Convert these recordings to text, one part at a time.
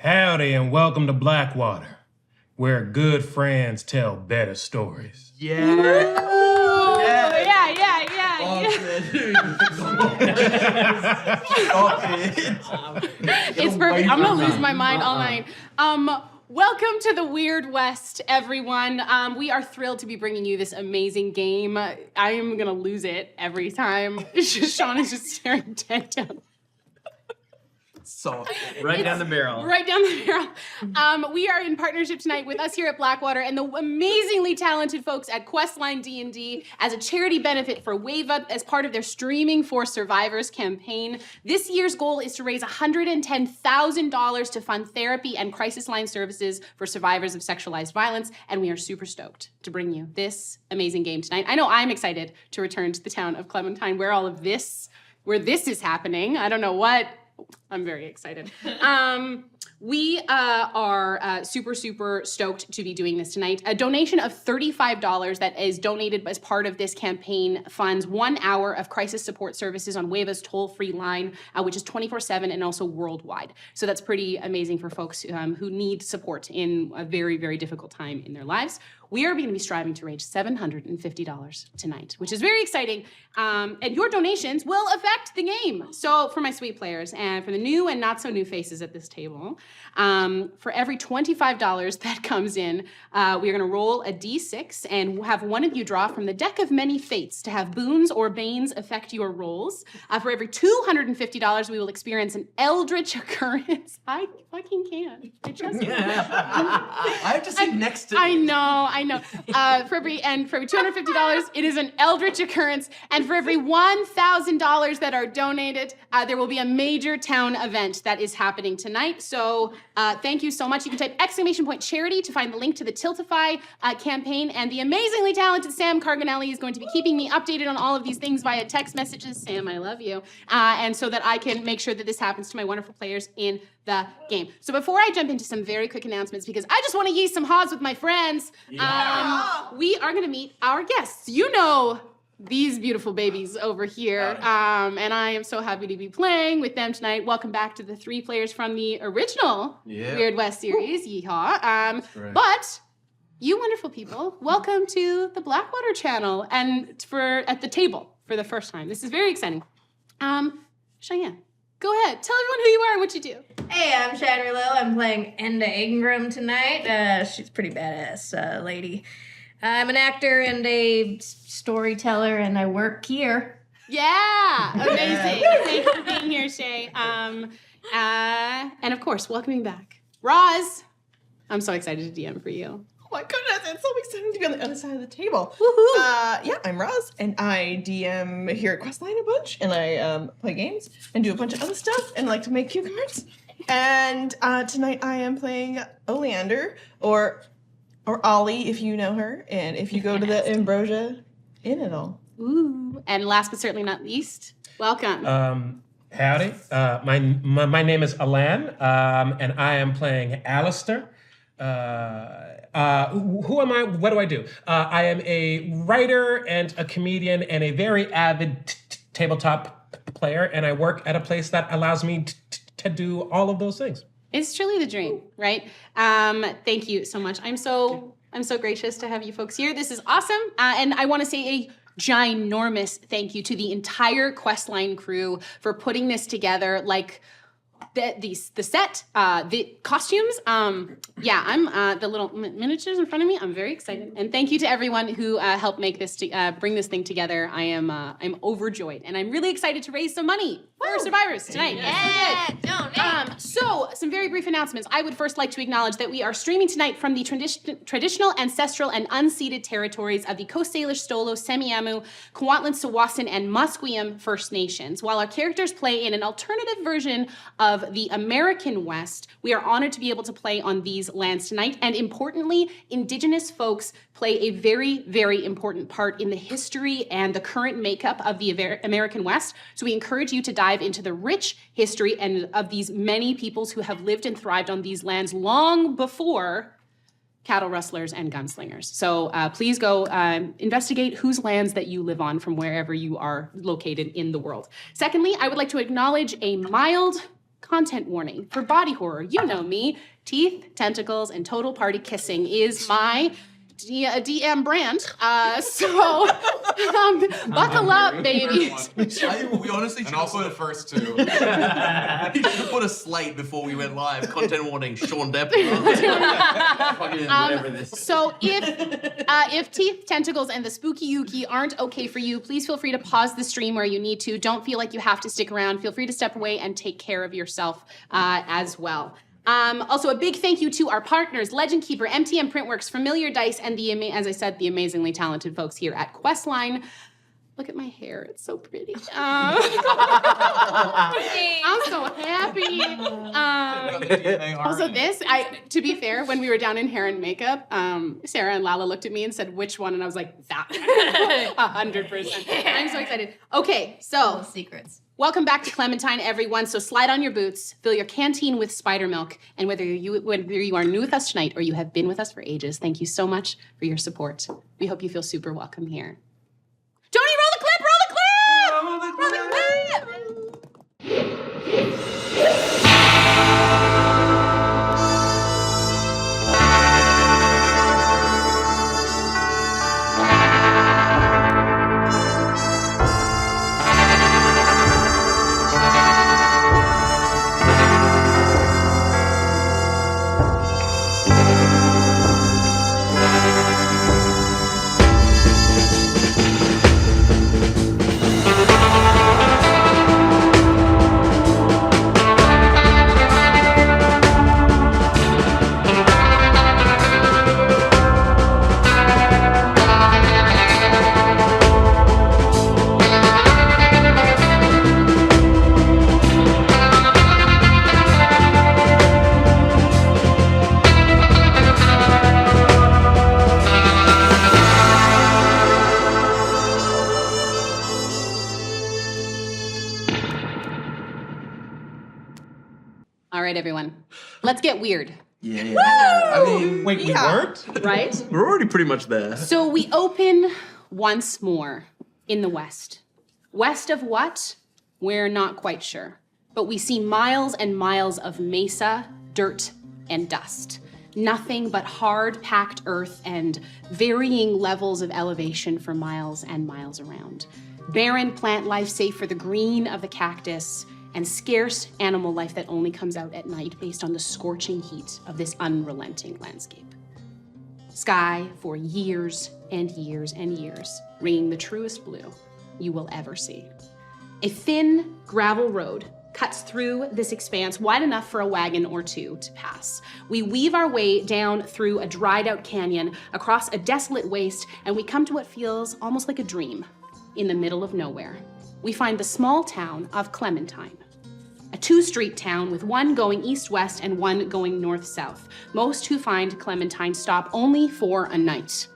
Howdy and welcome to Blackwater, where good friends tell better stories. Yeah. It's perfect. I'm gonna lose my mind all night. Welcome to the Weird West, everyone. We are thrilled to be bringing you this amazing game. I am gonna lose it every time. Sean is just staring dead down. Right down the barrel. Right down the barrel. We are in partnership tonight with us here at Blackwater and the amazingly talented folks at QuestlineDnD as a charity benefit for Wave Up as part of their Streaming for Survivors campaign. This year's goal is to raise $110,000 to fund therapy and crisis line services for survivors of sexualized violence, and we are super stoked to bring you this amazing game tonight. I know I'm excited to return to the town of Clementine where this is happening. I don't know what. I'm very excited. We are super stoked to be doing this tonight. A donation of $35 that is donated as part of this campaign funds 1 hour of crisis support services on WAVA's toll-free line, which is 24/7 and also worldwide. So that's pretty amazing for folks who need support in a very, very difficult time in their lives. We are going to be striving to raise $750 tonight, which is very exciting. And your donations will affect the game. So for my sweet players and for the new and not so new faces at this table, for every $25 that comes in, we are going to roll a d6 and have one of you draw from the deck of many fates to have boons or banes affect your rolls. For every $250, we will experience an eldritch occurrence. I fucking can. I just I have to sit next to I know. For every $250, it is an eldritch occurrence, and for every $1,000 that are donated, there will be a major town event that is happening tonight. So thank you so much. You can type !charity to find the link to the Tiltify campaign, and the amazingly talented Sam Carganelli is going to be keeping me updated on all of these things via text messages. Sam, I love you. And so that I can make sure that this happens to my wonderful players in the game. So before I jump into some very quick announcements, because I just want to yee some haws with my friends, we are going to meet our guests. You know these beautiful babies over here, and I am so happy to be playing with them tonight. Welcome back to the 3 players from the original Weird West series. Yeehaw. But you wonderful people, welcome to the Blackwater channel and at the table for the first time. This is very exciting. Cheyenne, go ahead. Tell everyone who you are and what you do. Hey, I'm Cheyenne Rouleau. I'm playing Enda Ingram tonight. She's a pretty badass lady. I'm an actor and a storyteller, and I work here. Yeah, amazing. Thank you for being here, Shay. And of course, welcoming back Roz. I'm so excited to DM for you. Oh my goodness, it's so exciting to be on the other side of the table. Woohoo! Yeah, I'm Roz, and I DM here at Questline a bunch, and I play games and do a bunch of other stuff, and like to make cue cards. And tonight I am playing Oleander, or Ollie, if you know her, and if you go to the Ambrosia Inn at all. Ooh, and last but certainly not least, welcome. Howdy. My name is Alain, and I am playing Allister. Who am I? What do I do? I am a writer and a comedian and a very avid tabletop player, and I work at a place that allows me to do all of those things. It's truly the dream, right? Thank you so much. I'm so gracious to have you folks here. This is awesome. And I want to say a ginormous thank you to the entire Questline crew for putting this together. Like the set, the costumes. Yeah, I'm the little miniatures in front of me. I'm very excited, and thank you to everyone who helped make this bring this thing together. I'm overjoyed, and I'm really excited to raise some money for survivors tonight. Yeah, donate. So some very brief announcements. I would first like to acknowledge that we are streaming tonight from the traditional, ancestral, and unceded territories of the Coast Salish, Stolo, Semiahmoo, Kwantlen, Tsawwassen, and Musqueam First Nations. While our characters play in an alternative version of the American West, we are honored to be able to play on these lands tonight. And importantly, Indigenous folks play a very, very important part in the history and the current makeup of the American West. So we encourage you to dive into the rich history and of these many peoples who have lived and thrived on these lands long before cattle rustlers and gunslingers. So please go investigate whose lands that you live on from wherever you are located in the world. Secondly, I would like to acknowledge a mild Content warning. For body horror, you know me. Teeth, tentacles, and total party kissing is my DM brand. So buckle up, babies. We honestly should have put the first two. we should have put a slate before we went live. Content warning, Sean Depp. Whatever this. So if teeth, tentacles, and the spooky yuki aren't okay for you, please feel free to pause the stream where you need to. Don't feel like you have to stick around. Feel free to step away and take care of yourself as well. Also, a big thank you to our partners, Legend Keeper, MTM Printworks, Familiar Dice, and as I said, the amazingly talented folks here at Questline. Look at my hair, it's so pretty. I'm so happy. Also this, to be fair, when we were down in hair and makeup, Sarah and Lala looked at me and said, which one? And I was like, that 100%. I'm so excited. Okay, so. Secrets. Welcome back to Clementine, everyone. So slide on your boots, fill your canteen with spider milk, and whether you are new with us tonight or you have been with us for ages, thank you so much for your support. We hope you feel super welcome here. Tony, roll the clip! Roll the clip! Roll the clip! All right, everyone. Let's get weird. Yeah. I mean, Wait, we weren't? Right? we're already pretty much there. So we open once more in the west. West of what? We're not quite sure. But we see miles and miles of mesa, dirt, and dust. Nothing but hard, packed earth and varying levels of elevation for miles and miles around. Barren plant life save for the green of the cactus, and scarce animal life that only comes out at night based on the scorching heat of this unrelenting landscape. Sky for years and years and years, ringing the truest blue you will ever see. A thin gravel road cuts through this expanse wide enough for a wagon or two to pass. We weave our way down through a dried out canyon, across a desolate waste, and we come to what feels almost like a dream in the middle of nowhere. We find the small town of Clementine, a two-street town with one going east-west and one going north-south. Most who find Clementine stop only for a night,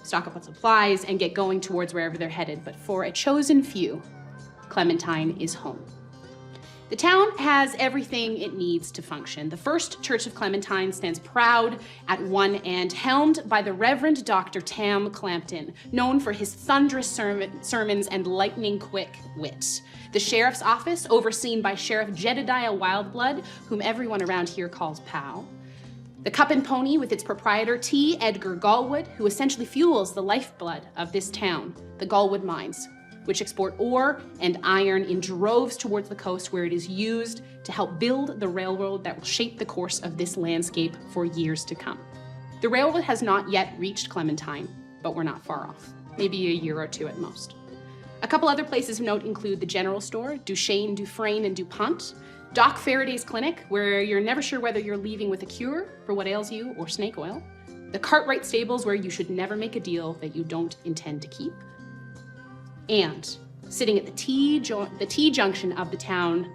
stock up on supplies, and get going towards wherever they're headed. But for a chosen few, Clementine is home. The town has everything it needs to function. The First Church of Clementine stands proud at one end, helmed by the Reverend Dr. Tam Clampton, known for his thunderous sermons and lightning-quick wit. The Sheriff's Office, overseen by Sheriff Jedediah Wildblood, whom everyone around here calls Pal. The Cup and Pony with its proprietor T. Edgar Gallwood, who essentially fuels the lifeblood of this town, the Gallwood Mines, which export ore and iron in droves towards the coast, where it is used to help build the railroad that will shape the course of this landscape for years to come. The railroad has not yet reached Clementine, but we're not far off, maybe a year or two at most. A couple other places of note include the General Store, Duchesne, Dufresne, and DuPont, Doc Faraday's Clinic, where you're never sure whether you're leaving with a cure for what ails you or snake oil, the Cartwright Stables, where you should never make a deal that you don't intend to keep, and sitting at the T-junction of the town,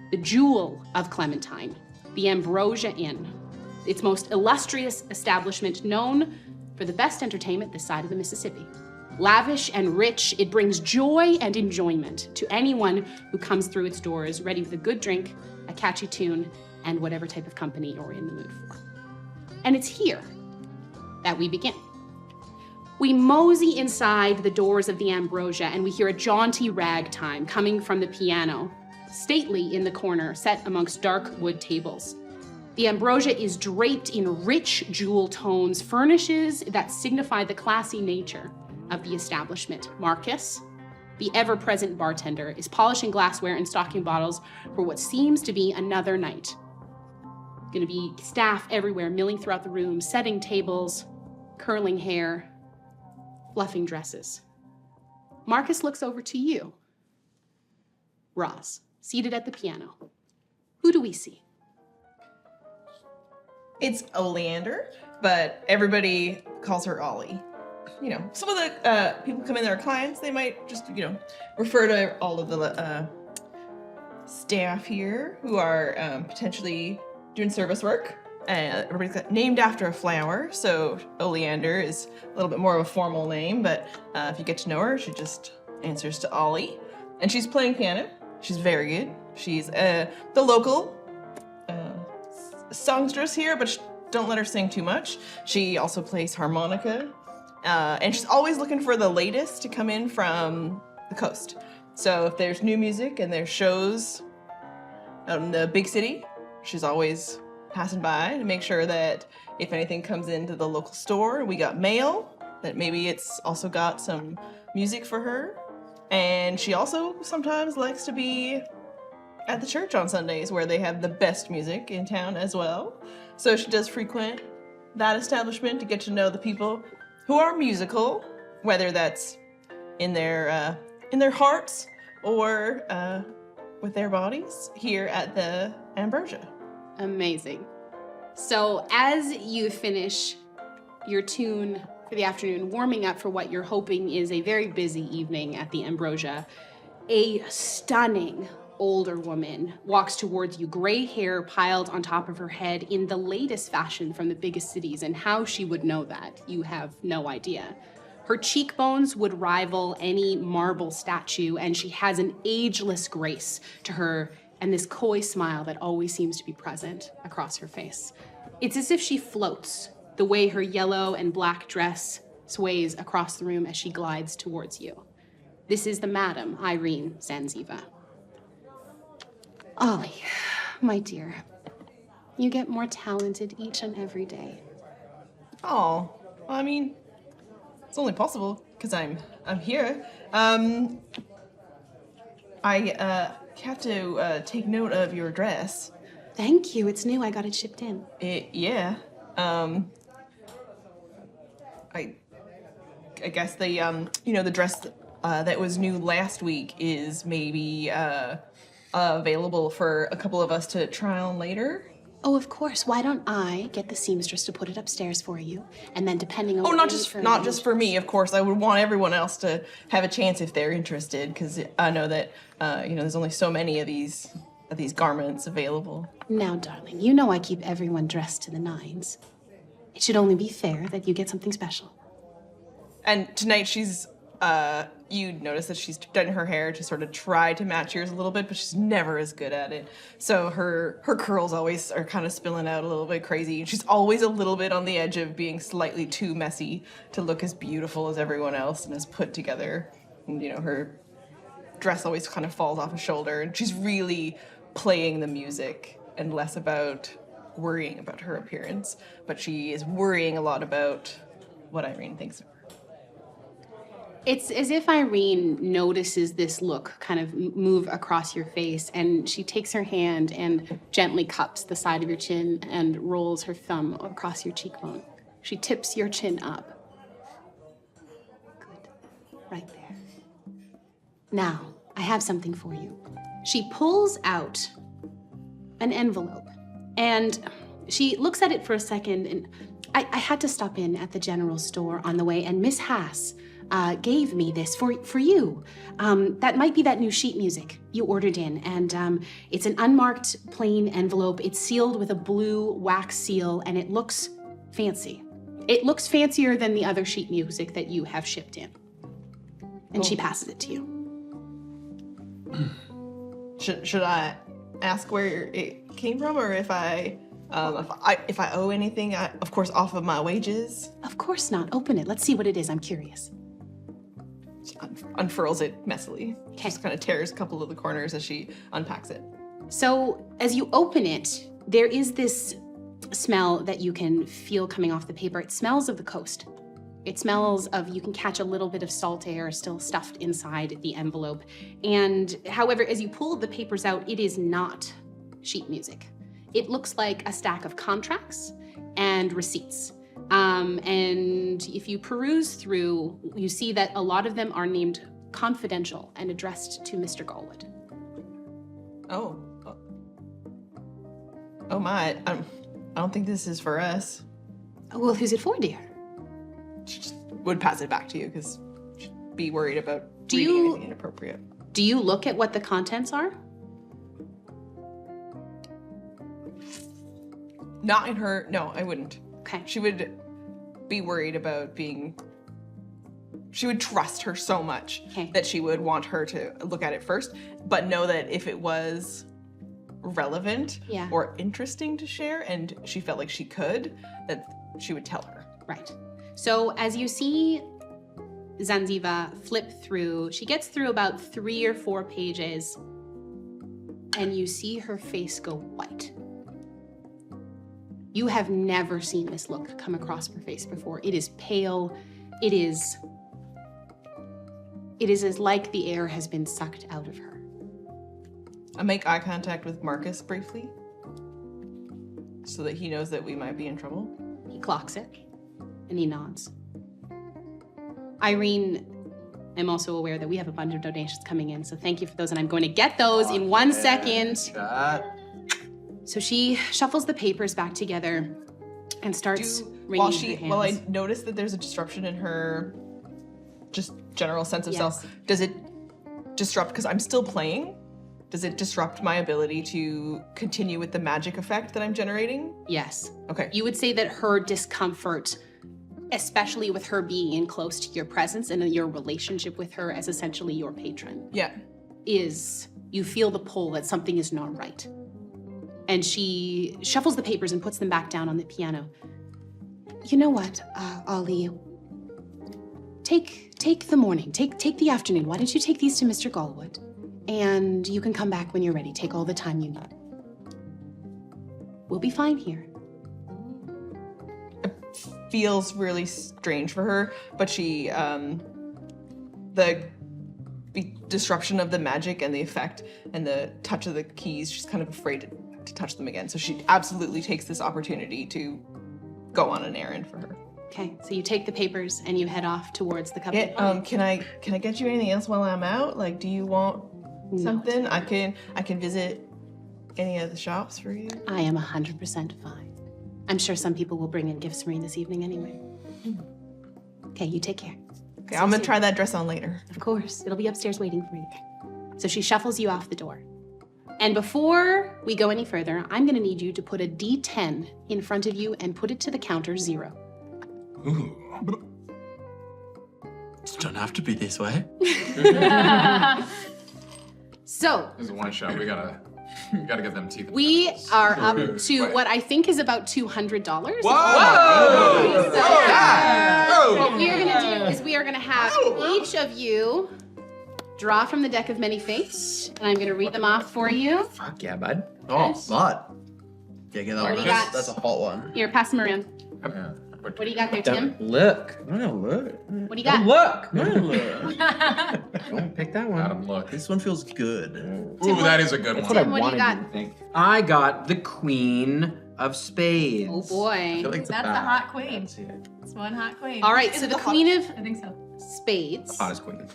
the jewel of Clementine, the Ambrosia Inn, its most illustrious establishment, known for the best entertainment this side of the Mississippi. Lavish and rich, it brings joy and enjoyment to anyone who comes through its doors, ready with a good drink, a catchy tune, and whatever type of company you're in the mood for. And it's here that we begin. We mosey inside the doors of the Ambrosia, and we hear a jaunty ragtime coming from the piano. stately in the corner, set amongst dark wood tables. The ambrosia is draped in rich jewel tones, furnishes that signify the classy nature of the establishment. Marcus, the ever-present bartender, is polishing glassware and stocking bottles for what seems to be another night. Gonna be staff everywhere, milling throughout the room, setting tables, curling hair, fluffing dresses. Marcus looks over to you. Roz, seated at the piano. Who do we see? It's Oleander, but everybody calls her Ollie. You know, some of the people come in that are clients, they might just, refer to all of the staff here who are potentially doing service work. Everybody's got named after a flower, so Oleander is a little bit more of a formal name, but if you get to know her, she just answers to Ollie. And she's playing piano. She's very good. She's the local songstress here, but don't let her sing too much. She also plays harmonica, and she's always looking for the latest to come in from the coast. So if there's new music and there's shows out in the big city, she's always passing by to make sure that if anything comes into the local store, we got mail, that maybe it's also got some music for her. And she also sometimes likes to be at the church on Sundays where they have the best music in town as well. So she does frequent that establishment to get to know the people who are musical, whether that's in their hearts or with their bodies here at the Ambrosia. Amazing. So as you finish your tune for the afternoon, warming up for what you're hoping is a very busy evening at the Ambrosia, a stunning older woman walks towards you, gray hair piled on top of her head in the latest fashion from the biggest cities, and how she would know that, you have no idea. Her cheekbones would rival any marble statue, and she has an ageless grace to her and this coy smile that always seems to be present across her face. It's as if she floats, the way her yellow and black dress sways across the room as she glides towards you. This is the Madam Irene Zanziva. Ollie, my dear, you get more talented each and every day. Oh, I mean, it's only possible because I'm here. I have to take note of your dress. Thank you. It's new. I got it shipped in. Yeah. I guess the the dress that was new last week is maybe available for a couple of us to try on later. Oh, of course. Why don't I get the seamstress to put it upstairs for you, and then depending on not just for me, of course. I would want everyone else to have a chance if they're interested, because I know that there's only so many of these garments available. Now, darling, you know I keep everyone dressed to the nines. It should only be fair that you get something special. And tonight she's you notice that she's done her hair to sort of try to match yours a little bit, but she's never as good at it. So her curls always are kind of spilling out a little bit crazy. And she's always a little bit on the edge of being slightly too messy to look as beautiful as everyone else and as put together. And, her dress always kind of falls off her shoulder. And she's really playing the music and less about worrying about her appearance. But she is worrying a lot about what Irene thinks of her. It's as if Irene notices this look kind of move across your face, and she takes her hand and gently cups the side of your chin and rolls her thumb across your cheekbone. She tips your chin up. Good. Right there. Now, I have something for you. She pulls out an envelope, and she looks at it for a second, and I had to stop in at the general store on the way, and Miss Haas gave me this for you. That might be that new sheet music you ordered in, and it's an unmarked plain envelope. It's sealed with a blue wax seal, and it looks fancy. It looks fancier than the other sheet music that you have shipped in. And she passes it to you. Should I ask where it came from, or if I owe anything, of course, off of my wages? Of course not. Open it. Let's see what it is. I'm curious. unfurls it messily. Okay. Just kind of tears a couple of the corners as she unpacks it. So as you open it, there is this smell that you can feel coming off the paper. It smells of the coast. It smells of, you can catch a little bit of salt air still stuffed inside the envelope. And however, as you pull the papers out, it is not sheet music. It looks like a stack of contracts and receipts. And if you peruse through, you see that a lot of them are named confidential and addressed to Mr. Gallwood. Oh my, I don't think this is for us. Well, who's it for, dear? She just would pass it back to you because she'd be worried about Do reading you- anything inappropriate. Do you look at what the contents are? Not in her, no, I wouldn't. Okay. She would be worried about she would trust her so much Okay. that she would want her to look at it first, but know that if it was relevant Yeah. or interesting to share and she felt like she could, that she would tell her. Right. So as you see Zanziva flip through, she gets through about 3 or 4 pages, and you see her face go white. You have never seen this look come across her face before. It is pale. It is as like the air has been sucked out of her. I make eye contact with Marcus briefly so that he knows that we might be in trouble. He clocks it, and he nods. Irene, I'm also aware that we have a bunch of donations coming in, so thank you for those, and I'm going to get those in 1 second. So she shuffles the papers back together and starts wringing her hands. While I notice that there's a disruption in her just general sense of self, does it disrupt, because I'm still playing, does it disrupt my ability to continue with the magic effect that I'm generating? Yes. Okay. You would say that her discomfort, especially with her being in close to your presence and your relationship with her as essentially your patron, Yeah. is you feel the pull that something is not right. And she shuffles the papers and puts them back down on the piano. You know what, Ollie? Take the morning, take the afternoon. Why don't you take these to Mr. Gallwood? And you can come back when you're ready. Take all the time you need. We'll be fine here. Feels really strange for her, but she, the disruption of the magic and the effect and the touch of the keys, she's kind of afraid to touch them again. So she absolutely takes this opportunity to go on an errand for her. Okay, so you take the papers and you head off towards the couple. Can I get you anything else while I'm out? Like, do you want something? I can visit any of the shops for you. I am 100% fine. I'm sure some people will bring in gifts for me this evening anyway. Okay, you take care. Okay, I'm gonna try that dress on later. Of course, it'll be upstairs waiting for you. So she shuffles you off the door. And before we go any further, I'm gonna need you to put a D10 in front of you and put it to the counter 0. Ooh. Just don't have to be this way. So This is one shot. We gotta get them teeth. we are up to what I think is about $200. Whoa! So what we are gonna do is we are gonna have each of you draw from the deck of many fates, and I'm gonna read them off for you. Fuck yeah, bud. Oh, but. Yeah, get that What one. do you got? That's a hot one. Here, pass them around. Yeah. What do you got there, Tim? Don't look. No, look. What do you got? Look. Don't pick that one. Adam, look. This one feels good. Ooh, that is a good That's one. what I Tim, what do you wanted got? you to think. I got the Queen of Spades. Oh boy. feel like That's the hot queen. That's it. It's one hot queen. All right, so the Queen of I think so. Spades Hottest queen.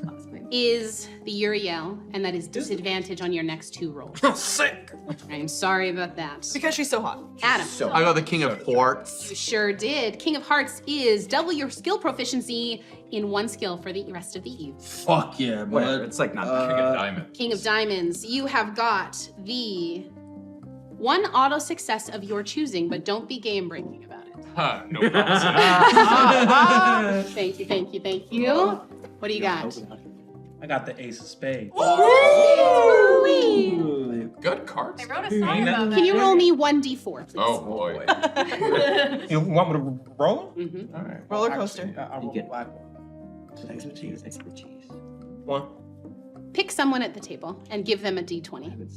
is the Uriel, and that is disadvantage on your next 2 rolls. Sick. I'm sorry about that. Because she's so hot. Adam, So I got the King of Hearts. you sure did. King of Hearts is double your skill proficiency in 1 skill for the rest of the eve. fuck yeah, Whatever, It's like not King of Diamond. King of Diamonds, you have got the 1 auto success of your choosing, but don't be game breaking about it. Huh, no problem. Thank you, thank you, thank you. What do you got? I got the Ace of Spades. Good cards. They wrote a song about that. Can you roll me 1d4, please? Oh boy. You want me to roll? Mm-hmm. All right. Roller coaster. Actually, I'll You roll get- black one. Expertise. One. Pick someone at the table and give them a d20.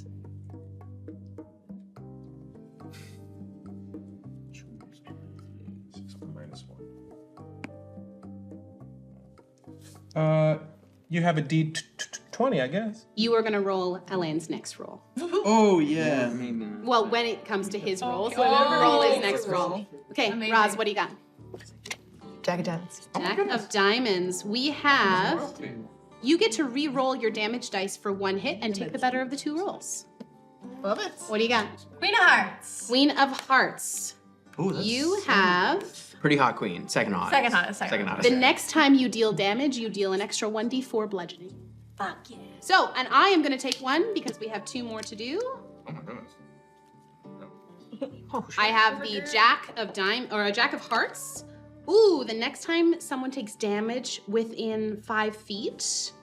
You have a D20, I guess. You are going to roll Alain's next roll. Oh, yeah. Well, when it comes to his roll, so roll his next roll. Okay, Amazing. Roz, what do you got? Jack of diamonds. Jack of diamonds. We have. You get to re-roll your damage dice for one hit and take the better of the two rolls. Love it. What do you got? Queen of Hearts. Queen of Hearts. Ooh, that's You have. Pretty hot queen. Second hottest. Second hottest. Second hottest. The next time you deal damage, you deal an extra 1d4 bludgeoning. Fuck yeah. So, and I am going to take one because we have two more to do. Oh my goodness. I have the Jack of Jack of Hearts. Ooh, the next time someone takes damage within 5 feet,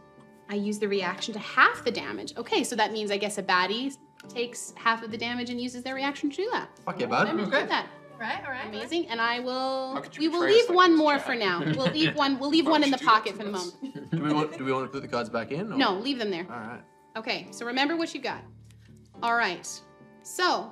I use the reaction to half the damage. Okay, so that means I guess a baddie takes half of the damage and uses their reaction to do that. Fuck yeah, bud. I'm gonna do that. Right, all right. Amazing. And I will. How could you We will betray us leave like one this, more Jack? for now. We'll leave one. We'll leave Why one would in you the do that pocket to for the us? moment. Do we want to put the cards back in? Or? No, leave them there. All right. Okay, so remember what you got. All right. So,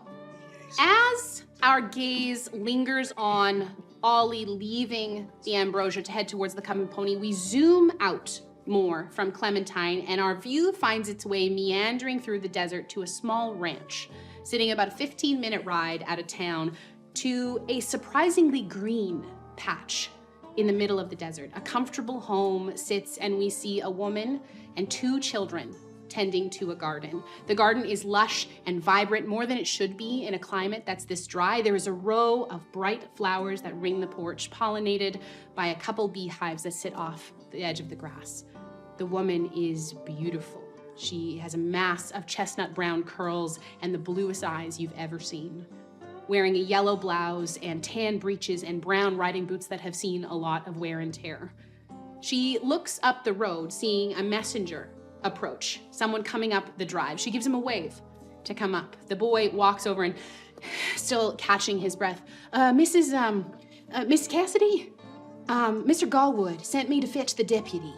as our gaze lingers on Ollie leaving the Ambrosia to head towards the coming pony, we zoom out more from Clementine, and our view finds its way meandering through the desert to a small ranch, sitting about a 15-minute ride out of town to a surprisingly green patch in the middle of the desert. A comfortable home sits, and we see a woman and 2 children tending to a garden. The garden is lush and vibrant, more than it should be in a climate that's this dry. There is a row of bright flowers that ring the porch, pollinated by a couple beehives that sit off the edge of the grass. The woman is beautiful. She has a mass of chestnut brown curls and the bluest eyes you've ever seen. Wearing a yellow blouse and tan breeches and brown riding boots that have seen a lot of wear and tear. She looks up the road, seeing a messenger approach, someone coming up the drive. She gives him a wave to come up. The boy walks over and, still catching his breath, Miss Cassidy? Mr. Gallwood sent me to fetch the deputy.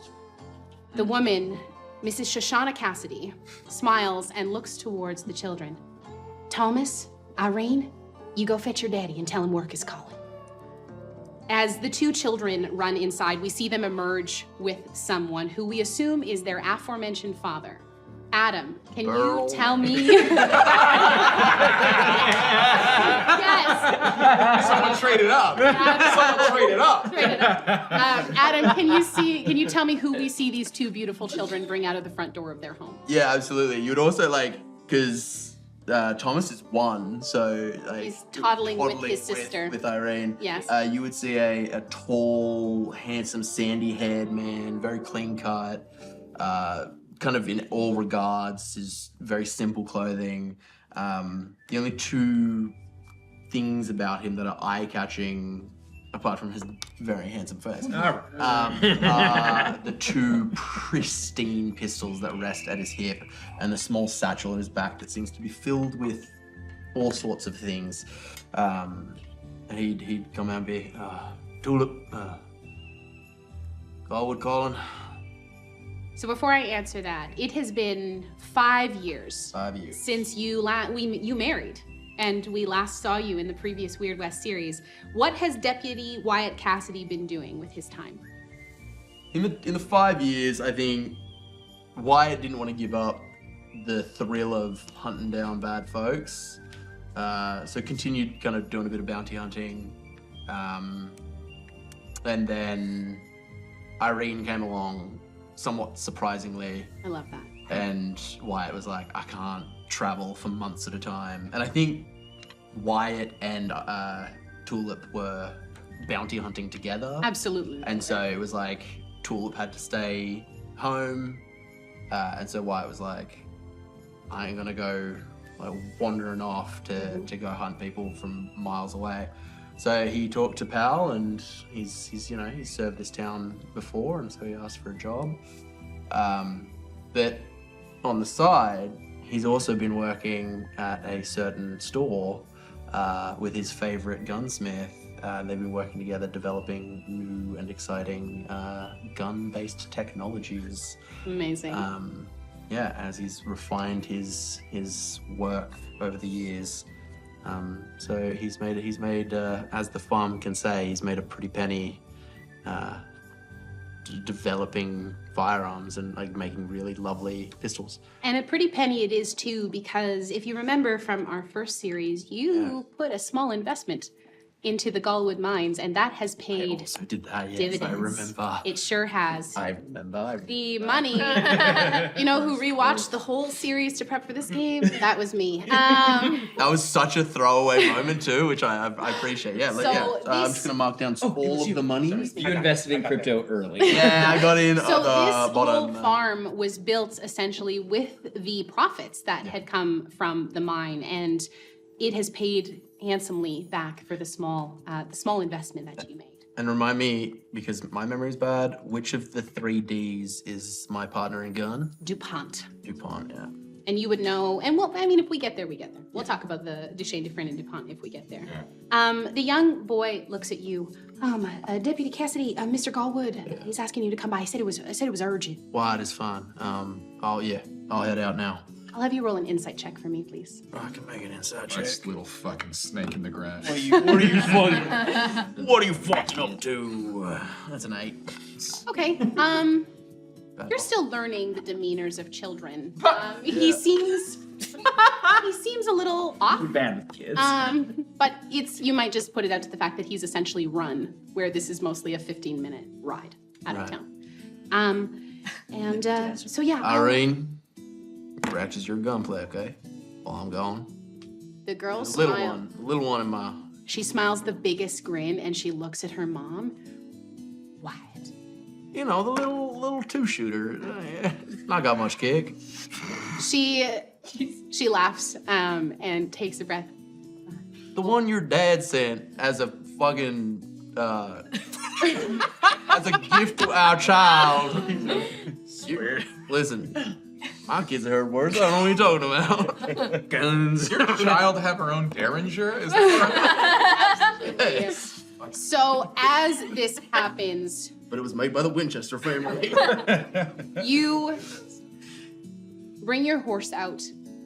The woman, Mrs. Shoshana Cassidy, smiles and looks towards the children. Thomas, Irene, you go fetch your daddy and tell him work is calling. As the 2 children run inside, we see them emerge with someone who we assume is their aforementioned father. Adam, can Burl. you tell me? Yes. Someone traded up. Someone traded up. Straight it up. Adam, can you tell me who we see these 2 beautiful children bring out of the front door of their home? Yeah, absolutely. You'd also because Thomas is 1, so like, He's toddling with his sister. with Irene. Yes. You would see a tall, handsome, sandy-haired man, very clean cut, kind of in all regards, is very simple clothing. The only 2 things about him that are eye-catching, apart from his very handsome face, All right. are the 2 pristine pistols that rest at his hip and the small satchel at his back that seems to be filled with all sorts of things. He'd come out and be, Tulip, Gallwood calling. So before I answer that, it has been 5 years 5 years. since you married, and we last saw you in the previous Weird West series. What has Deputy Wyatt Cassidy been doing with his time? In the 5 years, I think Wyatt didn't want to give up the thrill of hunting down bad folks, so continued kind of doing a bit of bounty hunting, and then Irene came along, somewhat surprisingly, I love that. and Wyatt was like, I can't travel for months at a time, and I think Wyatt and Tulip were bounty hunting together. Absolutely. And so it was like Tulip had to stay home, and so Wyatt was like, I ain't gonna go like wandering off to go hunt people from miles away. So he talked to Pal, and he's served this town before, and so he asked for a job. But on the side, he's also been working at a certain store with his favorite gunsmith, they've been working together developing new and exciting gun-based technologies. Amazing. As he's refined his work over the years. So he's made as the farm can say, he's made a pretty penny developing firearms and like making really lovely pistols. And a pretty penny it is too, because if you remember from our first series, you put a small investment into the Gallwood mines, and that has I paid also did that, yes, dividends. I remember. It sure has. I remember. The money, you know, who rewatched the whole series to prep for this game? That was me. That was such a throwaway moment too, which I appreciate. Yeah, So I'm this- just gonna mark down all of the money. You invested in crypto early. Yeah, I got in So at the this whole bottom. farm was built essentially with the profits that had come from the mine, and it has paid handsomely back for the small investment that you made. And remind me, because my memory's bad, which of the 3 Ds is my partner in gun? DuPont. DuPont, yeah. And you would know, and well, I mean, if we get there, we get there. We'll talk about the Duchesne, Dufresne, and DuPont if we get there. The young boy looks at you. Deputy Cassidy, Mr. Gallwood, he's asking you to come by. I said it was urgent. Wyatt is fine. I'll head out now. I'll have you roll an insight check for me, please. I can make an inside check. Nice little fucking snake in the grass. What are you fucking up to? That's an 8. Okay. You're still learning the demeanors of children. He seems a little off. We're bad with kids. But you might just put it out to the fact that he's essentially run, where this is mostly a 15-minute ride out of town. So yeah. Irene, Ratch is your gunplay, okay? While I'm gone. The girl The little smiles. one. The little one in my... She smiles the biggest grin, and she looks at her mom. Wyatt. You know, the little 2-shooter. Not got much kick. She laughs and takes a breath. The one your dad sent as a fucking... as a gift to our child. Listen, my kids have heard words. I don't know what you're talking about. Guns. Does your child have her own Derringer? Is that Yes. So as this happens, But it was made by the Winchester family. you bring your horse out,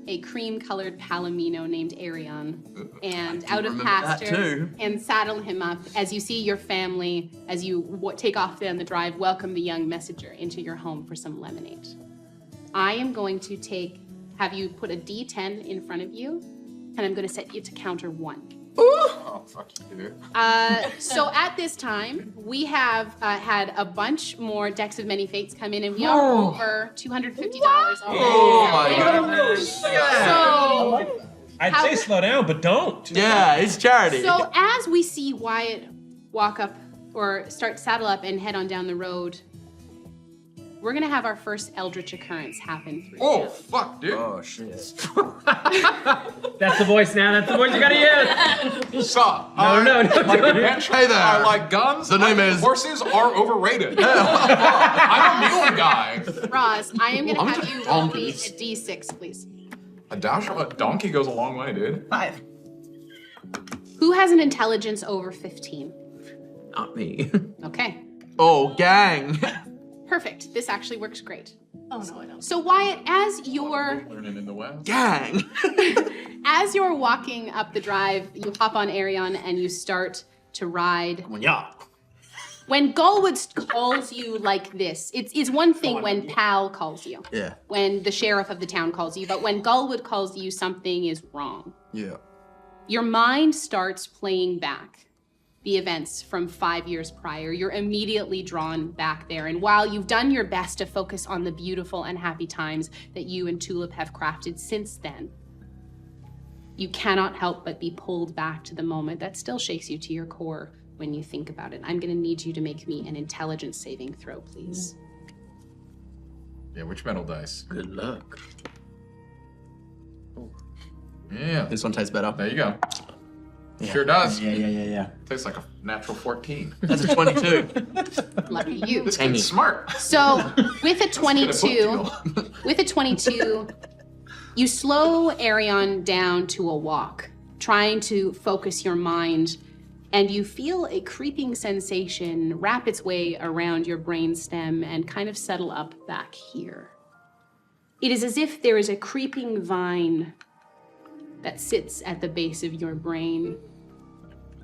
a cream-colored palomino named Arion, and out of remember that pasture, too. and saddle him up as you see your family, as you take off down the drive, welcome the young messenger into your home for some lemonade. I am going to have you put a D10 in front of you, and I'm going to set you to counter 1. Oh, fuck you, dude. So at this time, we have had a bunch more decks of many fates come in, and we are over $250 already. Oh my god. So, I'd say slow down, but don't. Yeah, it's charity. so as we see Wyatt walk up or start saddle up and head on down the road, we're gonna have our first Eldritch occurrence happen through. Oh, you. fuck, dude. Oh shit. That's the voice now. That's the voice you gotta use. Stop. No. Hey there. I like guns. The name is- Horses are overrated. I'm a mule guy. Roz, I am gonna I'm have just you roll me a donkeys. D6, please. A dash of a donkey goes a long way, dude. 5. Who has an intelligence over 15? Not me. Okay. Oh, gang. Perfect. This actually works great. Oh no, I don't. So Wyatt, as you're Learning in the West. Gang. walking up the drive, you hop on Arion and you start to ride. Yeah. When Gallwood calls you like this, it's one thing when Pal calls you, Yeah. when the sheriff of the town calls you, but when Gallwood calls you, something is wrong. Yeah. Your mind starts playing back the events from 5 years prior. You're immediately drawn back there. And while you've done your best to focus on the beautiful and happy times that you and Tulip have crafted since then, you cannot help but be pulled back to the moment that still shakes you to your core when you think about it. I'm gonna need you to make me an intelligence saving throw, please. Yeah, which metal dice? Good luck. Yeah, This one tastes better. there you go. Sure does. Yeah. Tastes like a natural 14. That's a 22. Lucky you. This kid's smart. So with a Get a book 22, deal. you slow Arion down to a walk, trying to focus your mind and you feel a creeping sensation wrap its way around your brainstem and kind of settle up back here. It is as if there is a creeping vine that sits at the base of your brain,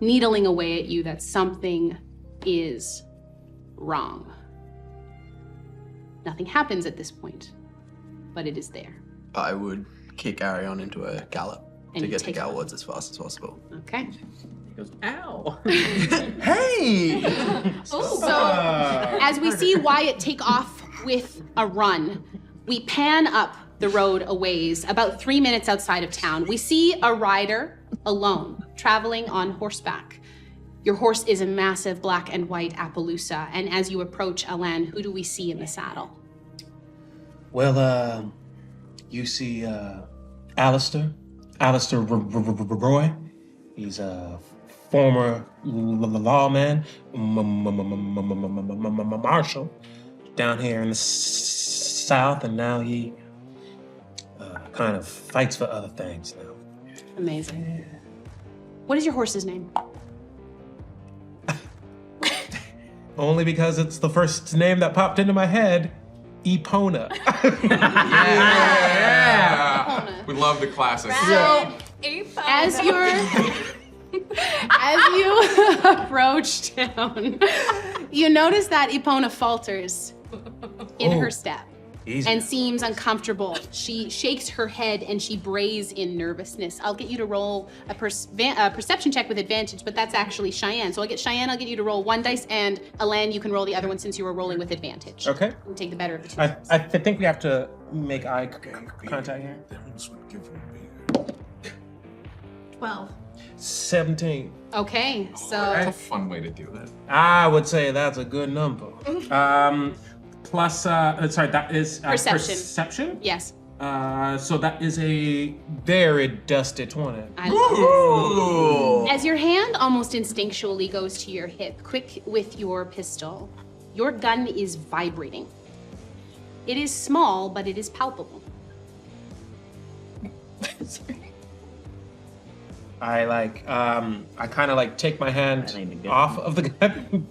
needling away at you that something is wrong. Nothing happens at this point, but it is there. I would kick Arion into a gallop And to you get to take off. Gallwood's as fast as possible. Okay. He goes, ow. Hey! So, as we see Wyatt take off with a run, we pan up the road a ways, about 3 minutes outside of town. We see a rider alone, traveling on horseback. Your horse is a massive black and white Appaloosa, and as you approach Alain, who do we see in the saddle? Well, you see Allister Roy. He's a former lawman, marshal down here in the south, and now he kind of fights for other things now. Amazing. What is your horse's name? Only because it's the first name that popped into my head, Epona. Yeah. We love the classics. So, as you approach town, you notice that Epona falters in her step and seems uncomfortable. She shakes her head and she brays in nervousness. I'll get you to roll a perception check with advantage, but that's actually Cheyenne. So I'll get Cheyenne, I'll get you to roll 1 dice, and Alain, you can roll the other one since you were rolling with advantage. Okay. You take the better of the two. I think we have to make eye contact here. 12. 17. Okay, That's so a fun way to do it. I would say that's a good number. Plus, sorry, that is Perception. Perception? yes. So that is a very dusty 20. I love it. As your hand almost instinctually goes to your hip, quick with your pistol, your gun is vibrating. It is small, but it is palpable. I kind of take my hand off of the gun.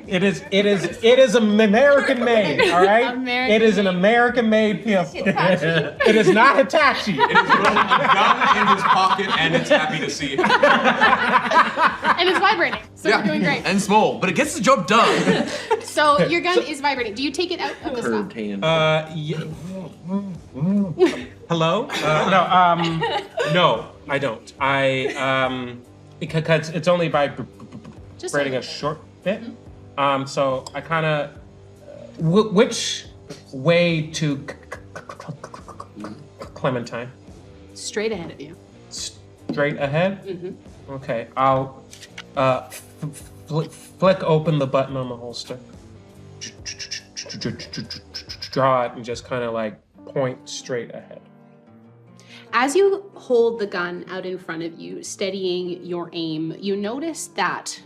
It is American made, all right? American it is an American made pistol. It is not Hitachi. It is with a gun in his pocket, and it's happy to see it. And it's vibrating, so you're doing great. And small, but it gets the job done. So your gun is vibrating. Do you take it out of the stock? Curved hand. Hello? No, I don't. Because it's only by Just braiding a a short bit. So I kind of, which way to Clementine? straight ahead of you. Straight ahead? Okay, I'll flick open the button on the holster, draw it, and just kind of point straight ahead. As you hold the gun out in front of you, steadying your aim, you notice that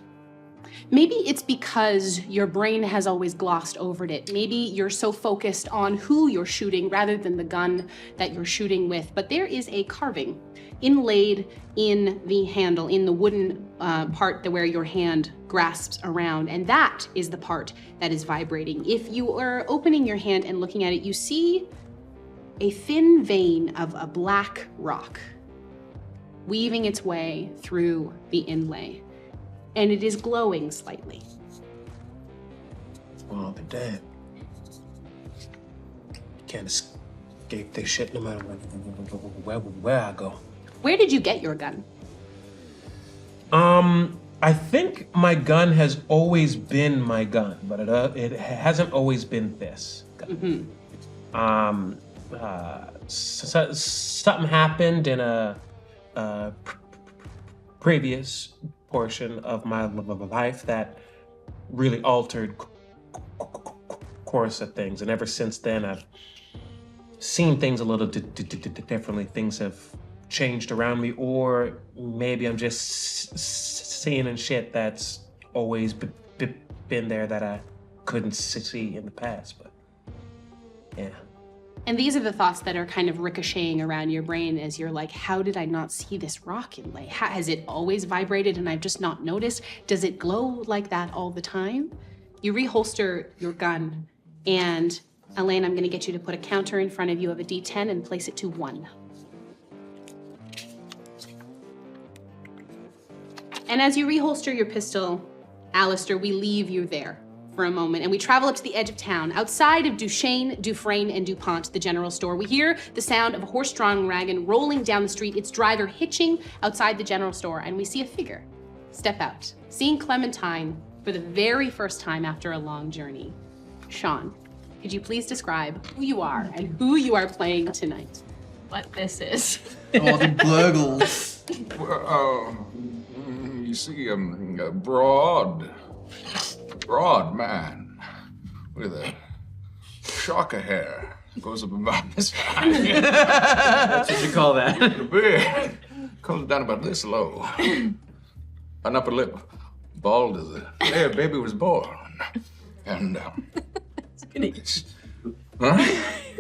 maybe it's because your brain has always glossed over it. Maybe you're so focused on who you're shooting rather than the gun that you're shooting with. But there is a carving inlaid in the handle, in the wooden part where your hand grasps around. And that is the part that is vibrating. If you are opening your hand and looking at it, you see a thin vein of a black rock weaving its way through the inlay, and it is glowing slightly. Well, they're dead. Can't escape this shit no matter where I go. Where did you get your gun? I think my gun has always been my gun, but it hasn't always been this gun. Something happened in a previous portion of my life that really altered course of things, and ever since then I've seen things a little differently. Things have changed around me, or maybe I'm just seeing and shit that's always been there that I couldn't see in the past. But yeah. And these are the thoughts that are kind of ricocheting around your brain as you're like, how did I not see this rock inlay? Has it always vibrated and I've just not noticed? Does it glow like that all the time? You reholster your gun, and Alain, I'm gonna get you to put a counter in front of you of a D10 and place it to 1. And as you reholster your pistol, Allister, we leave you there for a moment, and we travel up to the edge of town. Outside of Duchesne, Dufresne, and DuPont, the general store, we hear the sound of a horse-drawn wagon rolling down the street, its driver hitching outside the general store, and we see a figure step out, seeing Clementine for the very first time after a long journey. Sean, could you please describe who you are and who you are playing tonight? What this is. Oh, the burgles. You see, a broad man with a shock of hair goes up about this high. That's what you call that. The beard comes down about this low. An upper lip, bald as the day a baby was born. And, huh?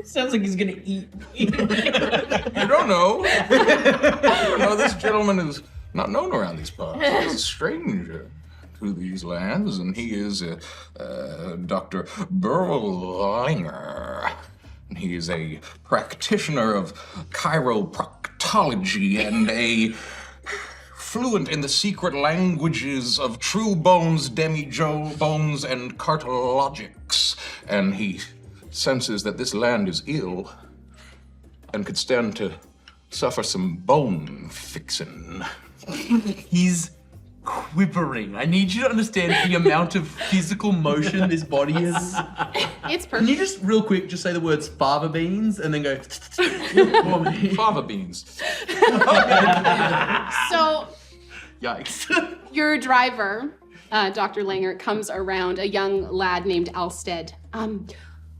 Sounds like he's gonna eat. You don't know. You don't know this gentleman is not known around these parts. He's a stranger to these lands, and he is Dr. Burl Langer. And he is a practitioner of chiropractology and fluent in the secret languages of true bones, demi-jo bones, and cartologics. And he senses that this land is ill and could stand to suffer some bone fixing. He's quivering. I need you to understand the amount of physical motion this body is. It's Can you perfect. just real quick just say the words fava beans and then go Fava beans. So yikes. your driver, Dr. Langer, comes around, a young lad named Alstead.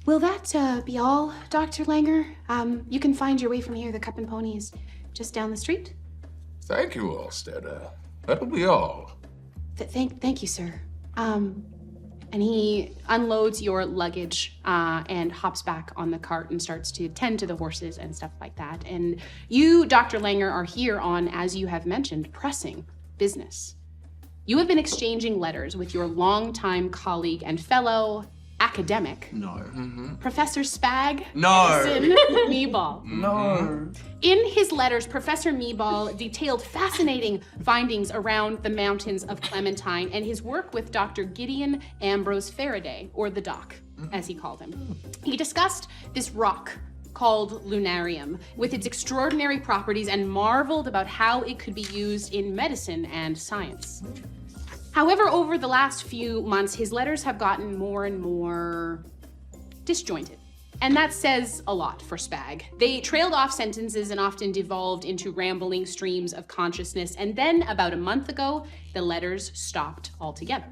Will that be all, Dr. Langer? You can find your way from here. The Cup and Pony is just down the street. Thank you, Alstead. That'll be all. Thank you, sir. And he unloads your luggage and hops back on the cart and starts to tend to the horses and stuff like that. And you, Dr. Langer, are here on, as you have mentioned, pressing business. You have been exchanging letters with your longtime colleague and fellow academic, Professor Spag Edison Meeball. No. In his letters, Professor Meeball detailed fascinating findings around the mountains of Clementine and his work with Dr. Gideon Ambrose Faraday, or the Doc, as he called him. He discussed this rock called Lunarium with its extraordinary properties and marveled about how it could be used in medicine and science. However, over the last few months, his letters have gotten more and more disjointed. And that says a lot for Spag. They trailed off sentences and often devolved into rambling streams of consciousness. And then about a month ago, the letters stopped altogether.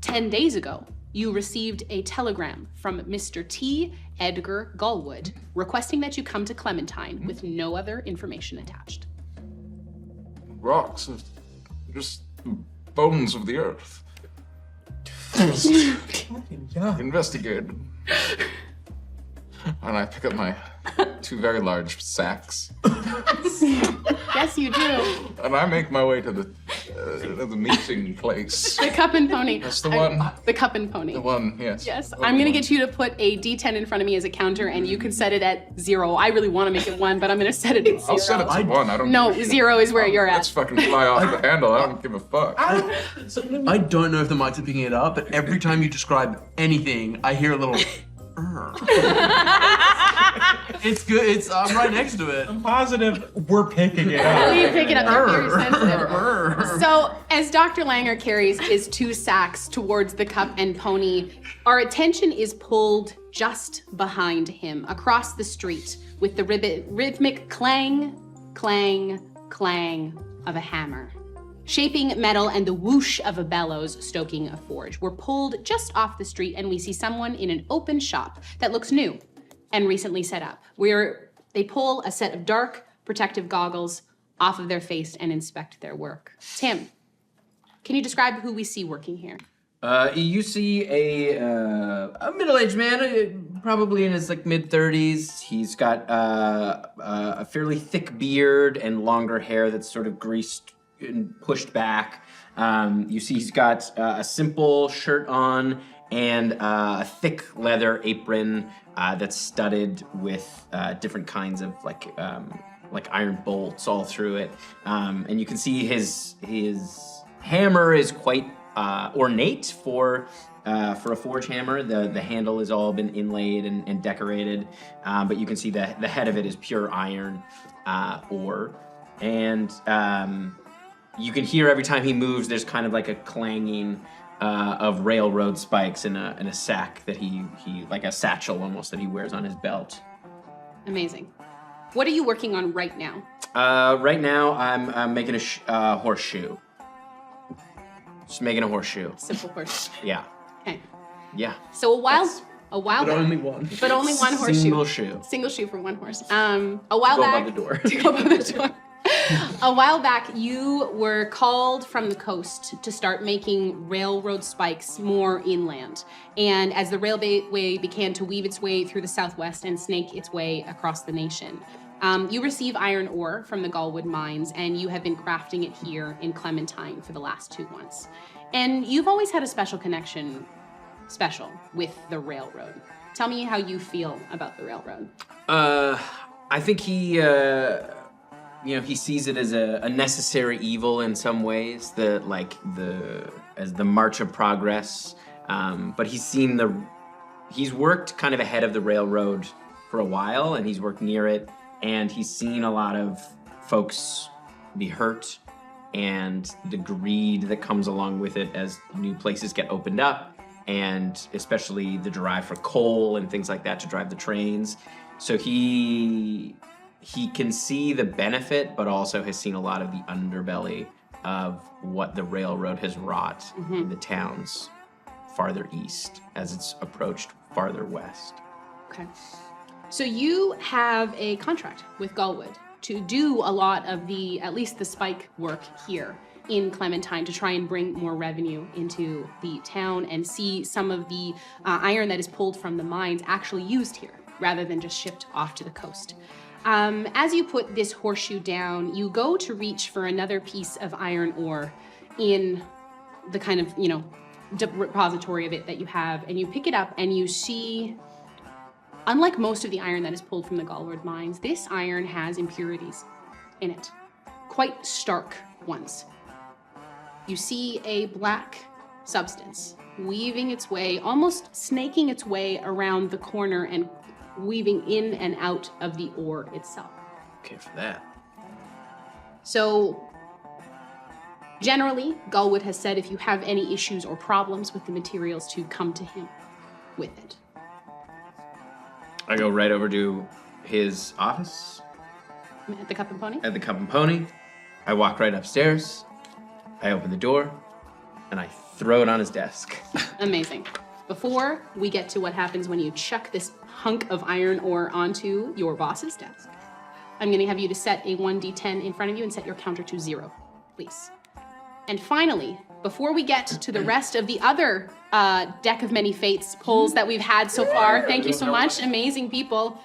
10 days ago, you received a telegram from Mr. T. Edgar Gallwood requesting that you come to Clementine with no other information attached. Rocks, just bones of the earth. Investigate. And I pick up my 2 very large sacks. Yes, you do. And I make my way to the meeting place. The Cup and Pony. That's the one. The Cup and Pony. The one, yes. Yes, I'm gonna get you to put a D10 in front of me as a counter, and you can set it at 0. I really want to make it 1, but I'm gonna set it at 0. I'll set it to 1. I don't No, give a shit. 0 is where you're Let's at. fucking fly off the handle. I don't give a fuck. I don't know if the mics are picking it up, but every time you describe anything, I hear a little. It's good. I'm right next to it. I'm positive we're picking it up. You pick it up. You're very sensitive. So, as Dr. Langer carries his 2 sacks towards the Cup and Pony, our attention is pulled just behind him across the street with the rhythmic clang, clang, clang of a hammer. Shaping metal and the whoosh of a bellows stoking a forge. We're pulled just off the street and we see someone in an open shop that looks new and recently set up. They pull a set of dark protective goggles off of their face and inspect their work. Tim, can you describe who we see working here? You see a middle-aged man, probably in his like mid-30s. He's got a fairly thick beard and longer hair that's sort of greased and pushed back. You see he's got a simple shirt on and a thick leather apron that's studded with different kinds of like iron bolts all through it. And you can see his hammer is quite ornate for a forge hammer. The handle has all been inlaid and decorated, but you can see the head of it is pure iron ore. And you can hear every time he moves, there's kind of like a clanging of railroad spikes in a sack that he like a satchel almost that he wears on his belt. Amazing. What are you working on right now? Right now, I'm making a horseshoe. Just making a horseshoe. Simple horseshoe. Yeah. Okay. Yeah. So a while But back. only one. But only one horseshoe. Single shoe. Single shoe for one horse. A while Go back. above the door. To go above the door. A while back, you were called from the coast to start making railroad spikes more inland. And as the railway began to weave its way through the southwest and snake its way across the nation, you receive iron ore from the Gallwood mines, and you have been crafting it here in Clementine for the last 2 months. And you've always had a special connection with the railroad. Tell me how you feel about the railroad. I think he sees it as a necessary evil in some ways, as the march of progress. But he's worked kind of ahead of the railroad for a while, and he's worked near it, and he's seen a lot of folks be hurt, and the greed that comes along with it as new places get opened up, and especially the drive for coal and things like that to drive the trains. So he can see the benefit, but also has seen a lot of the underbelly of what the railroad has wrought in the towns farther east as it's approached farther west. Okay. So you have a contract with Gallwood to do a lot of at least the spike work here in Clementine to try and bring more revenue into the town and see some of the iron that is pulled from the mines actually used here rather than just shipped off to the coast. As you put this horseshoe down, you go to reach for another piece of iron ore in the kind of, repository of it that you have, and you pick it up and you see, unlike most of the iron that is pulled from the Gallwood mines, this iron has impurities in it, quite stark ones. You see a black substance weaving its way, almost snaking its way around the corner and weaving in and out of the ore itself. Okay, for that. So, generally, Gallwood has said if you have any issues or problems with the materials to come to him with it. I go right over to his office. At the Cup and Pony? At the Cup and Pony. I walk right upstairs. I open the door, and I throw it on his desk. Amazing. Before we get to what happens when you chuck this hunk of iron ore onto your boss's desk, I'm going to have you to set a 1d10 in front of you and set your counter to 0, please. And finally, before we get to the rest of the other Deck of Many Fates polls that we've had so far, thank you so much, amazing people.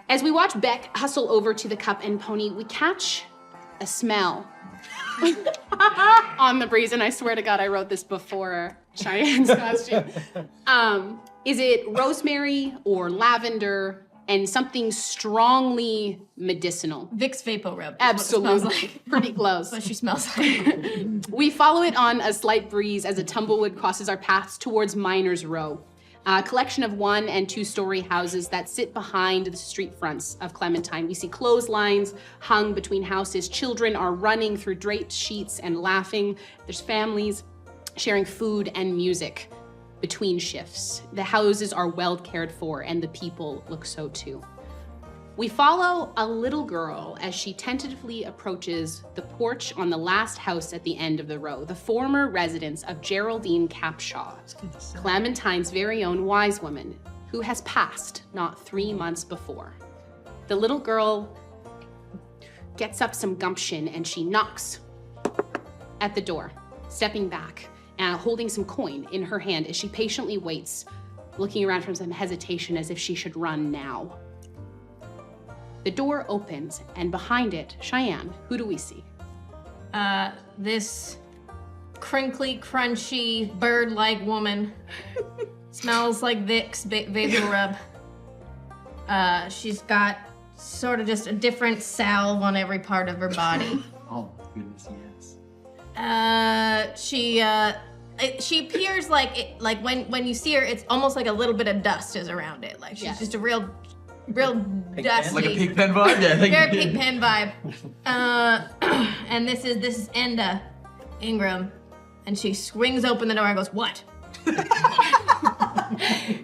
As we watch Beck hustle over to the Cup and Pony, we catch a smell on the breeze, and I swear to God, I wrote this before Cheyenne's costume. Is it rosemary or lavender and something strongly medicinal? Vicks Vapor Rub. Absolutely. Smells like. Pretty close. What she smells like. We follow it on a slight breeze as a tumbleweed crosses our paths towards Miners Row, a collection of 1- and 2-story houses that sit behind the street fronts of Clementine. We see clotheslines hung between houses. Children are running through draped sheets and laughing. There's families sharing food and music between shifts. The houses are well cared for, and the people look so too. We follow a little girl as she tentatively approaches the porch on the last house at the end of the row, the former residence of Geraldine Capshaw, Clementine's very own wise woman, who has passed not 3 months before. The little girl gets up some gumption and she knocks at the door, stepping back, holding some coin in her hand as she patiently waits looking around from some hesitation as if she should run now. The door opens, and behind it, Cheyenne, who do we see? This crinkly, crunchy, bird-like woman. Smells like Vicks Vapor Rub. She's got sort of just a different salve on every part of her body. Oh, goodness, yes. She appears like when you see her, it's almost like a little bit of dust is around it. Like she's just a real dusty. Like a pig pen vibe? Yeah. Very pig pen vibe. And this is Enda Ingram, and she swings open the door and goes, "What?"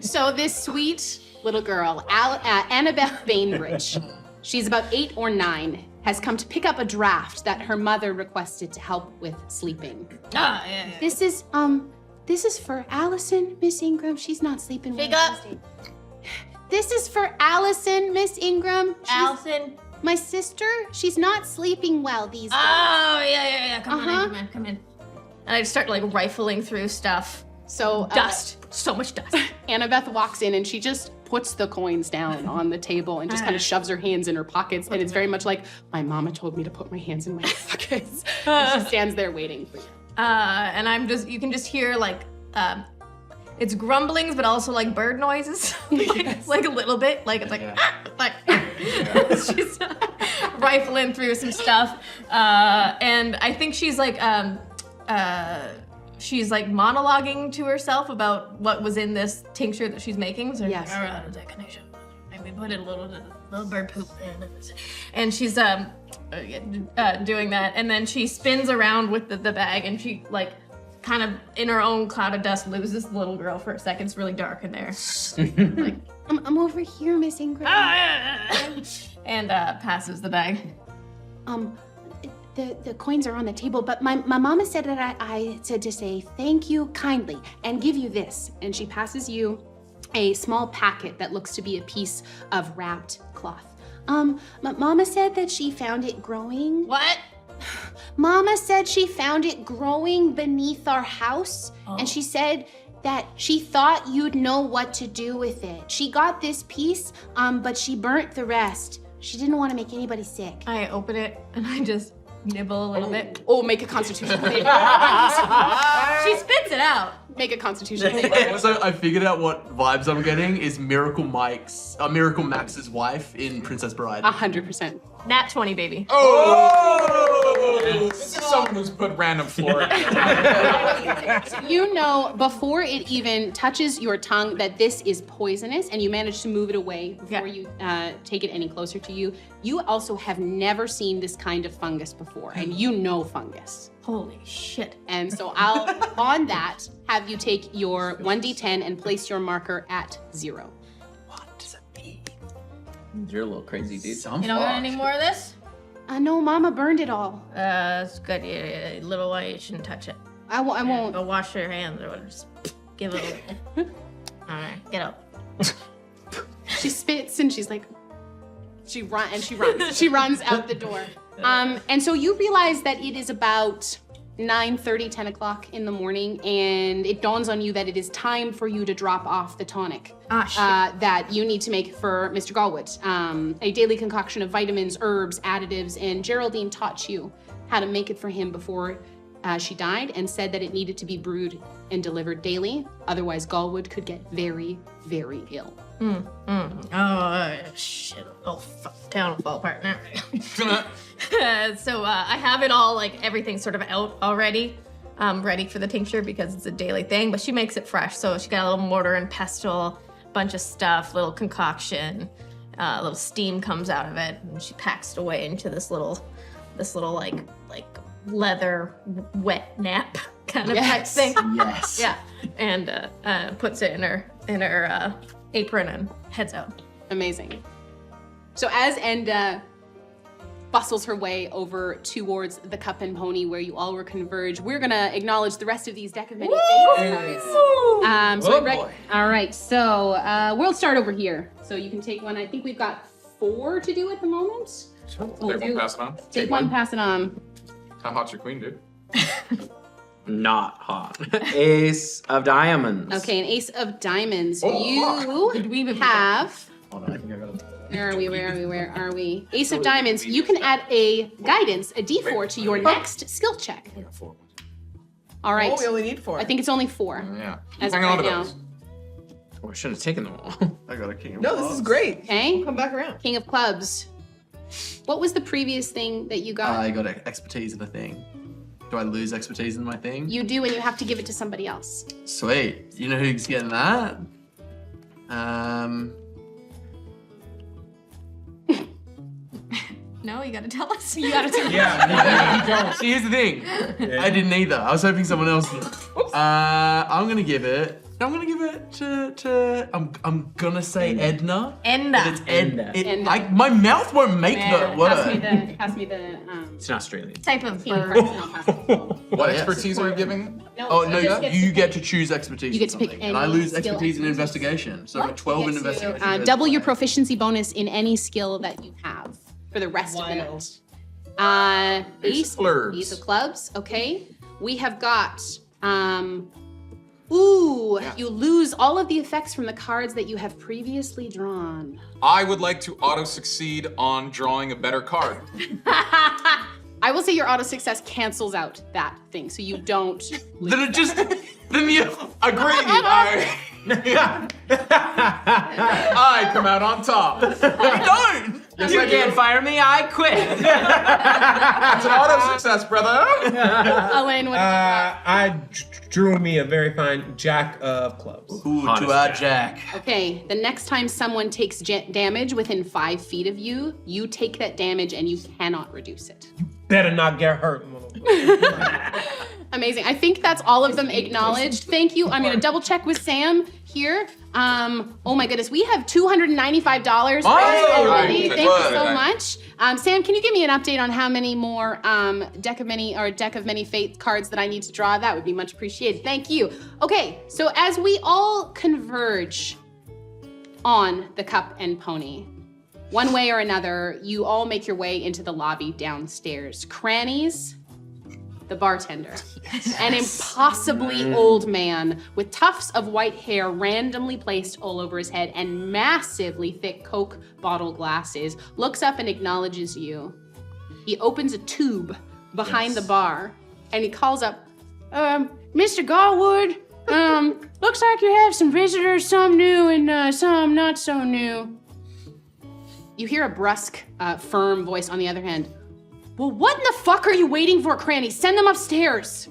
So this sweet little girl, Annabeth Bainbridge, she's about 8 or 9, has come to pick up a draft that her mother requested to help with sleeping. Yeah. This is for Allison, Miss Ingram. She's not sleeping well. Pick up. This is for Allison, Miss Ingram. Allison. My sister. She's not sleeping well these days. Oh, yeah. Come in. And I start like rifling through stuff. So Dust. So much dust. Annabeth walks in and she just puts the coins down on the table and just kind of shoves her hands in her pockets. And it's very much like, my mama told me to put my hands in my pockets. And she stands there waiting for you. And you can just hear like, it's grumblings, but also like bird noises, like a little bit, like it's like, she's rifling through some stuff, and I think she's like monologuing to herself about what was in this tincture that she's making. So yes. Maybe put it a little bird poop in, and she's doing that, and then she spins around with the bag, and she like. Kind of in her own cloud of dust loses the little girl for a second. It's really dark in there. Like, I'm over here, Miss Ingram. And passes the bag. The coins are on the table, but my mama said that I said to say thank you kindly and give you this. And she passes you a small packet that looks to be a piece of wrapped cloth. Mama said that she found it growing. What? Mama said she found it growing beneath our house, and she said that she thought you'd know what to do with it. She got this piece, but she burnt the rest. She didn't want to make anybody sick. I open it and I just nibble a little bit. Oh, make a constitution save. She spits it out. Make a constitution save. So I figured out what vibes I'm getting is Miracle Max's wife in Princess Bride. 100%. Nat 20, baby. Oh! This is someone who's put random flora. You know, before it even touches your tongue, that this is poisonous, and you manage to move it away before you take it any closer to you. You also have never seen this kind of fungus before, and you know fungus. Holy shit. And so I'll, on that, have you take your 1d10 and place your marker at 0. What does it mean? You're a little crazy, dude. You don't want any more of this? No, Mama burned it all. It's good. Yeah, little white, you shouldn't touch it. I won't. Go wash your hands or whatever. Just give it a little. All right, get up. She spits and she's like, she runs. She runs out the door. And so you realize that it is about 9:30, 10 o'clock in the morning, and it dawns on you that it is time for you to drop off the tonic that you need to make for Mr. Gallwood. A daily concoction of vitamins, herbs, additives, and Geraldine taught you how to make it for him before she died and said that it needed to be brewed and delivered daily. Otherwise, Gallwood could get very, very ill. Oh, shit. Oh, fuck. Town will fall apart now. So I have it all, like, everything sort of out already, ready for the tincture because it's a daily thing, but she makes it fresh. So she got a little mortar and pestle, bunch of stuff, little concoction, a little steam comes out of it, and she packs it away into this little like leather wet nap kind of type thing. Yes. Yeah. And puts it in her apron and heads out. Amazing. So as Enda bustles her way over towards the Cup and Pony where you all were converged, we're gonna acknowledge the rest of these deck of many things. All right, so we'll start over here. So you can take one. I think we've got 4 to do at the moment. Take one, pass it on. Take one, pass it on. How hot's your queen, dude? Not hot. Ace of diamonds. Okay, an ace of diamonds. Oh, You Did we even have. Hold on, I think I got it. Where are we? Ace of diamonds. You can add a guidance, a d4, to your next skill check. All right. Oh, we only need 4. I think it's only 4. Yeah. As of Hang on right to now. those. Oh, I should have taken them all. I got a king of No, this is great. Okay. We'll come back around. King of clubs. What was the previous thing that you got? I got expertise in a thing. Do I lose expertise in my thing? You do, and you have to give it to somebody else. Sweet. You know who's getting that? No, you gotta tell us. You gotta tell Yeah. See, here's the thing. I didn't either. I was hoping someone else would. I'm gonna give it to. I'm gonna say Edna. Enda. But it's Enda. Enda. My mouth won't make the word. Pass me the It's an Australian. Type of king of bird. clubs, and I'll pass it. What yes. expertise are you giving? Oh so no, just gets you to get to choose expertise. You get in to pick something, and I any lose skill expertise in expertise. investigation. So I'm at 12 in You get investigation. to, double your proficiency bonus in any skill that you have for the rest of the Wild. night. Ace of clubs. Ace of clubs. Okay. We have got. You lose all of the effects from the cards that you have previously drawn. I would like to auto-succeed on drawing a better card. I will say your auto success cancels out that thing, so you don't. Then it just. Then you agree. I come out on top. Don't. Yes, You I do. can't fire me, I quit. That's an auto-success, brother. Alain, what did I drew me a very fine jack of clubs. Ooh, Honest to our Jack. Jack. Okay, the next time someone takes damage within 5 feet of you, you take that damage and you cannot reduce it. Better not get hurt. Amazing. I think that's all of them acknowledged. Thank you. I'm gonna double check with Sam here. Oh my goodness, we have $295 already. Oh, Thank you so good. much. Sam, can you give me an update on how many more deck of many fate cards that I need to draw? That would be much appreciated. Thank you. Okay, so as we all converge on the Cup and Pony, one way or another, you all make your way into the lobby downstairs. Crannies, the bartender, an impossibly old man with tufts of white hair randomly placed all over his head and massively thick Coke bottle glasses, looks up and acknowledges you. He opens a tube behind the bar and he calls up, Mr. Gallwood, looks like you have some visitors, some new and some not so new. You hear a brusque, firm voice on the other hand. Well, what in the fuck are you waiting for, Cranny? Send them upstairs.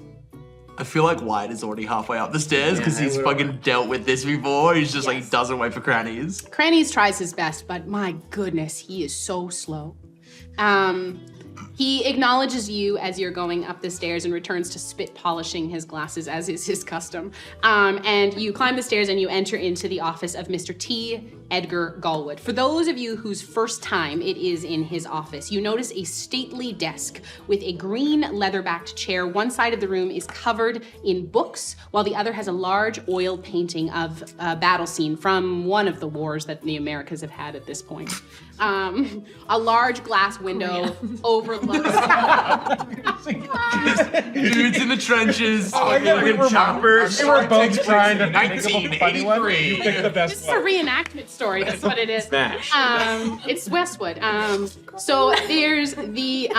I feel like Wyatt is already halfway up the stairs because Yeah, he's I fucking dealt with this before. He's just Yes. like doesn't wait for crannies. Crannies tries his best, but my goodness, he is so slow. He acknowledges you as you're going up the stairs and returns to spit polishing his glasses, as is his custom. And you climb the stairs and you enter into the office of Mr. T. Edgar Gallwood. For those of you whose first time it is in his office, you notice a stately desk with a green leather-backed chair. One side of the room is covered in books, while the other has a large oil painting of a battle scene from one of the wars that the Americas have had at this point. A large glass window overlooks. Dudes in the trenches. Fucking choppers. We were both trying to think of a funny one. 1983. You picked the best This is a one. reenactment story. That's what it is. Smash. It's Westwood. So there's the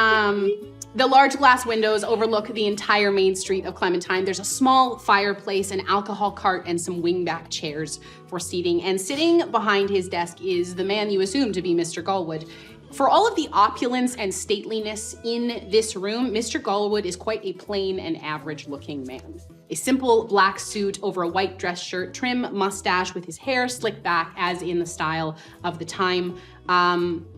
large glass windows overlook the entire main street of Clementine. There's a small fireplace, an alcohol cart, and some wingback chairs for seating. And sitting behind his desk is the man you assume to be Mr. Gallwood. For all of the opulence and stateliness in this room, Mr. Gallwood is quite a plain and average-looking man. A simple black suit over a white dress shirt, trim mustache with his hair slicked back as in the style of the time.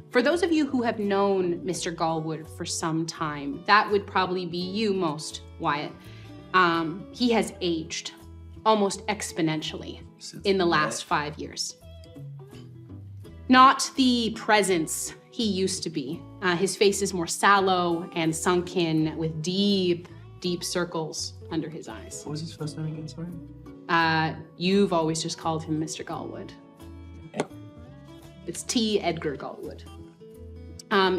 For those of you who have known Mr. Gallwood for some time, that would probably be you most, Wyatt. He has aged almost exponentially in the last 5 years. Not the presence he used to be. His face is more sallow and sunken with deep, deep circles under his eyes. What was his first name again, sorry? You've always just called him Mr. Gallwood. It's T. Edgar Gallwood.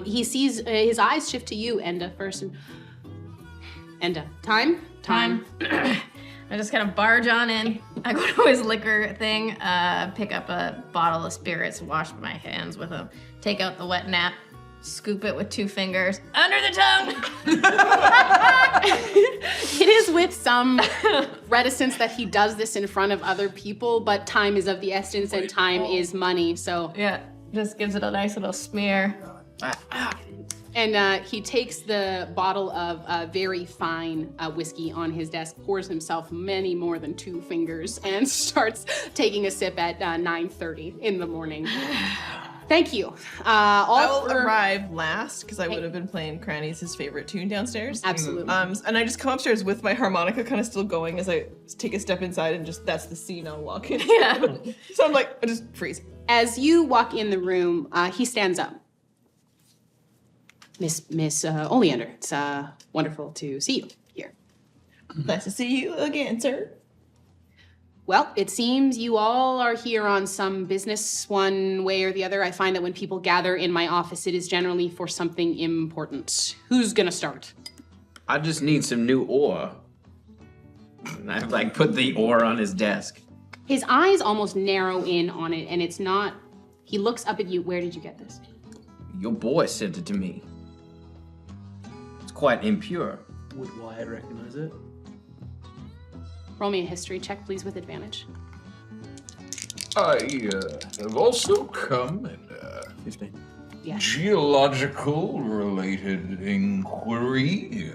He sees his eyes shift to you, Enda, first. And Enda, time? Time. I just kind of barge on in. I go to his liquor thing, pick up a bottle of spirits, wash my hands with them, take out the wet nap, scoop it with 2 fingers, under the tongue. It is with some reticence that he does this in front of other people, but time is of the essence and time is money, so. Yeah, just gives it a nice little smear. And he takes the bottle of very fine whiskey on his desk, pours himself many more than 2 fingers, and starts taking a sip at 9:30 in the morning. Thank you. I will arrive last because I would have been playing Cranny's his favorite tune downstairs. Absolutely. And I just come upstairs with my harmonica kind of still going as I take a step inside and just that's the scene I'll walk in. Yeah. So I'm like, I just freeze. As you walk in the room, he stands up. Miss Oleander, it's wonderful to see you here. Nice to see you again, sir. Well, it seems you all are here on some business one way or the other. I find that when people gather in my office, it is generally for something important. Who's gonna start? I just need some new ore. And I like put the ore on his desk. His eyes almost narrow in on it, and it's not. He looks up at you. Where did you get this? Your boy sent it to me. It's quite impure. Would Wyatt recognize it? Roll me a history check, please, with advantage. I have also come in 15. Yeah. geological related inquiry.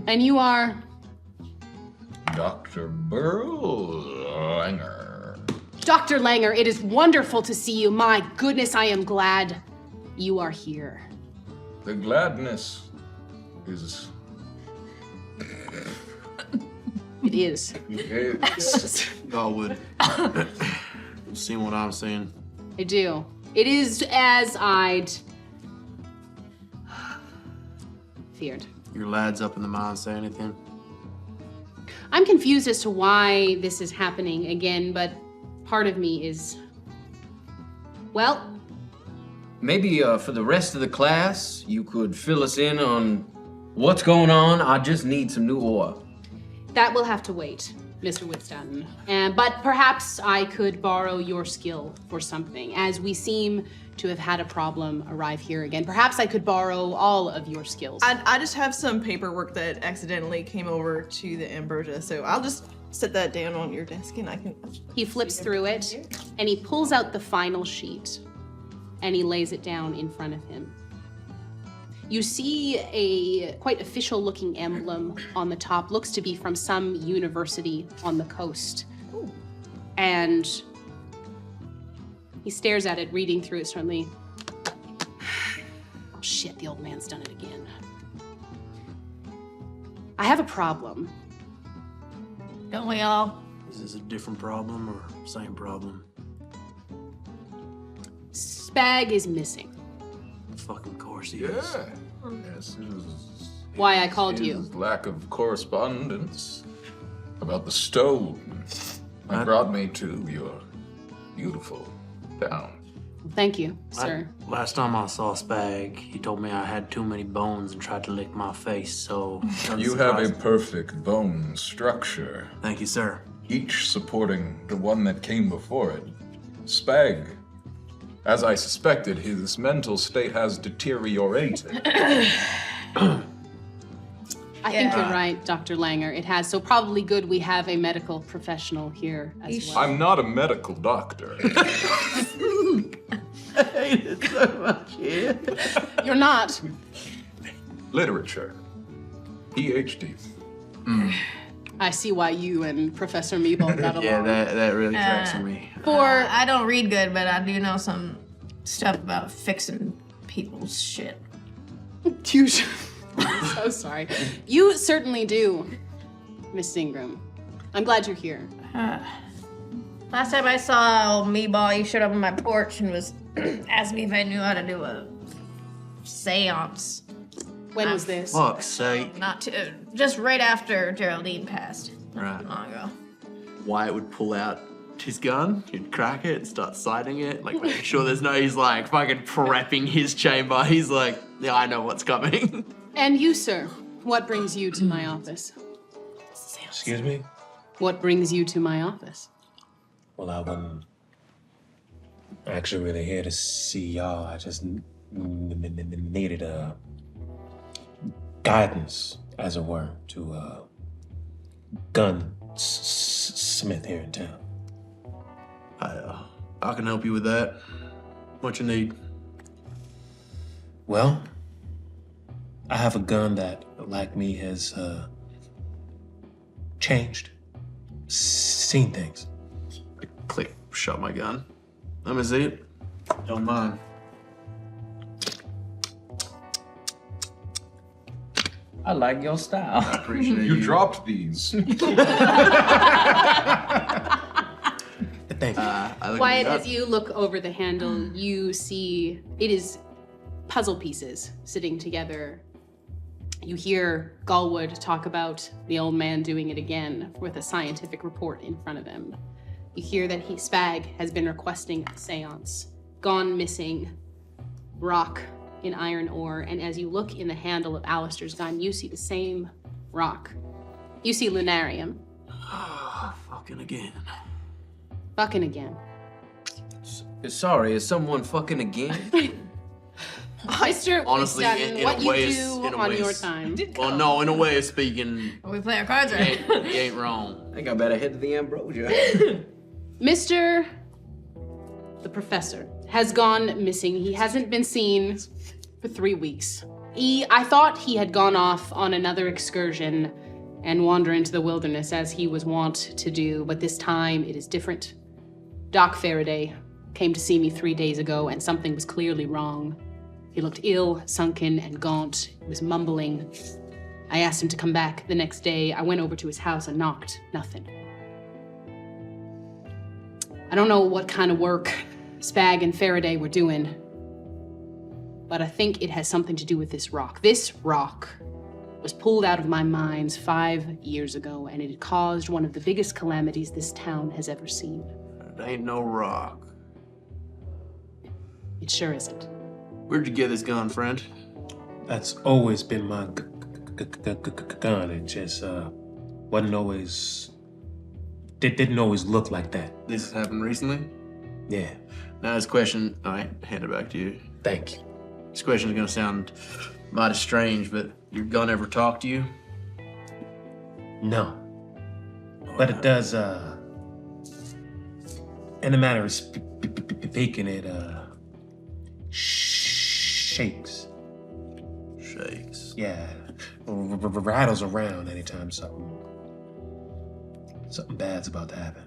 And you are? Dr. Burl Langer. Dr. Langer, it is wonderful to see you. My goodness, I am glad you are here. The gladness is. It is. Gallwood. You seeing what I'm seeing? I do. It is as I'd feared. Your lads up in the mine say anything? I'm confused as to why this is happening again, but part of me is, well, Maybe for the rest of the class, you could fill us in on what's going on. I just need some new ore. that will have to wait, Mr. Widstatten. But perhaps I could borrow your skill for something, as we seem to have had a problem arrive here again. Perhaps I could borrow all of your skills. I just have some paperwork that accidentally came over to the Ambrosia, so I'll just set that down on your desk and I can. He flips through it, and he pulls out the final sheet, and he lays it down in front of him. You see a quite official-looking emblem on the top. Looks to be from some university on the coast. Ooh. And he stares at it, reading through it certainly. Oh shit, the old man's done it again. I have a problem. Don't we all? Is this a different problem or same problem? Spag is missing. Fucking course he is. Yeah. Yes, it was. Why I called you. his lack of correspondence about the stone that brought me to your beautiful town. Thank you, sir. Last time I saw Spag, he told me I had too many bones and tried to lick my face, so... You have a perfect bone structure, Thank you, sir. each supporting the one that came before it. Spag. As I suspected, his mental state has deteriorated. I think you're right, Dr. Langer. It has, so probably good we have a medical professional here as well. I'm not a medical doctor. I hate it so much here. You're not. Literature. PhD. I see why you and Professor Meeble got along. Yeah, that really tracks for me. I don't read good, but I do know some stuff about fixing people's shit. You should- I'm so sorry. You certainly do, Miss Ingram. I'm glad you're here. Last time I saw old Meatball, he showed up on my porch and was asked me if I knew how to do a seance. When was this? Fuck's sake. Not to, just right after Geraldine passed. Right. Not long ago. Wyatt would pull out his gun, he'd crack it and start sighting it, like making sure there's no, he's like fucking prepping his chamber. He's like, yeah, I know what's coming. And you, sir, what brings you to my office? Excuse me? What brings you to my office? Well, I wasn't actually really here to see y'all. I just needed guidance, as it were, to a gunsmith here in town. I can help you with that. What you need? Well, I have a gun that, like me, has changed, seen things. Click, shot my gun. Let me see it. Don't mind. I like your style. I appreciate You dropped these. Thank you. Wyatt, as you look over the handle, you see it is puzzle pieces sitting together. You hear Gallwood talk about the old man doing it again with a scientific report in front of him. You hear that Spag has been requesting a seance, gone missing, rock in iron ore, and as you look in the handle of Allister's gun, you see the same rock. You see Lunarium. Fucking again. Fucking again. Sorry, is someone fucking again? Mr. Honestly, Widstatten, in what a you way, do in a on way, your time. Well, no, in a way of speaking, We play our cards you right. ain't wrong. I think I better head to the Ambrosia. Mr. the Professor has gone missing. He hasn't been seen for 3 weeks. I thought he had gone off on another excursion and wander into the wilderness as he was wont to do, but this time it is different. Doc Faraday came to see me 3 days ago, and something was clearly wrong. He looked ill, sunken, and gaunt. He was mumbling. I asked him to come back the next day. I went over to his house and knocked. Nothing. I don't know what kind of work Spag and Faraday were doing, but I think it has something to do with this rock. This rock was pulled out of my mines 5 years ago, and it had caused one of the biggest calamities this town has ever seen. It ain't no rock. It sure isn't. Where'd you get this gun, friend? That's always been my gun. It just wasn't always. Didn't always look like that. This has happened recently? Yeah. Now this question, I hand it back to you. Thank you. This question is gonna sound mighty strange, but your gun ever talk to you? No. But it does. In the matter of speaking, it shakes. Shakes. Yeah. Rattles around anytime something bad's about to happen.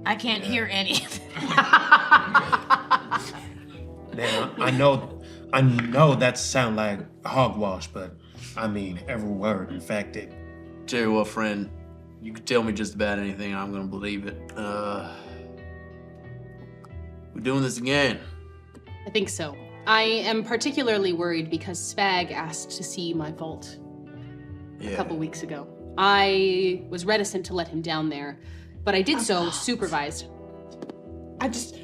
I can't hear any of it. Now I know that sound like hogwash, but I mean every word. In fact, it. Tell you what, friend, you can tell me just about anything, I'm gonna believe it. We're doing this again. I think so. I am particularly worried because Spag asked to see my vault a couple weeks ago. I was reticent to let him down there, but I did so supervised.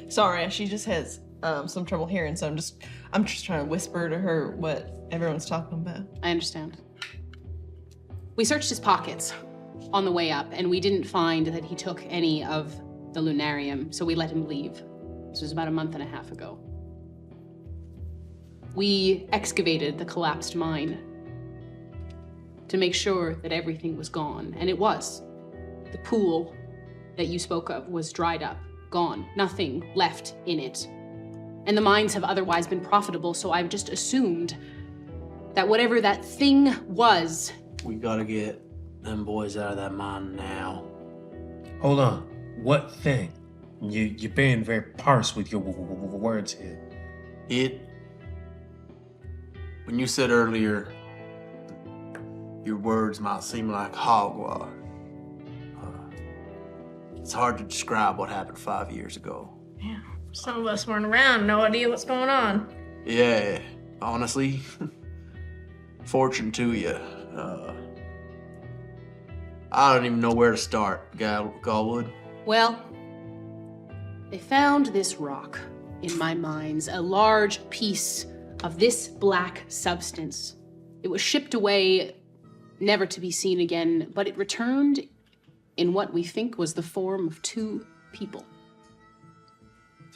Sorry, she just has some trouble hearing, so I'm just trying to whisper to her what everyone's talking about. I understand. We searched his pockets on the way up, and we didn't find that he took any of the Lunarium, so we let him leave. This was about a month and a half ago. We excavated the collapsed mine to make sure that everything was gone, and it was. The pool that you spoke of was dried up, gone, nothing left in it. And the mines have otherwise been profitable, so I've just assumed that whatever that thing was. We gotta get them boys out of that mine now. Hold on. What thing? You're being very parse with your words here. When you said earlier, your words might seem like hogwash. It's hard to describe what happened 5 years ago. Yeah, some of us weren't around, no idea what's going on. Yeah, honestly, fortune to you. I don't even know where to start, Gallwood. Well, they found this rock in my mines, a large piece of this black substance It was shipped away, never to be seen again, but it returned in what we think was the form of 2 people.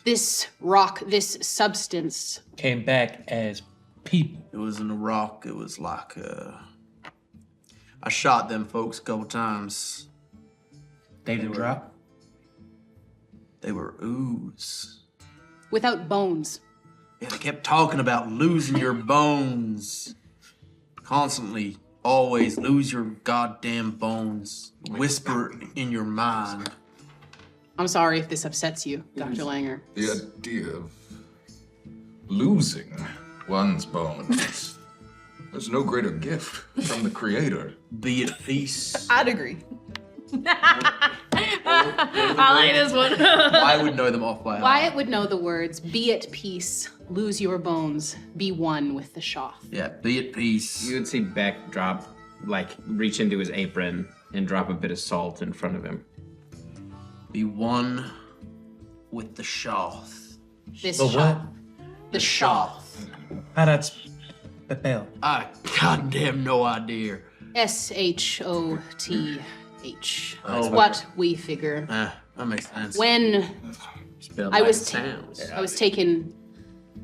This rock, this substance, Came back as people. It was in a rock. It was like, I shot them folks a couple times. They didn't drop. They were ooze. without bones. Yeah, they kept talking about losing your bones. Constantly, always lose your goddamn bones. Whisper in your mind. I'm sorry if this upsets you, Dr. Langer. The idea of losing one's bones. There's no greater gift from the Creator. Be at peace. I'd agree. I like this one. I would know them off by heart. Wyatt would know the words, be at peace, lose your bones, be one with the Shoth. Yeah, be at peace. You would see Beck reach into his apron and drop a bit of salt in front of him. Be one with the Shoth. This The Shoth. what? The Shoth. How that's spelled? I goddamn no idea. S-H-O-T-H. That's Oh. what we figure. That makes sense. When Spelled I like was it sounds. I was taken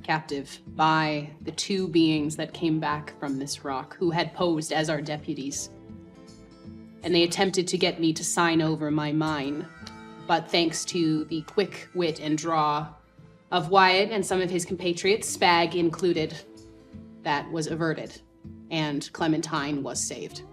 captive by the two beings that came back from this rock who had posed as our deputies. And they attempted to get me to sign over my mine. But thanks to the quick wit and draw of Wyatt and some of his compatriots, Spag included, that was averted, and Clementine was saved.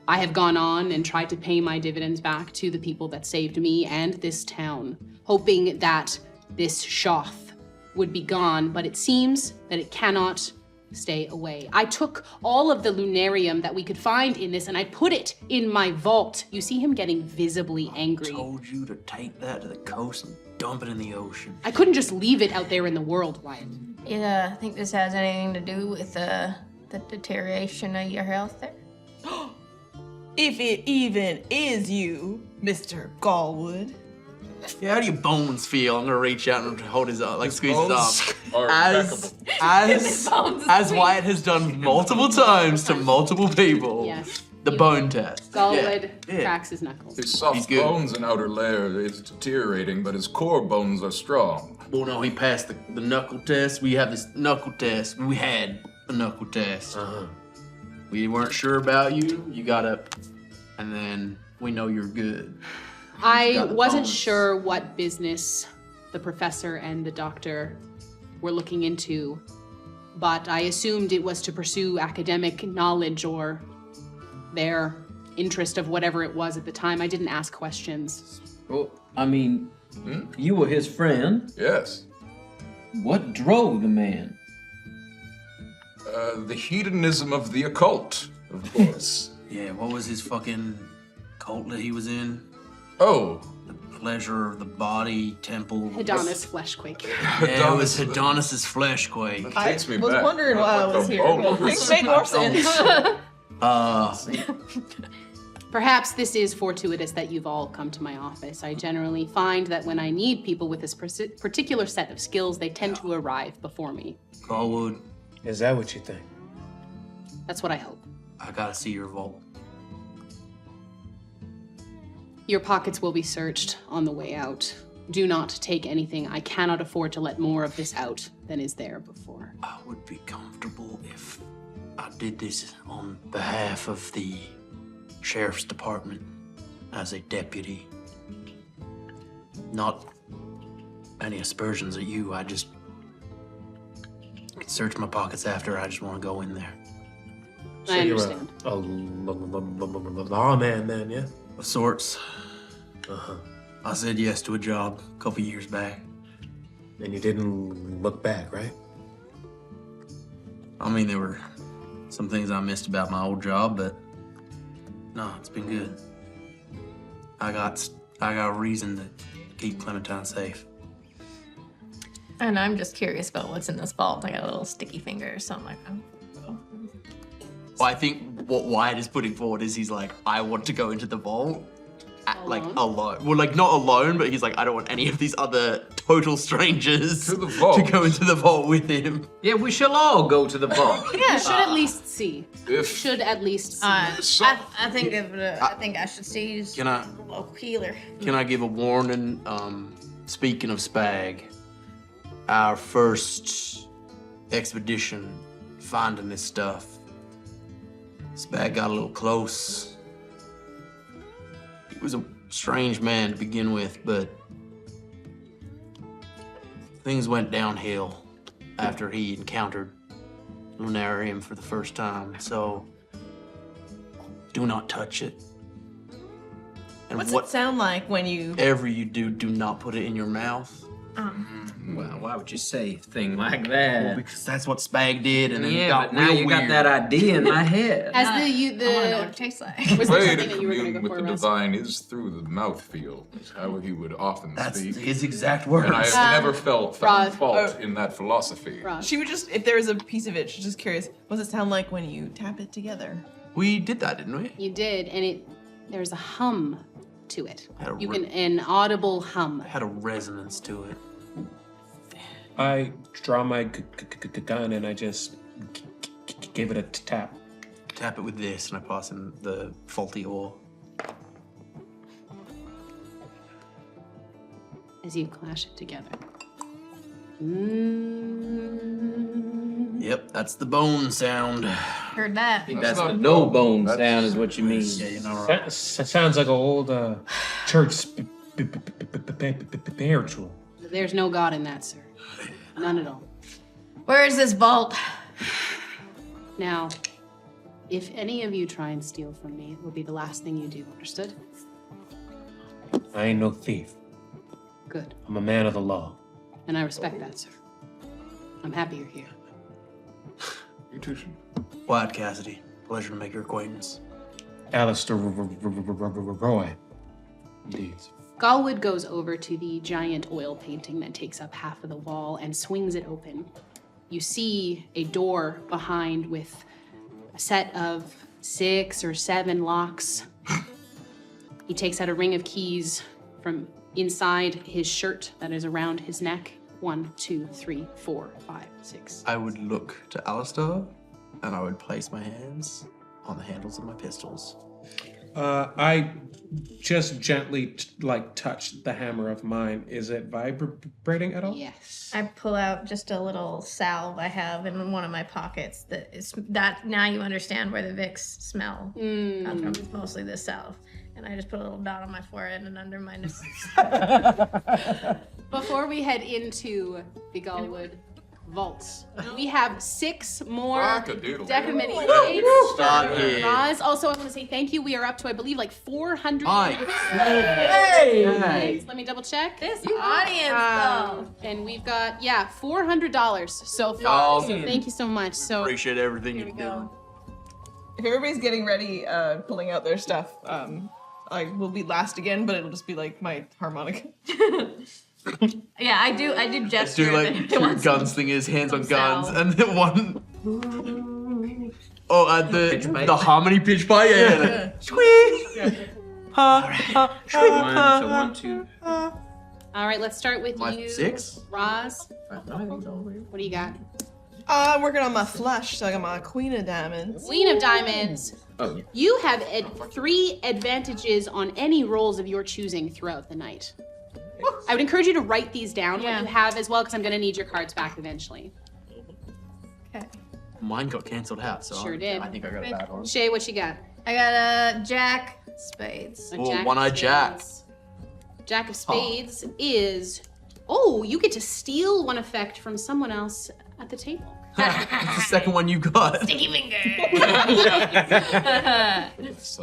I have gone on and tried to pay my dividends back to the people that saved me and this town, hoping that this Shoth would be gone, but it seems that it cannot stay away. I took all of the lunarium that we could find in this and I put it in my vault. You see him getting visibly angry. Told you to take that to the coast and dump it in the ocean. I couldn't just leave it out there in the world, Wyatt. I think this has anything to do with the deterioration of your health there. If it even is you, Mr. Gallwood. Yeah, how do your bones feel? I'm gonna reach out and hold his arm, squeeze his Bones arm. are As impeccable. Wyatt has done multiple times to multiple people. Yes. The bone test. Gallwood Yeah. cracks his knuckles. His soft He's good. bones and outer layer is deteriorating, but his core bones are strong. Well, no, he passed the knuckle test. We have this knuckle test. We had a knuckle test. We weren't sure about you. You got up, and then we know you're good. I got the wasn't bones. sure what business the professor and the doctor were looking into, but I assumed it was to pursue academic knowledge or their interest of whatever it was at the time. I didn't ask questions. Well, I mean, you were his friend. Yes. What drove the man? The hedonism of the occult, of course. Yeah, what was his fucking cult that he was in? Oh, The pleasure of the body temple. Hedonist fleshquake. Yeah, it was Adonis's flesh quake. that takes me was back. wondering why I was The here. bones. Make more sense. Perhaps this is fortuitous that you've all come to my office. I generally find that when I need people with this particular set of skills, they tend to arrive before me. Gallwood, Is that what you think? That's what I hope. I gotta see your vault. Your pockets will be searched on the way out. Do not take anything. I cannot afford to let more of this out than is there before. I would be comfortable if I did this on behalf of the sheriff's department as a deputy. Not any aspersions at you. I just can search my pockets after. I just want to go in there. I understand. A lawman then, yeah? Of sorts. I said yes to a job a couple years back. And you didn't look back, right? I mean, there were some things I missed about my old job, but no, it's been good. I got a reason to keep Clementine safe. And I'm just curious about what's in this vault. I got a little sticky finger or something like that. Well, I think what Wyatt is putting forward is he's like, I want to go into the vault like Alone? alone. Well, like not alone, but he's like, I don't want any of these other total strangers To the vault. to go into the vault with him. Yeah, we shall all go to the vault. You should at least see. If Should at least see. so, I think I should see his Can I local healer. give a warning? Speaking of Spag, our first expedition finding this stuff, Spag got a little close. He was a strange man to begin with, but things went downhill after he encountered Lunarium for the first time, so do not touch it. And What's it sound like when you? whatever you do, do not put it in your mouth. Well, why would you say a thing like that? Because that's what Spag did, and then it Yeah, got but now real you got weird. that idea in my head. As I want to know what it tastes like. was there way something to that you were going to commune go with for, the Russ? divine is through the mouthfeel, is how he would often That's speak. his exact words. And I have never found Roz. fault in that philosophy. Roz. She would just, if there was a piece of it, she's just curious. What's it sound like when you tap it together? We did that, didn't we? You did, and there's a hum to it. Had a An audible hum. Had a resonance to it. I draw my gun and I just give it a tap. Tap it with this, and I pass him the faulty ore. As you clash it together. Yep, that's the bone sound. Heard that. I think that's That's the not no bone. bone That's- sound is what you mean. Yeah, you know, That sounds like an old church spiritual. There's no God in that, sir. None at all. Where is this vault? Now, if any of you try and steal from me, it will be the last thing you do, understood? I ain't no thief. Good. I'm a man of the law. And I respect that, sir. I'm happy you're here. You too should. Wyatt Cassidy, pleasure to make your acquaintance. Allister Roy. Indeed. Gallwood goes over to the giant oil painting that takes up half of the wall and swings it open. You see a door behind with a set of 6 or 7 locks. He takes out a ring of keys from inside his shirt that is around his neck. 1, 2, 3, 4, 5, 6. I would look to Alistar, and I would place my hands on the handles of my pistols. I just gently touch the hammer of mine. Is it vibrating at all? Yes. I pull out just a little salve I have in one of my pockets. That now you understand where the Vicks smell comes from. It's mostly this salve, and I just put a little dot on my forehead and under my nose. Before we head into the Gallwood vaults, we have 6 more Rock-a-doodle. decimate Stop it. Roz, also I want to say thank you. We are up to, I believe, like 400. Hi. Hey! Let me double check. This audience, though. And we've got, $400 so far. Oh, So thank you so much. So Appreciate everything here you we do. go. If everybody's getting ready, pulling out their stuff, I will be last again, but it'll just be like my harmonica. Yeah, I do Let's gesture. do like that two it wants- gunslingers, hands on guns, Salve. and then one. Oh, Pitch pipe. the harmony pitch pipe. Yeah. Squeak. So 1, 2. All right, let's start with you. 6. Roz, what do you got? I'm working on my flush, so I got my Queen of Diamonds. Queen of Diamonds. Oh, yeah. You have 3 advantages on any rolls of your choosing throughout the night. I would encourage you to write these down, what you have as well, because I'm going to need your cards back eventually. Okay. Mine got cancelled out, so Sure did. I think I got a bad one. Shay, what you got? I got a Jack Spades. A Oh, Jack of one-eyed Jack. Spades. Jack of Spades is... Oh, you get to steal one effect from someone else at the table. It's the second one you got. Sticky finger.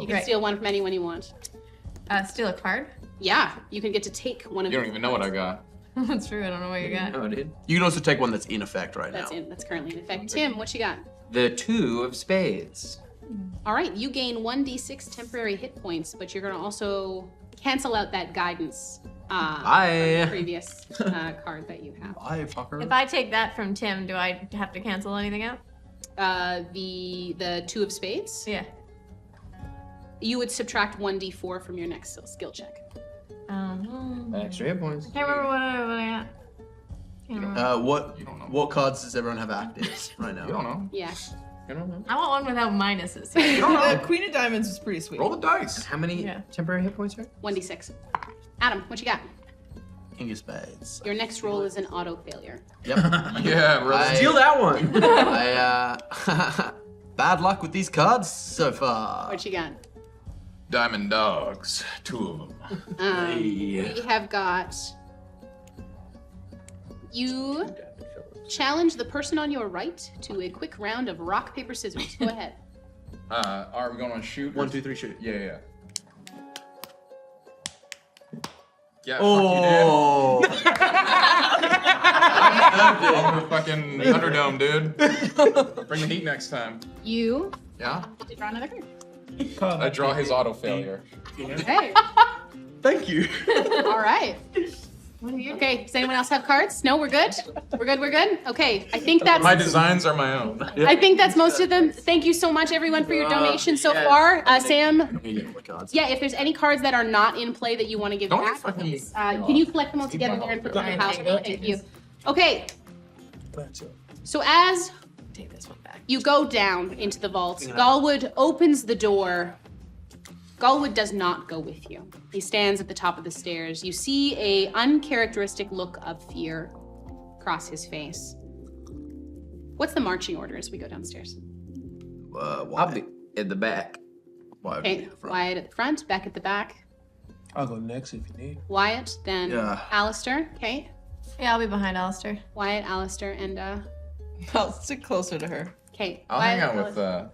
You can steal one from anyone you want. Steal a card. Yeah, you can get to take one of You don't even know what I got. That's true. I don't know what you got. Oh, dude. You can also take one that's in effect right now. That's currently in effect. Tim, what you got? The 2 of spades. All right, you gain 1d6 temporary hit points, but you're going to also cancel out that guidance Bye. previous card that you have. Bye, fucker. If I take that from Tim, do I have to cancel anything out? The 2 of spades. Yeah. You would subtract 1d4 from your next skill check. Extra hit points. I can't remember what I got. What cards does everyone have active right now? You don't know. Yeah. I don't know. I want one without minuses. Queen of Diamonds was pretty sweet. Roll the dice. How many temporary hit points are? 1d6. Adam, what you got? King of Spades. Your next roll is an auto failure. Yep. Yeah, really. Steal that one. Bad luck with these cards so far. What you got? Diamond dogs. 2 of them. We have got. You challenge the person on your right to a quick round of rock, paper, scissors. Go ahead. Are we going on shoot? 1, 2, 3, shoot. Yeah. Yeah, Oh. fuck you, dude. Welcome to fucking Thunderdome, dude. Bring the heat next time. You Yeah? get to draw another card. I draw his auto failure. Okay. Thank you. All right. Okay, does anyone else have cards? No, we're good? We're good? Okay, I think that's My designs are my own. I think that's most of them. Thank you so much, everyone, for your donation so far. Sam, yeah, if there's any cards that are not in play that you want to give Don't back, fucking- can you collect them all together there and put them in your house? Thank you. Okay, so as Take this one back. you go down into the vault, Gallwood opens the door. Gallwood does not go with you. He stands at the top of the stairs. You see a uncharacteristic look of fear cross his face. What's the marching order as we go downstairs? I'll be in the back. Okay, Wyatt at the front, Beck at the back. I'll go next if you need. Wyatt, then Yeah. Alistair. Okay, Yeah, I'll be behind Alistair. Wyatt, Alistair, and I'll stick closer to her. okay. I'll Wyatt, hang out Alistair.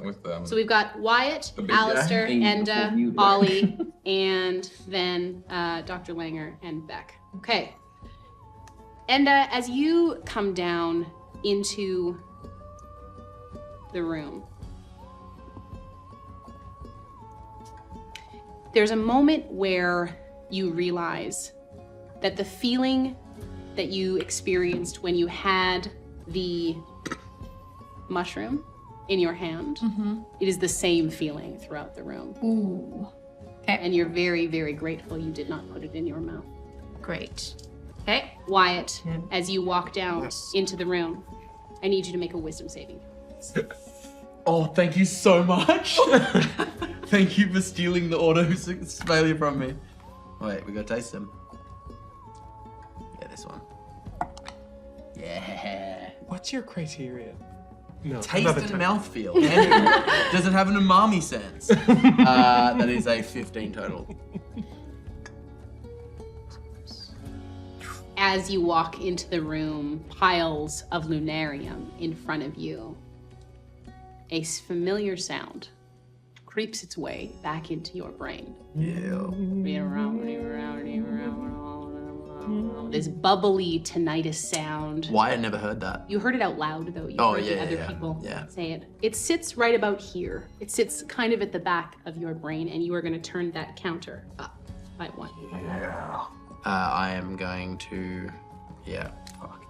with So we've got Wyatt, The big guy. Alistair, Hey, before Enda, you do. Ollie, and then Dr. Langer and Beck. Okay. Enda, as you come down into the room, there's a moment where you realize that the feeling that you experienced when you had the mushroom in your hand, it is the same feeling throughout the room. Ooh. Okay. And you're very, very grateful you did not put it in your mouth. Great. Okay. Wyatt, as you walk down into the room, I need you to make a wisdom saving. Oh, thank you so much. Thank you for stealing the auto failure from me. Wait, we gotta taste them. Yeah, this one. Yeah. What's your criteria? No, Taste another and time. mouthfeel. And does it have an umami sense? That is a 15 total. As you walk into the room, piles of lunarium in front of you. A familiar sound creeps its way back into your brain. This bubbly tinnitus sound. Why I never heard that? You heard it out loud, though. You Oh, heard the yeah, other yeah, people yeah. say it. It sits right about here. It sits kind of at the back of your brain, and you are going to turn that counter up by 1. I am going to. Yeah. Fuck.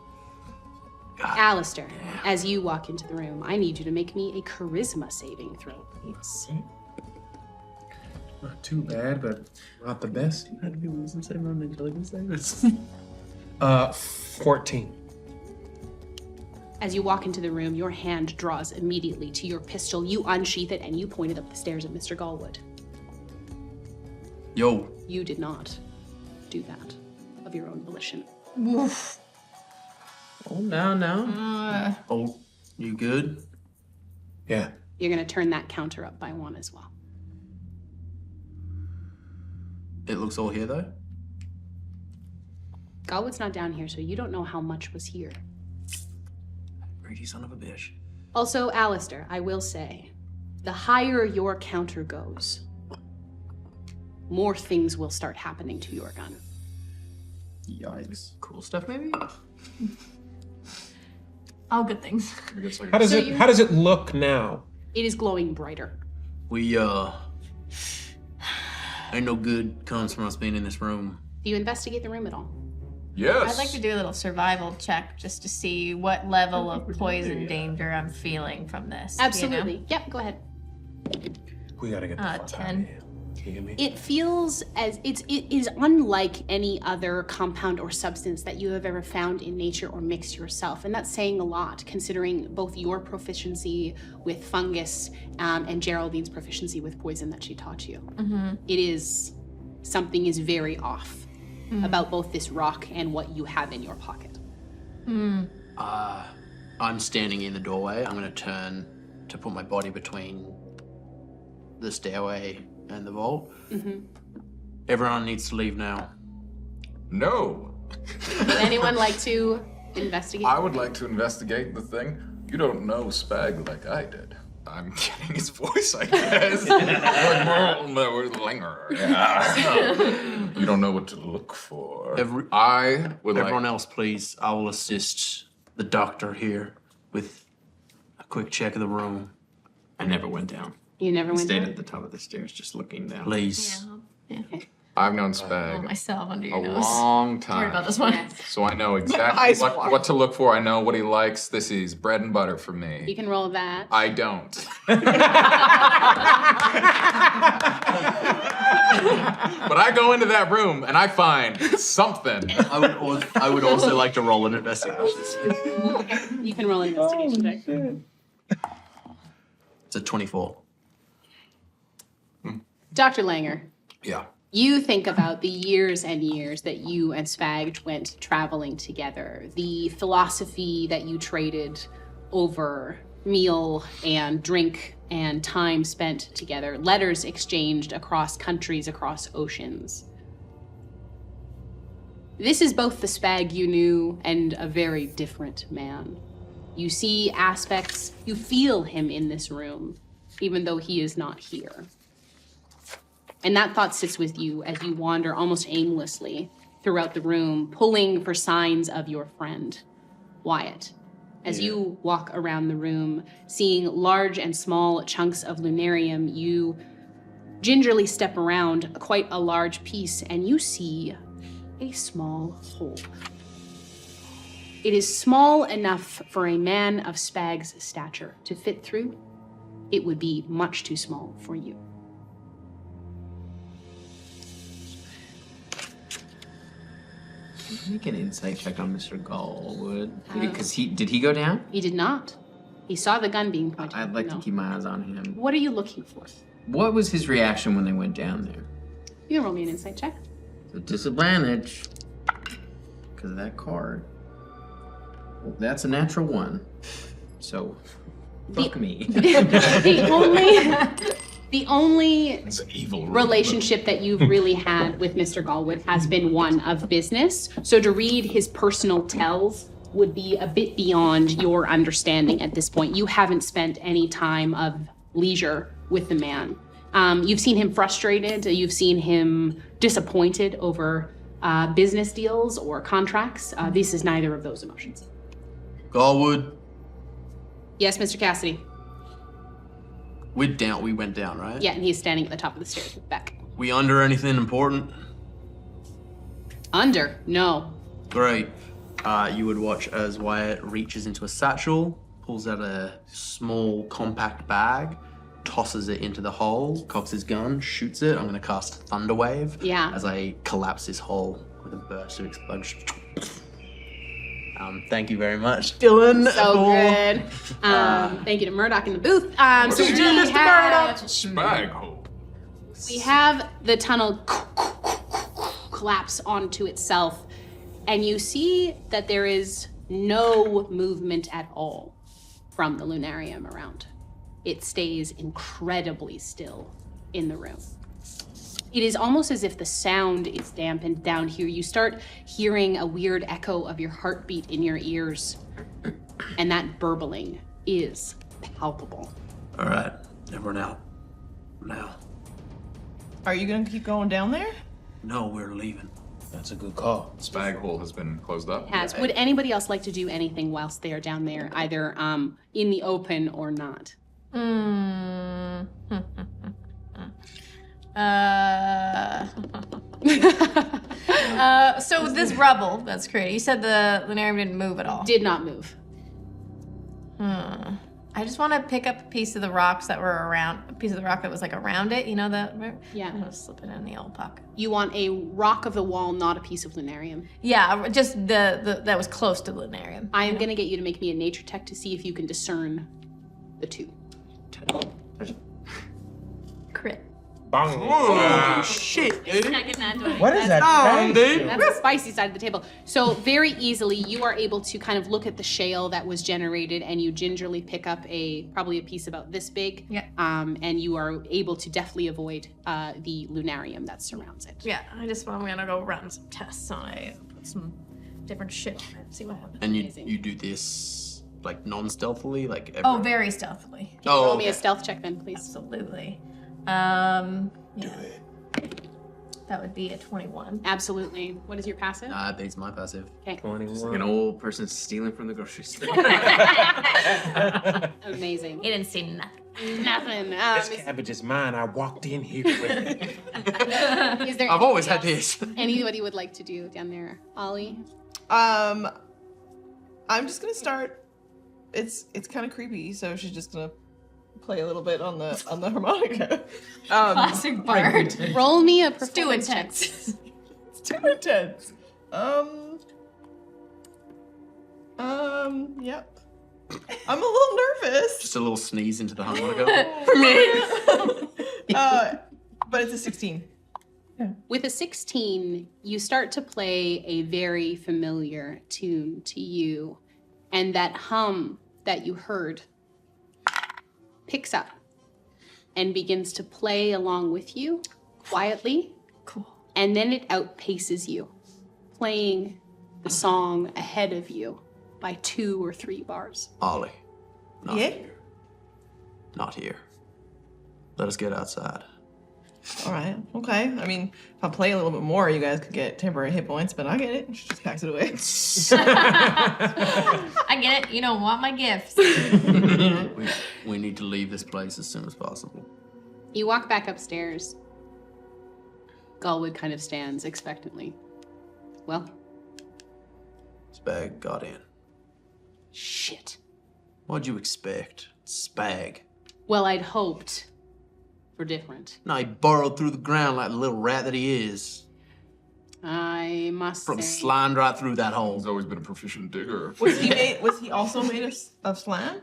Alistair, as you walk into the room, I need you to make me a charisma saving throw, please. Not too bad, but not the best. How do people listen to someone until I can say this? 14. As you walk into the room, your hand draws immediately to your pistol. You unsheath it and you point it up the stairs at Mr. Gallwood. Yo. You did not do that of your own volition. Oof. Oh, no. Oh, you good? Yeah. You're going to turn that counter up by 1 as well. It looks all here though. Gallwood's not down here, so you don't know how much was here. Greedy son of a bitch. Also, Alistair, I will say, the higher your counter goes, more things will start happening to your gun. Yikes. Cool stuff maybe? All good things. How does So it you- How does it look now? It is glowing brighter. We ain't no good comes from us being in this room. Do you investigate the room at all? Yes. I'd like to do a little survival check just to see what level of poison danger I'm feeling from this. you know? Absolutely. Yep, go ahead. We gotta get the fuck 10. out of here. You get me? It feels as it is unlike any other compound or substance that you have ever found in nature or mixed yourself. And that's saying a lot, considering both your proficiency with fungus and Geraldine's proficiency with poison that she taught you. It is, something is very off about both this rock and what you have in your pocket. I'm standing in the doorway. I'm gonna turn to put my body between the stairway and the vault. Everyone needs to leave now. No. Would anyone like to investigate? I would like to investigate the thing. You don't know Spag like I did. I'm getting his voice, I guess. Burl Langer. Yeah. You don't know what to look for. I would Everyone like... else, please. I will assist the doctor here with a quick check of the room. I never went down. You never went Stayed down? at the top of the stairs, just looking down. Please. I've known Oh, Spag myself under your a nose. long Sorry time. about this one. So I know exactly Eyes what, wide. what to look for. I know what he likes. This is bread and butter for You me. can roll that. I don't. But I go into that room and I find something. I would also like to roll an investigation. You can roll an investigation check. It's a 24. Dr. Langer, Yeah. you think about the years and years that you and Spag went traveling together, the philosophy that you traded over meal and drink and time spent together, letters exchanged across countries, across oceans. This is both the Spag you knew and a very different man. You see aspects, you feel him in this room, even though he is not here. And that thought sits with you as you wander almost aimlessly throughout the room, pulling for signs of your friend, Wyatt. As you walk around the room, seeing large and small chunks of lunarium, you gingerly step around quite a large piece and you see a small hole. It is small enough for a man of Spag's stature to fit through. It would be much too small for you. Make an insight check on Mr. Gallwood. Did he go down? He did not. He saw the gun being pointed. I'd like No. to keep my eyes on him. What are you looking for? What was his reaction when they went down there? You can roll me an insight check. The disadvantage because of that card. Well, that's a natural 1. So, fuck me. The only It's an evil relationship that you've really had with Mr. Gallwood has been one of business. So to read his personal tells would be a bit beyond your understanding at this point. You haven't spent any time of leisure with the man. You've seen him frustrated. You've seen him disappointed over business deals or contracts. This is neither of those emotions. Gallwood, Yes, Mr. Cassidy. we went down, right? Yeah, and he's standing at the top of the stairs with Beck. We under anything important? Under? No. Great. You would watch as Wyatt reaches into a satchel, pulls out a small compact bag, tosses it into the hole, cocks his gun, shoots it. I'm gonna cast Thunderwave Yeah. as I collapse this hole with a burst of explosion. Thank you very much, Dylan. So good. Thank you to Murdoch in the booth. So Spag hole. we have the tunnel collapse onto itself, and you see that there is no movement at all from the lunarium around. It stays incredibly still in the room. It is almost as if the sound is dampened down here. You start hearing a weird echo of your heartbeat in your ears, and that burbling is palpable. All right, everyone out. Now. Are you gonna keep going down there? No, we're leaving. That's a good call. Spag hole has been closed up. Would anybody else like to do anything whilst they are down there, either in the open or not? So this rubble that's created, you said the lunarium didn't move at all. Did not move. I just want to pick up a piece of the rocks that were around, a piece of the rock that was like around it, you know, Yeah. I'm gonna slip it in the old pocket. You want a rock of the wall, not a piece of lunarium. Yeah, just the that was close to the lunarium. I am gonna get you to make me a nature check to see if you can discern the two. Crit. Bong. Shit, What is that? That's the spicy side of the table. So very easily, you are able to kind of look at the shale that was generated, and you gingerly pick up probably a piece about this big. Yeah. And you are able to deftly avoid the lunarium that surrounds it. Yeah, I'm gonna go run some tests on it, put some different shit on it, see what happens. And Amazing. you do this like non-stealthily, like Oh, very stealthily. Roll oh, me a stealth check then, please. Absolutely. Yeah. That would be a 21. Absolutely. What is your passive? Nah, that beats my passive. Okay. 21. Like an old person stealing from the grocery store. Amazing. He didn't see nothing. Nothing. This cabbage is mine. I walked in here with it. Is there I've always anything had else this. Anybody would like to do down there? Ollie? I'm just gonna start. It's kind of creepy, so she's just gonna play a little bit on the harmonica. Classic bard. Roll me a Too performance check. intense. It's too intense. Yep. I'm a little nervous. Just a little sneeze into the harmonica. But it's a 16. With a 16, you start to play a very familiar tune to you, and that hum that you heard picks up and begins to play along with you quietly. Cool. And then it outpaces you, playing the song ahead of you by 2 or 3 bars. Ollie, not Yeah? here. Not here. Let us get outside. All right. Okay. I mean, if I play a little bit more, you guys could get temporary hit points, but I get it. She just packs it away. I get it. You don't want my gifts. We need to leave this place as soon as possible. You walk back upstairs. Gallwood kind of stands expectantly. Well, Spag got in. shit. What'd you expect? Spag. Well, I'd hoped for different. No, he burrowed through the ground like the little rat that he is. I must Probably say. slimed right through that hole. He's always been a proficient digger. Was he also made of slam?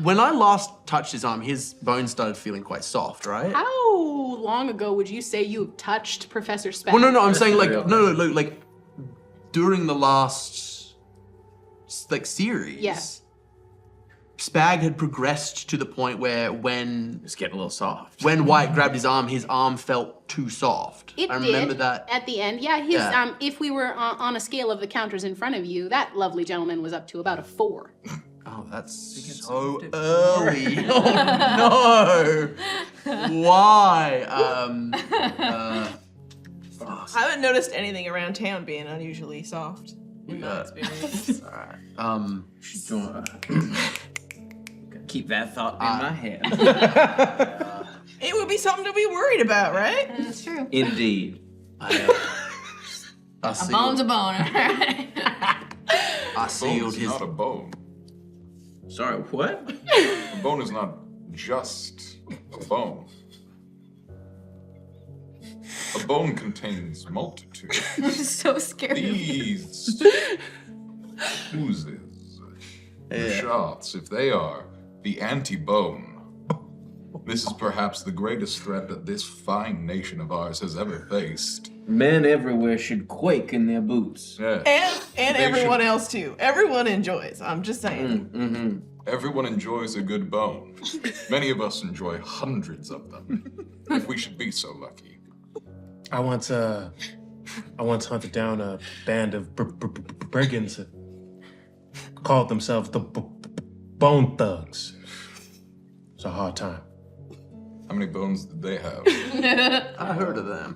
When I last touched his arm, his bones started feeling quite soft, right? How long ago would you say you touched Professor Spag? Well, no, I'm saying like like during the last like series. Yes. Spag had progressed to the point where when It's getting a little soft. Wyatt grabbed his arm felt too soft. It I remember did that. at the end. Yeah, his Yeah. if we were on a scale of the counters in front of you, that lovely gentleman was up to about a 4. Oh, that's so early. Oh no! Why? I haven't noticed anything around town being unusually soft in my experience. All right. Keep that thought in my head. It would be something to be worried about, right? That's true. Indeed. I sealed, Bone's a bone. I Bone sealed is his. not a bone. Sorry, what? A bone is not just a bone. A bone contains multitude. I'm so scared. These oozes, the shots, if they are the anti-bone, this is perhaps the greatest threat that this fine nation of ours has ever faced. Men everywhere should quake in their boots. Yeah. And They everyone should- else too. Everyone enjoys. I'm just saying. Mm-hmm. Everyone enjoys a good bone. Many of us enjoy hundreds of them. If we should be so lucky. I once hunted down a band of brigands that called themselves the Bone Thugs. It's a hard time. How many bones did they have? I heard of them.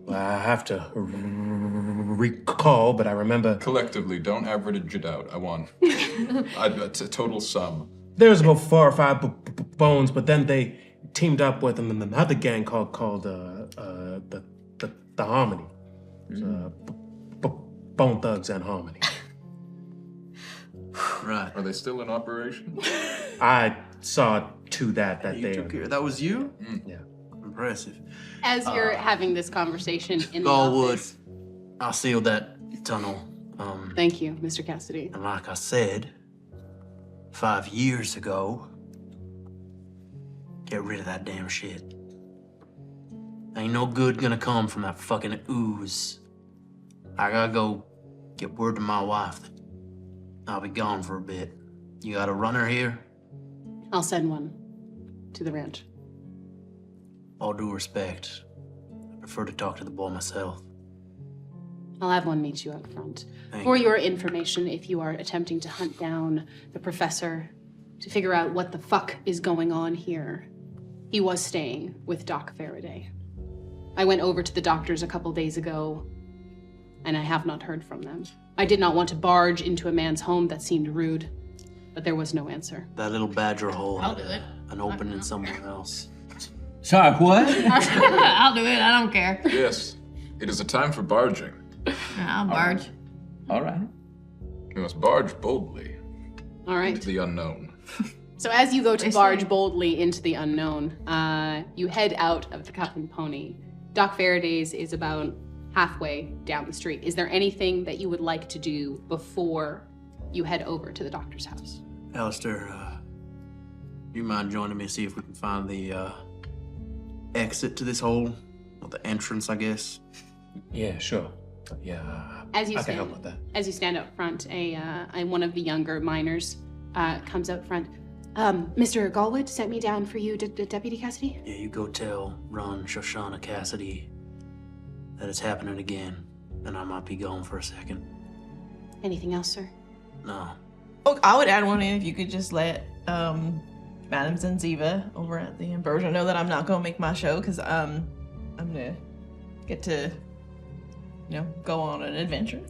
But I have to recall, but I remember Collectively, don't average it out. I want a total sum. there was about 4 or 5 bones, but then they teamed up with another gang called the Harmony. Bone Thugs and Harmony. Right. Are they still in operation? I saw to that You they. took care. That was you? Yeah. Impressive. As you're having this conversation in the Gallwood, office. I sealed that tunnel. Thank you, Mr. Cassidy. And like I said, 5 years ago, get rid of that damn shit. Ain't no good gonna come from that fucking ooze. I gotta go get word to my wife that I'll be gone for a bit. You got a runner here? I'll send one to the ranch. All due respect, I prefer to talk to the boy myself. I'll have one meet you out front. Thank For you. your information, if you are attempting to hunt down the professor to figure out what the fuck is going on here, he was staying with Doc Faraday. I went over to the doctors a couple days ago, and I have not heard from them. I did not want to barge into a man's home that seemed rude, but there was no answer. That little badger hole I'll had do it. an opening somewhere else. Sorry, what? I'll do it. I don't care. Yes. It is a time for barging. I'll barge. All right. You must barge boldly All right. into the unknown. So as you go to Nice barge name. boldly into the unknown, you head out of the Cup and Pony. Doc Faraday's is about halfway down the street. Is there anything that you would like to do before you head over to the doctor's house? Alistair, do you mind joining me to see if we can find the exit to this hole? Or the entrance, I guess. Yeah, sure. Yeah, As you I can stand, help with that. As you stand up front, one of the younger miners comes out front. Mr. Gallwood sent me down for you, Deputy Cassidy. Yeah, you go tell Ron Shoshana Cassidy that it's happening again, and I might be gone for a second. Anything else, sir? No. Oh, I would add one in if you could just let Madam Zanziva over at the Ambrosia know that I'm not gonna make my show because I'm gonna get to, go on an adventure.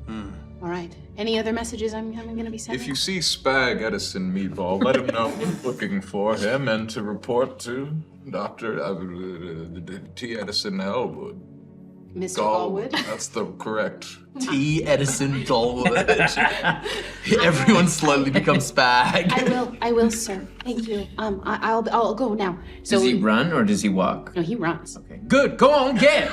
All right. Any other messages I'm going to be sending? If you see Spag Edison Meatball, let him know we're looking for him and to report to Dr. T. Edison Elwood. Mr. Gallwood. That's the correct. T. Edison Gallwood. Everyone slowly becomes Spag. I will, sir. Thank you. I'll go now. So Does he run or does he walk? No, he runs. Okay. Good. Go on, get.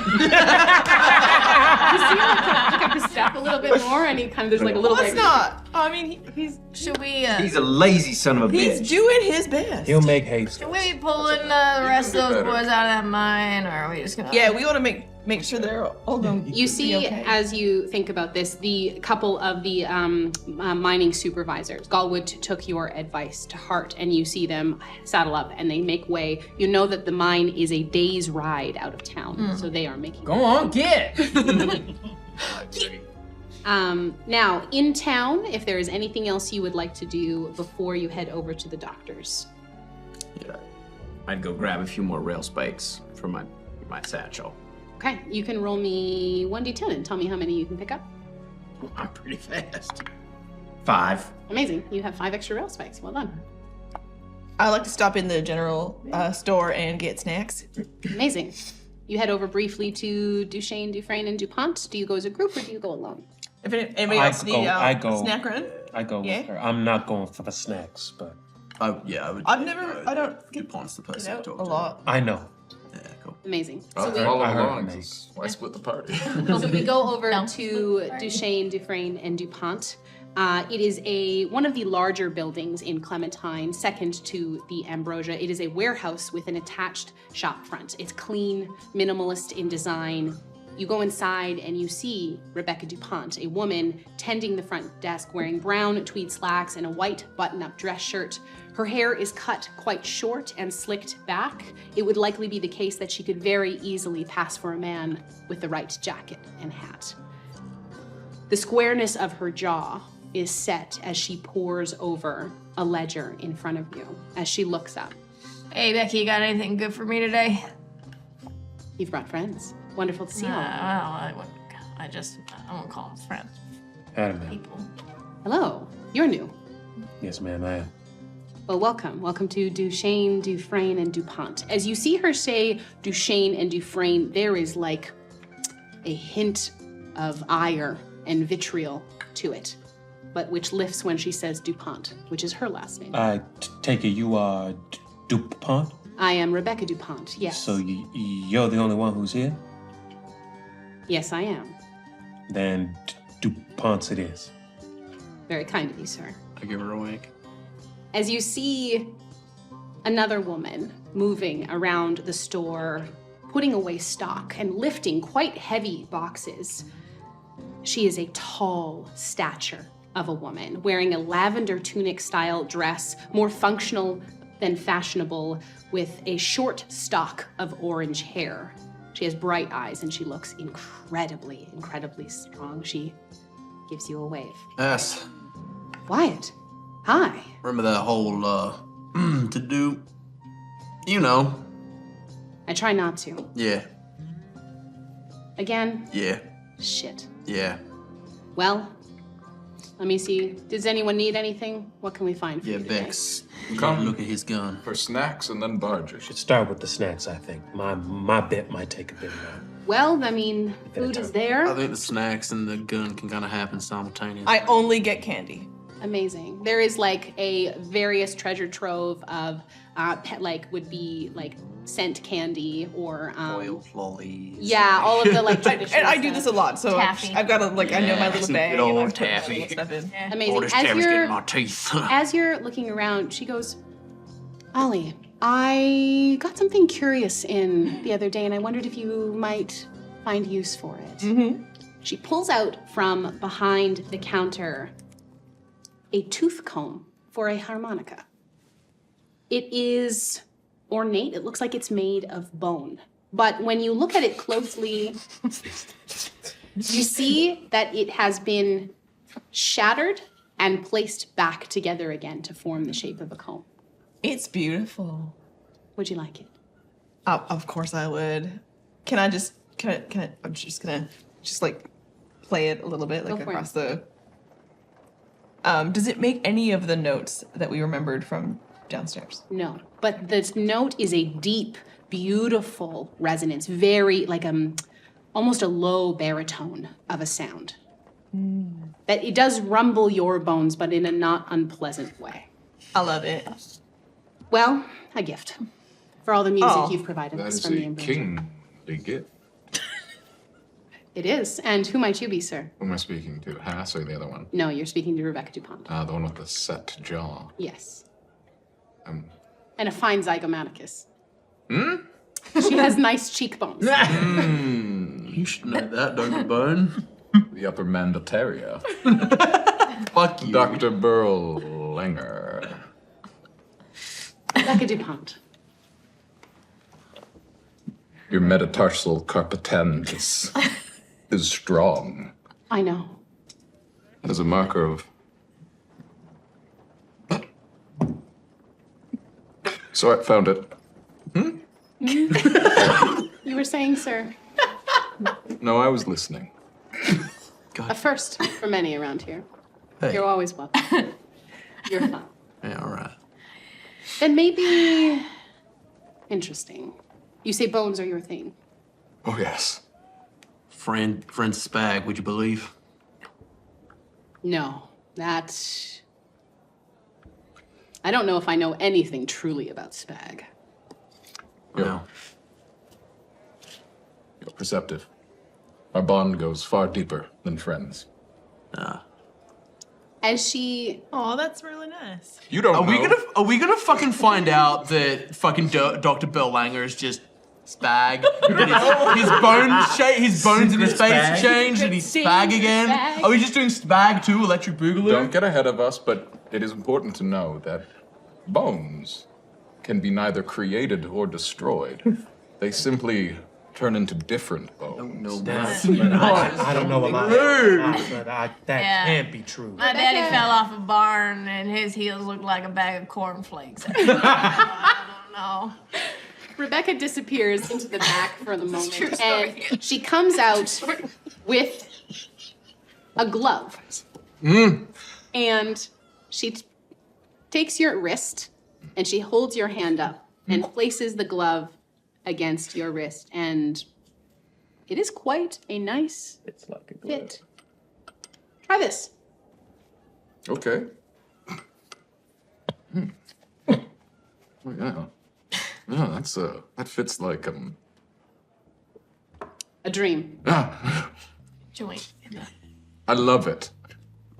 You see him pick up his step a little bit more, and he kind of there's like a little. Well, it's not. I mean, he's Should we? He's a lazy son of a he's bitch. doing his best. He'll make haste. Should we be pulling the rest of those boys out of that mine, or are we just gonna? Yeah, we want to make sure they're all going. You see, okay. as you think about this, the couple of the mining supervisors, Gallwood took your advice to heart, and you see them saddle up and they make way. You know that the mine is a day's ride out of town, so they are making. Go on, get. Now, in town, if there is anything else you would like to do before you head over to the doctor's. Yeah. I'd go grab a few more rail spikes from my satchel. Okay, you can roll me 1d10 and tell me how many you can pick up. I'm pretty fast. 5. Amazing. You have 5 extra rail spikes. Well done. I like to stop in the general store and get snacks. Amazing. You head over briefly to Duchesne, Dufresne, and DuPont. Do you go as a group or do you go alone? If anybody else need I go. snack run, I go Yeah? with her. I'm not going for the snacks, but I would. I don't get DuPont's the person I out talk a to. lot. I know. Yeah, cool. Amazing. I'll So we, follow I heard along. Nate. Why split the party? so we go over No. to Duchesne, Dufresne, and DuPont. It is one of the larger buildings in Clementine, second to the Ambrosia. It is a warehouse with an attached shop front. It's clean, minimalist in design. You go inside and you see Rebecca DuPont, a woman tending the front desk wearing brown tweed slacks and a white button-up dress shirt. Her hair is cut quite short and slicked back. It would likely be the case that she could very easily pass for a man with the right jacket and hat. The squareness of her jaw is set as she pores over a ledger in front of you as she looks up. Hey, Becky, you got anything good for me today? You've brought friends. Wonderful to see you all. I won't call them friends. Adam, man. People. Hello, you're new. Yes, ma'am, I am. Well, welcome. Welcome to Duchesne, Dufresne, and DuPont. As you see her say Duchesne and Dufresne, there is like a hint of ire and vitriol to it. but which lifts when she says DuPont, which is her last name. I take it you are DuPont? I am Rebecca DuPont, yes. So you're the only one who's here? Yes, I am. Then DuPont's it is. Very kind of you, sir. I give her a wink. As you see another woman moving around the store, putting away stock and lifting quite heavy boxes. She is a tall stature of a woman, wearing a lavender tunic-style dress, more functional than fashionable, with a short stock of orange hair. She has bright eyes and she looks incredibly, incredibly strong. She gives you a wave. Yes. Wyatt, hi. Remember that whole, to do? You know. I try not to. Yeah. Again? Yeah. Shit. Yeah. Well, let me see. Does anyone need anything? What can we find for Yeah, you today? Bex. Come. Look at his gun. For snacks and then barges. Should start with the snacks, I think. My bit might take a bit more. Well, I mean, food is there. I think the snacks and the gun can kind of happen simultaneously. I only get candy. Amazing. There is like a various treasure trove of would be like scent candy or Oil lollies. yeah, all of the like traditional And I do stuff. this a lot, so Taffy. I've got I know my little some bag. good and old I've put my taffy. little stuff in. Amazing. All this As taffy's you're getting my teeth. as you're looking around, she goes, Ollie, I got something curious in the other day, and I wondered if you might find use for it. Mm-hmm. She pulls out from behind the counter a tooth comb for a harmonica. It is ornate. It looks like it's made of bone. But when you look at it closely, you see that it has been shattered and placed back together again to form the shape of a comb. It's beautiful. Would you like it? Of course I would. Can I? I'm just gonna like play it a little bit, like Go for across it. the. Does it make any of the notes that we remembered from downstairs? No, but the note is a deep, beautiful resonance, very like almost a low baritone of a sound. That it does rumble your bones, but in a not unpleasant way. I love it. Well, a gift for all the music Oh. you've provided That us is from the a Ambrosia. kingly gift. It is. And who might you be, sir? Who am I speaking to? Hass or the other one? No, you're speaking to Rebecca DuPont. The one with the set jaw. Yes. Um, And a fine zygomaticus. She has nice cheekbones. You should know that, don't you, Bone? the upper mandataria. Fuck you. Dr. Burl Langer. Rebecca DuPont. Your metatarsal carpetend is strong. I know. That is a marker of... So I found it. You were saying, sir, No, I was listening. a first for many around here. Hey. You're always welcome. You're fun. Yeah, all right. Then maybe interesting. You say bones are your thing. Oh, yes. Friend Spag, would you believe? No, that I don't know if I know anything truly about Spag. No. You're perceptive. Our bond goes far deeper than friends. As she Oh, that's really nice. You don't know. Are we gonna fucking find out that fucking Dr. Burl Langer is just Spag? his bones in his face Spag? changed and he's Spag again? Spag. Are we just doing Spag too, Electric Boogaloo? Don't get ahead of us, but it is important to know that bones can be neither created or destroyed. They simply turn into different bones. No, I don't know about that. That Yeah. can't be true. My daddy fell off a barn and his heels looked like a bag of cornflakes. I don't know. Rebecca disappears into the back for the moment, and she comes out with a glove, and she takes your wrist and she holds your hand up and places the glove against your wrist, and it is quite a nice It's like a fit. Try this. Okay. Oh, yeah. Yeah, that fits like A dream. Joint. I love it.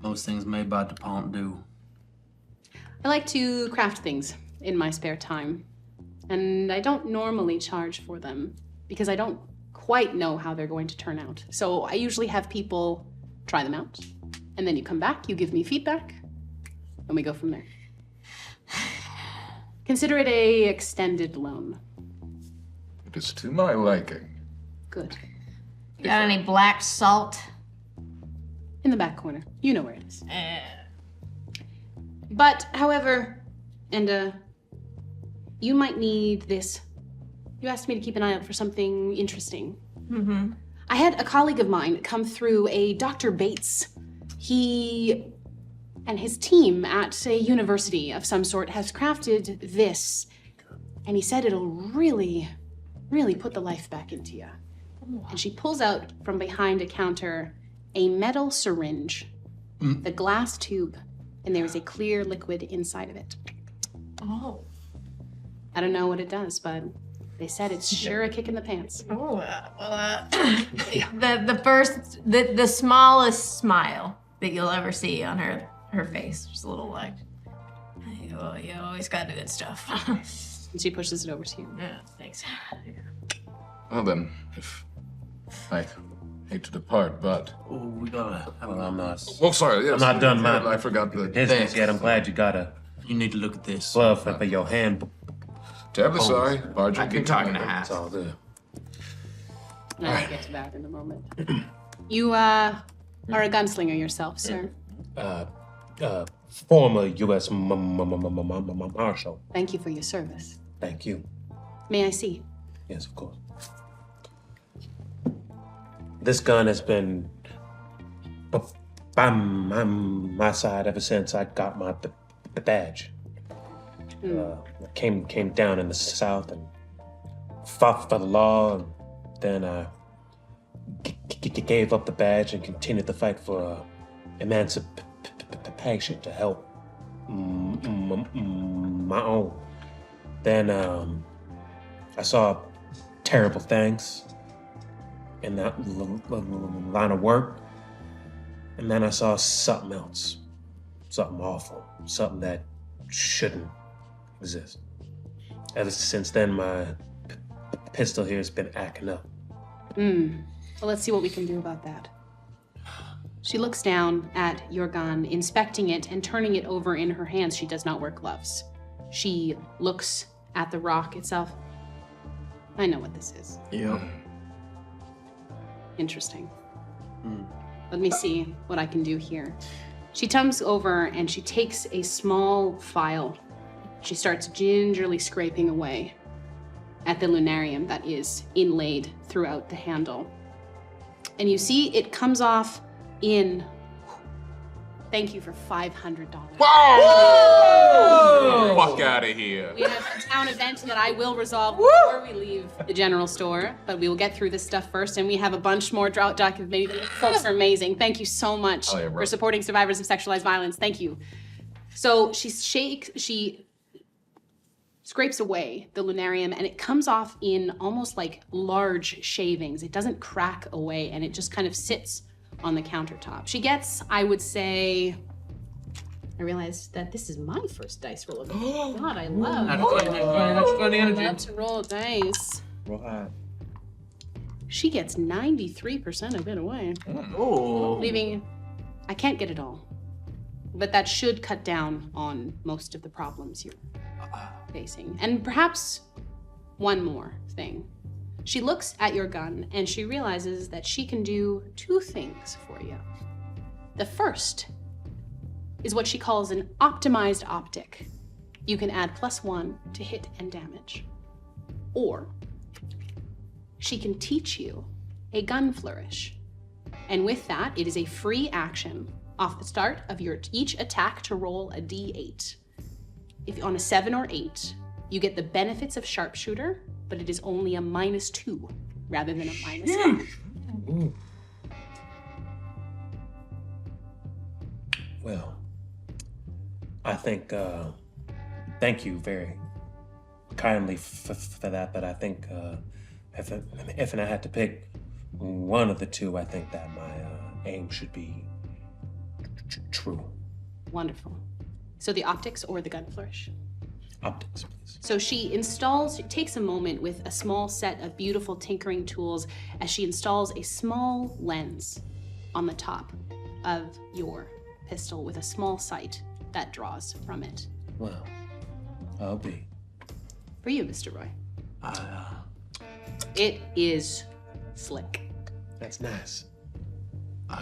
Most things made by DuPont do. I like to craft things in my spare time. And I don't normally charge for them because I don't quite know how they're going to turn out. So I usually have people try them out. And then you come back, you give me feedback, and we go from there. Consider it a extended loan. It is to my liking. Good. You got any black salt? In the back corner. You know where it is. But, however, Enda, you might need this. You asked me to keep an eye out for something interesting. Mm-hmm. I had a colleague of mine come through, a Dr. Bates. He and his team at a university of some sort has crafted this. And he said it'll really, really put the life back into you. And she pulls out from behind a counter a metal syringe, the glass tube, and there is a clear liquid inside of it. Oh. I don't know what it does, but they said it's sure a kick in the pants. Oh, the smallest smile that you'll ever see on her face. Just a little like, oh, you always got good stuff. And she pushes it over to you. Yeah, thanks. Well then, if I hate to depart, but Oh, we gotta. Well, I'm not. oh, sorry. Yes, I'm not done mine. I forgot the Business yet. I'm glad you got a You need to look at this. glove for your hand. Terribly sorry. Barge, I've been talking to half. It's all good. And I'll get to that in a moment. You are a gunslinger yourself, sir. Former U.S. Marshal. Thank you for your service. Thank you. May I see? Yes, of course. This gun has been by my side ever since I got my badge. Came down in the South and fought for the law, and then I gave up the badge and continued the fight for emancipation to help my own. Then I saw terrible things in that line of work, and then I saw something else, something awful, something that shouldn't exist. Ever since then, my pistol here has been acting up. Well, let's see what we can do about that. She looks down at your gun, inspecting it and turning it over in her hands. She does not wear gloves. She looks at the rock itself. I know what this is. Yep. Interesting. Let me see what I can do here. She comes over and she takes a small file. She starts gingerly scraping away at the lunarium that is inlaid throughout the handle. And you see it comes off in, thank you for $500. Whoa! Fuck out of here. We have a town event that I will resolve before we leave the general store, but we will get through this stuff first, and we have a bunch more drought documents. Maybe folks are amazing. Thank you so much for supporting survivors of sexualized violence. Thank you. So she scrapes away the lunarium, and it comes off in almost like large shavings. It doesn't crack away, and it just kind of sits on the countertop. She gets, I would say, I realized that this is my first dice roll of the day. God, I love to roll dice. Roll high. She gets 93% of it away. Oh. Leaving, I can't get it all. But that should cut down on most of the problems you're facing. And perhaps one more thing. She looks at your gun and she realizes that she can do two things for you. The first is what she calls an optimized optic. You can add +1 to hit and damage. Or she can teach you a gun flourish. And with that, it is a free action off the start of your each attack to roll a d8. If on a 7 or 8, you get the benefits of sharpshooter, but it is only a -2 rather than a -1. Well, think, thank you very kindly for that, but I think if I had to pick one of the two, I think that my aim should be true. Wonderful. So the optics or the gun flourish? Optics, please. So she takes a moment with a small set of beautiful tinkering tools as she installs a small lens on the top of your pistol with a small sight that draws from it. Well, I'll be. For you, Mr. Roy. It is slick. That's nice.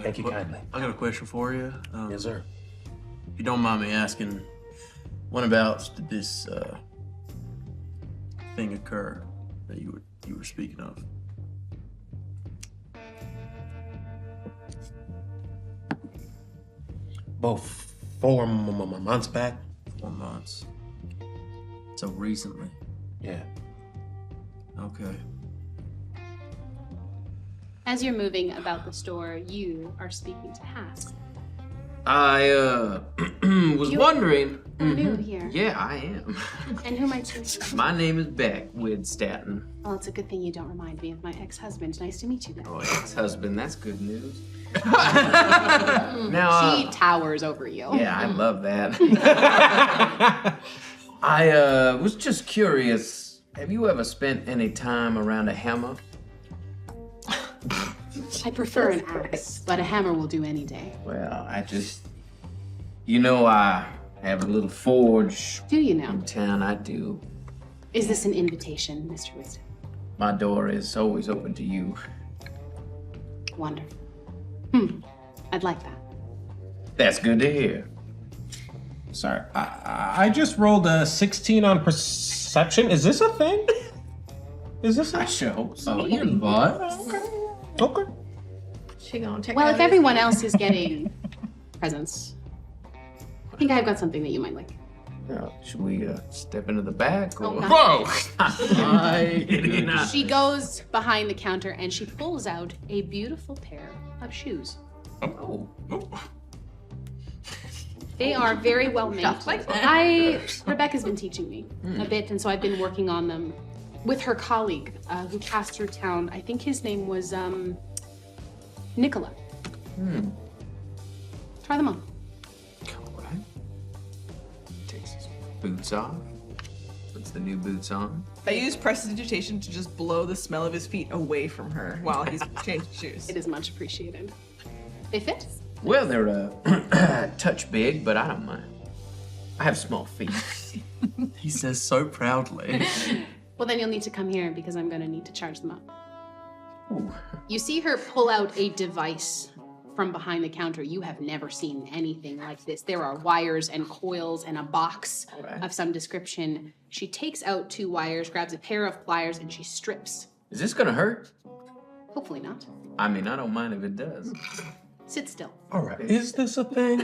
Thank you kindly. I got a question for you. Yes, sir. If you don't mind me asking, when about did this thing occur that you were speaking of? Both 4 months back. 4 months. So recently. Yeah. Okay. As you're moving about the store, you are speaking to Hask. I was wondering. You're new here. Yeah, I am. And who might you? My name is Beck Widstatten. Well, it's a good thing you don't remind me of my ex-husband. Nice to meet you, Beck. Oh, ex-husband, that's good news. Now, She towers over you. yeah, I love that. I was just curious. Have you ever spent any time around a hammer? I prefer an axe, but a hammer will do any day. Well, I have a little forge Do you now? in town. I do. Is this an invitation, Mr. Wisdom? My door is always open to you. Wonderful. I'd like that. That's good to hear. Sorry, I just rolled a 16 on perception. Is this a thing? Is this I a... sure hope so. Oh, you're what? Okay. She gonna check Well, out if everyone else is getting presents, I think I've got something that you might like. Now, should we step into the back? Or? Oh, no. Whoa! She goes behind the counter and she pulls out a beautiful pair of shoes. Oh. They are very well made. Stuff like that. Rebecca's been teaching me a bit, and so I've been working on them with her colleague who passed through town. I think his name was Nicola. Try them on. All right. Takes his boots off. Puts the new boots on. I use prestidigitation to just blow the smell of his feet away from her while he's changing shoes. It is much appreciated. They fit? Well, they're a touch big, but I don't mind. I have small feet. He says so proudly. Well, then you'll need to come here because I'm going to need to charge them up. Ooh. You see her pull out a device from behind the counter. You have never seen anything like this. There are wires and coils and a box of some description. She takes out 2 wires, grabs a pair of pliers, and she strips. Is this gonna hurt? Hopefully not. I mean, I don't mind if it does. Sit still. All right. Is this a thing?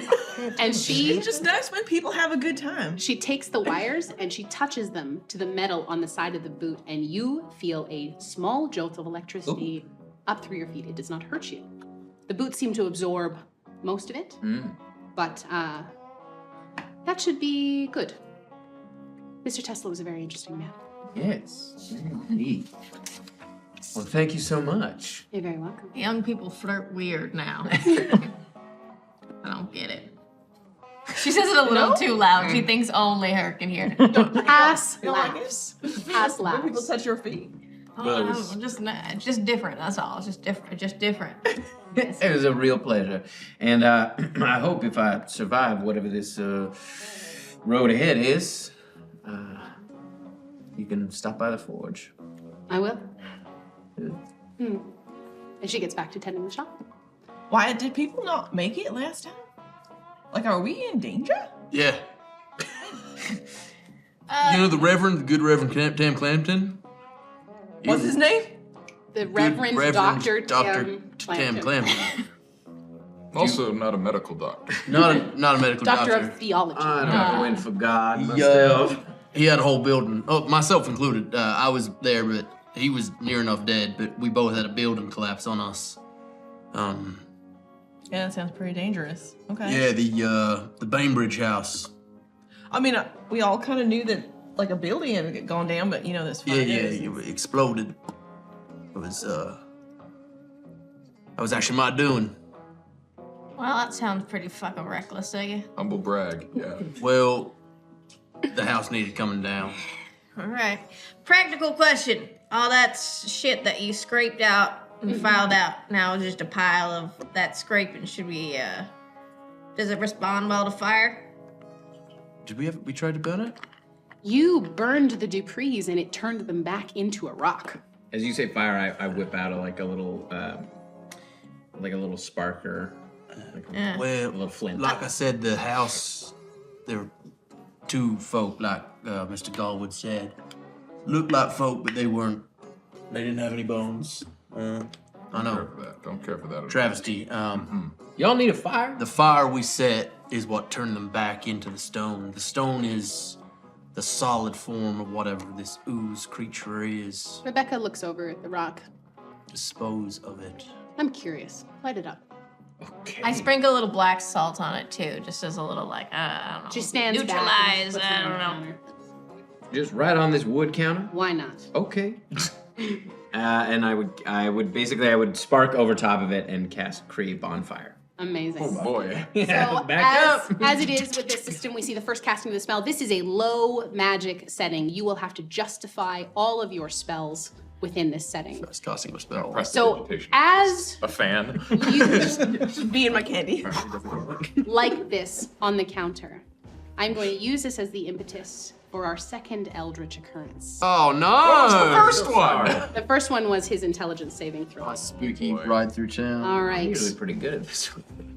And she It's just nice when people have a good time. She takes the wires and she touches them to the metal on the side of the boot, and you feel a small jolt of electricity up through your feet. It does not hurt you. The boots seem to absorb most of it, but that should be good. Mr. Tesla was a very interesting man. Yes, indeed. Well, thank you so much. You're very welcome. Young people flirt weird now. I don't get it. She says it a little too loud. She thinks only her can hear it. Pass You don't like laughs. it? Pass When people laughs. touch your feet. Just different. That's all. It's just different. It was a real pleasure. And I hope if I survive whatever this road ahead is, you can stop by the forge. I will. Good. And she gets back to tending the shop. Wyatt, did people not make it last time? Like, are we in danger? Yeah. You know the good Reverend Tam Clementine? What's his name? The Reverend Dr. Tam Tam Clanton. Clementine. Also, not a medical doctor. Not a medical Doctor doctor. of Theology. I don't go in for God myself. He had a whole building. Oh, myself included. I was there, but he was near enough dead. But we both had a building collapse on us. Yeah, that sounds pretty dangerous. Okay. Yeah, the Bainbridge house. I mean, we all kind of knew that like a building had gone down, but this fire. It exploded. It was actually my doing. Well, that sounds pretty fucking reckless, Iggy. Humble brag, yeah. Well, the house needed coming down. All right. Practical question. All that shit that you scraped out and filed out, now it's just a pile of that scraping. Should we, does it respond well to fire? Did we tried to burn it? You burned the Duprees and it turned them back into a rock. As you say fire, I whip out a little sparker. Well, a little flint. like I said, the house, there were two folk, like Mr. Gallwood said. Looked like folk, but they didn't have any bones. I know. Don't care for that at all. Travesty. Y'all need a fire? The fire we set is what turned them back into the stone. The stone is the solid form of whatever this ooze creature is. Rebecca looks over at the rock. Dispose of it. I'm curious. Light it up. Okay. I sprinkle a little black salt on it too, just as a little I don't know. She stands back and neutralize. puts it I on don't the know. counter. Just right on this wood counter? Why not? Okay. And I would spark over top of it and cast Create Bonfire. Amazing. Oh boy. So Back up. as it is with this system, we see the first casting of the spell. This is a low magic setting. You will have to justify all of your spells within this setting. First casting of a spell. So as A fan. you Just be in my candy. like this on the counter, I'm going to use this as the impetus for our second Eldritch occurrence. Oh no! First one. The first one was his intelligence saving throw. Spooky ride through town. All right. Usually pretty good at this.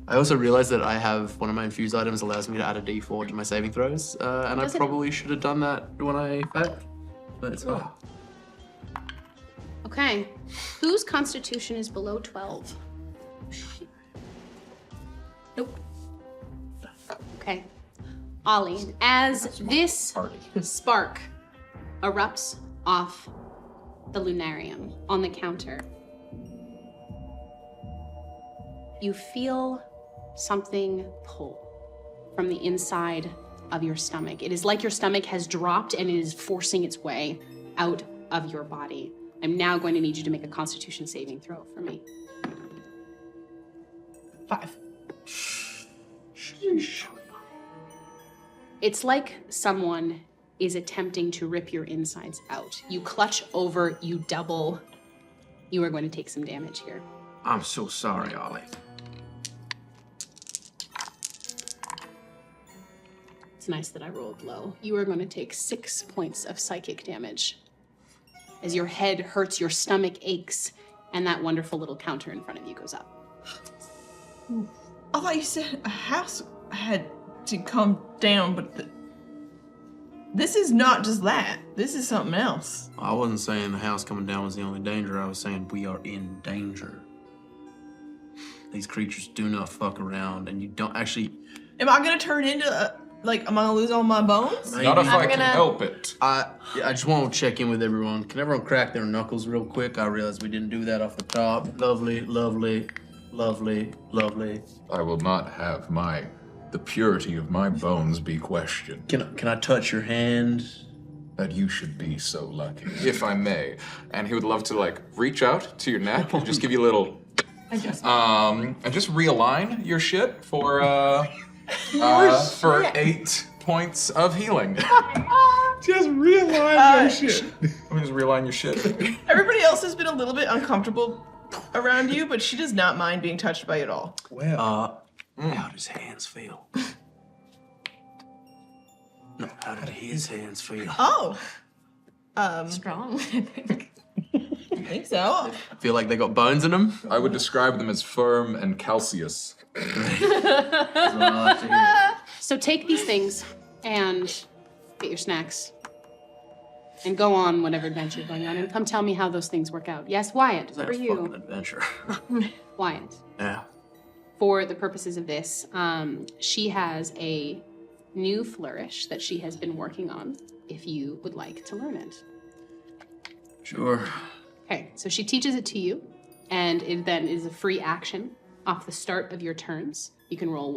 I also realized that I have one of my infused items allows me to add a d4 to my saving throws, and I Does it? probably should have done that when I failed. But it's fine. Okay. Whose constitution is below 12? Nope. Okay. Ollie, as this spark erupts off the lunarium on the counter, you feel something pull from the inside of your stomach. It is like your stomach has dropped and it is forcing its way out of your body. I'm now going to need you to make a Constitution saving throw for me. 5. It's like someone is attempting to rip your insides out. You clutch over, you double. You are going to take some damage here. I'm so sorry, Ollie. It's nice that I rolled low. You are going to take 6 points of psychic damage as your head hurts, your stomach aches, and that wonderful little counter in front of you goes up. I thought you said a house had to come down, but this is not just that. This is something else. I wasn't saying the house coming down was the only danger. I was saying we are in danger. These creatures do not fuck around, and you don't actually. Am I gonna turn into am I gonna lose all my bones? Not if I can gonna- help it. I just want to check in with everyone. Can everyone crack their knuckles real quick? I realized we didn't do that off the top. Lovely, lovely, lovely, lovely. I will not have the purity of my bones be questioned. Can I touch your hand? That you should be so lucky. If I may. And he would love to reach out to your neck and just give you a little and just realign your shit for 8 points of healing. Just realign your shit. Let me just realign your shit. Everybody else has been a little bit uncomfortable around you, but she does not mind being touched by it all. Well, how does hands feel? No, how did his hands feel? Oh. Strong, I think. I think so. I feel like they got bones in them. I would describe them as firm and calcareous. So take these things and get your snacks and go on whatever adventure you're going on and come tell me how those things work out. Yes, Wyatt, for That's you. fucking adventure. Wyatt, Yeah. for the purposes of this, she has a new flourish that she has been working on if you would like to learn it. Sure. Okay, so she teaches it to you, and it then is a free action off the start of your turns. You can roll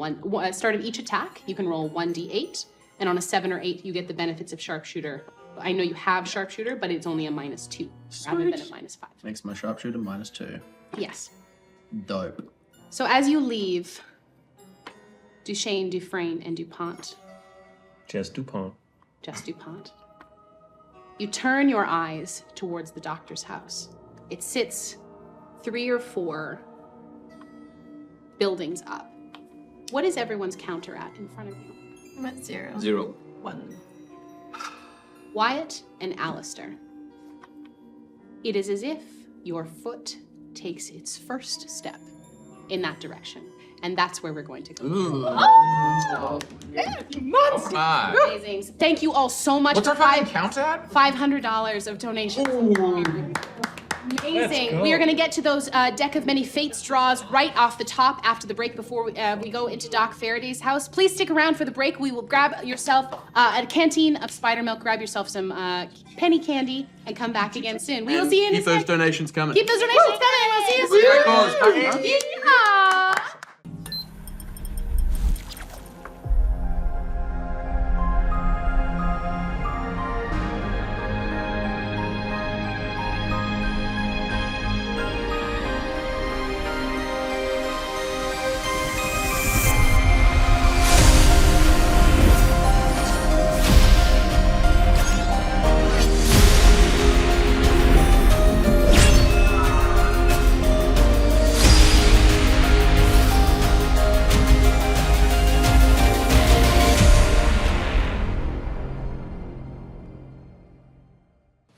start of each attack, you can roll 1d8, And on a 7 or 8, you get the benefits of sharpshooter. I know you have sharpshooter, but it's only a -2 rather than a -5. Makes my sharpshooter -2. Yes. Dope. So as you leave, Duchesne, Dufresne, and DuPont, Just DuPont. just DuPont, you turn your eyes towards the doctor's house. It sits 3 or 4 buildings up. What is everyone's counter at in front of you? I'm at 0. 0. 1. Wyatt and Allister. It is as if your foot takes its first step in that direction. And that's where we're going to go. Ooh. Monster! Amazing. Thank you all so much. What's our fucking count at? $500 of donations. Amazing. We are going to get to those Deck of Many Fates draws right off the top after the break before we go into Doc Faraday's house. Please stick around for the break. We will grab yourself a canteen of spider milk, grab yourself some penny candy, and come back again soon. We will see you in a Keep those sec. donations coming. Keep those donations coming. We'll see you soon. Yeehaw!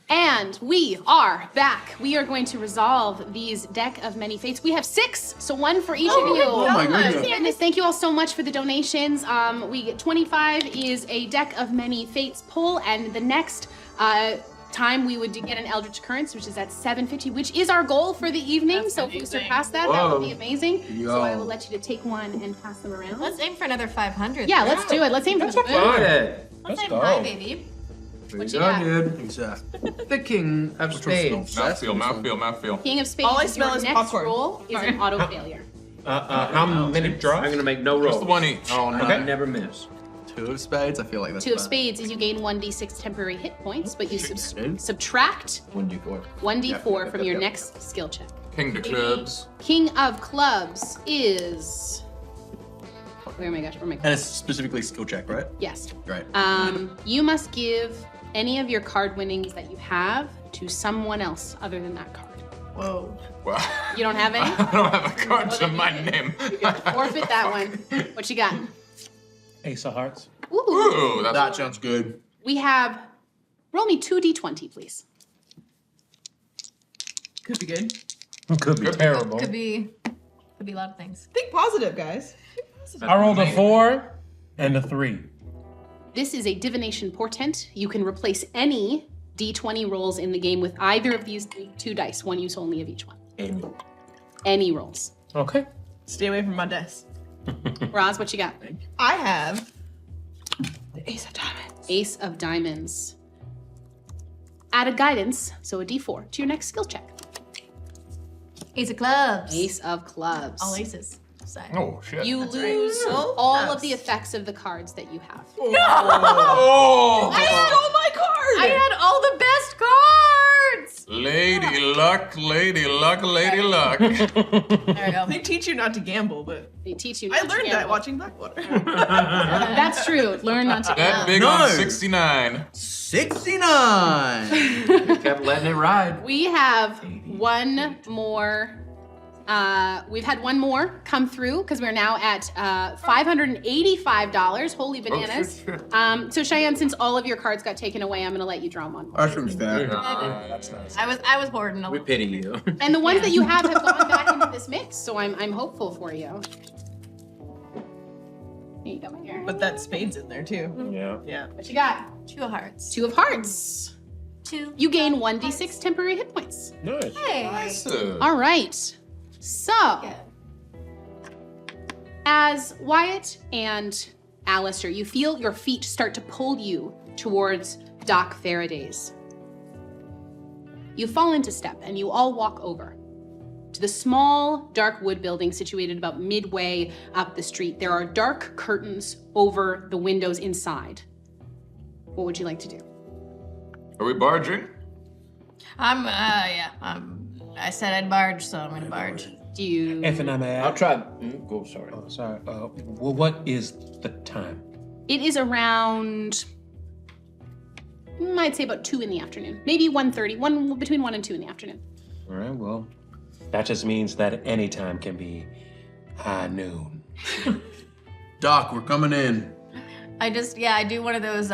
And we are back. We are going to resolve these Deck of Many Fates. We have 6, so 1 for each of you. Oh my goodness. Goodness, thank you all so much for the donations. We get 25 is a Deck of Many Fates pull, and the next time we would get an Eldritch Occurrence, which is at 750, which is our goal for the evening. So if we surpass that, that would be amazing. So I will let you to take one and pass them around. Let's aim for another 500. Yeah, let's do it. Let's aim for the moon. Good. Let's aim go. high, baby. What you got? The king of spades. Mouthfeel. King of Spades. All I smell your is next popcorn. roll is an auto failure. How many draws? I'm gonna make no rolls. Just the one each. Oh, no. I never miss. 2 of spades? I feel like that's 2 of bad. Spades is you gain 1d6 temporary hit points, but you Dude. subtract 1d4. 1d4 from your Yep. next skill check. King to clubs. King of Clubs is... Oh my gosh, And it's specifically skill check, right? Yes. Great. You must give any of your card winnings that you have to someone else other than that card. Whoa. Well, You don't have any? I don't have a card to my name. Forfeit that one. What you got? Ace of Hearts. Ooh. Ooh, that's That sounds good. We have... Roll me 2d20, please. Could be good. Could be terrible. Could be a lot of things. Think positive, guys. I rolled a 4 and a 3. This is a divination portent. You can replace any d20 rolls in the game with either of these 2 dice, one use only of each one. Any rolls. Okay. Stay away from my dice. Roz, what you got? I have the Ace of Diamonds. Ace of Diamonds. Add a guidance, so a d4, to your next skill check. Ace of clubs. Ace of Clubs. All aces. Side. Oh, shit. You lose Oh, all yes. of the effects of the cards that you have. Oh! I stole my card! I had all the best cards. Lady luck, lady luck, lady luck. There we go. They teach you not to gamble, but They teach you. I not to learned that gamble. watching Blackwater. That's true. Learn not to That gamble. big No. on 69. 69! Kept letting it ride. We have one more. We've had one more come through because we're now at $585. Holy bananas! shit. So Cheyenne, since all of your cards got taken away, I'm gonna let you draw one more. That seems fair. That's nice. I was hoarding a We little. pity you. And the ones that you have gone back into this mix, so I'm hopeful for you. Here you go, my dear. But that spade's in there too. Yeah. Yeah. What you got? 2 of hearts. 2 of Hearts. 2. You gain 1d6 temporary hit points. Nice. Hey. All right. So, as Wyatt and Allister, you feel your feet start to pull you towards Doc Faraday's. You fall into step and you all walk over to the small, dark wood building situated about midway up the street. There are dark curtains over the windows inside. What would you like to do? Are we barging? I said I'd barge, so I'm gonna barge. Do you? If and I may I'll ask. try. Go, sorry. Oh, sorry. Well, what is the time? It is around, I'd say about 2 in the afternoon. Maybe 1:30, between 1 and 2 in the afternoon. All right, well, that just means that any time can be high noon. Doc, we're coming in. I do one of those,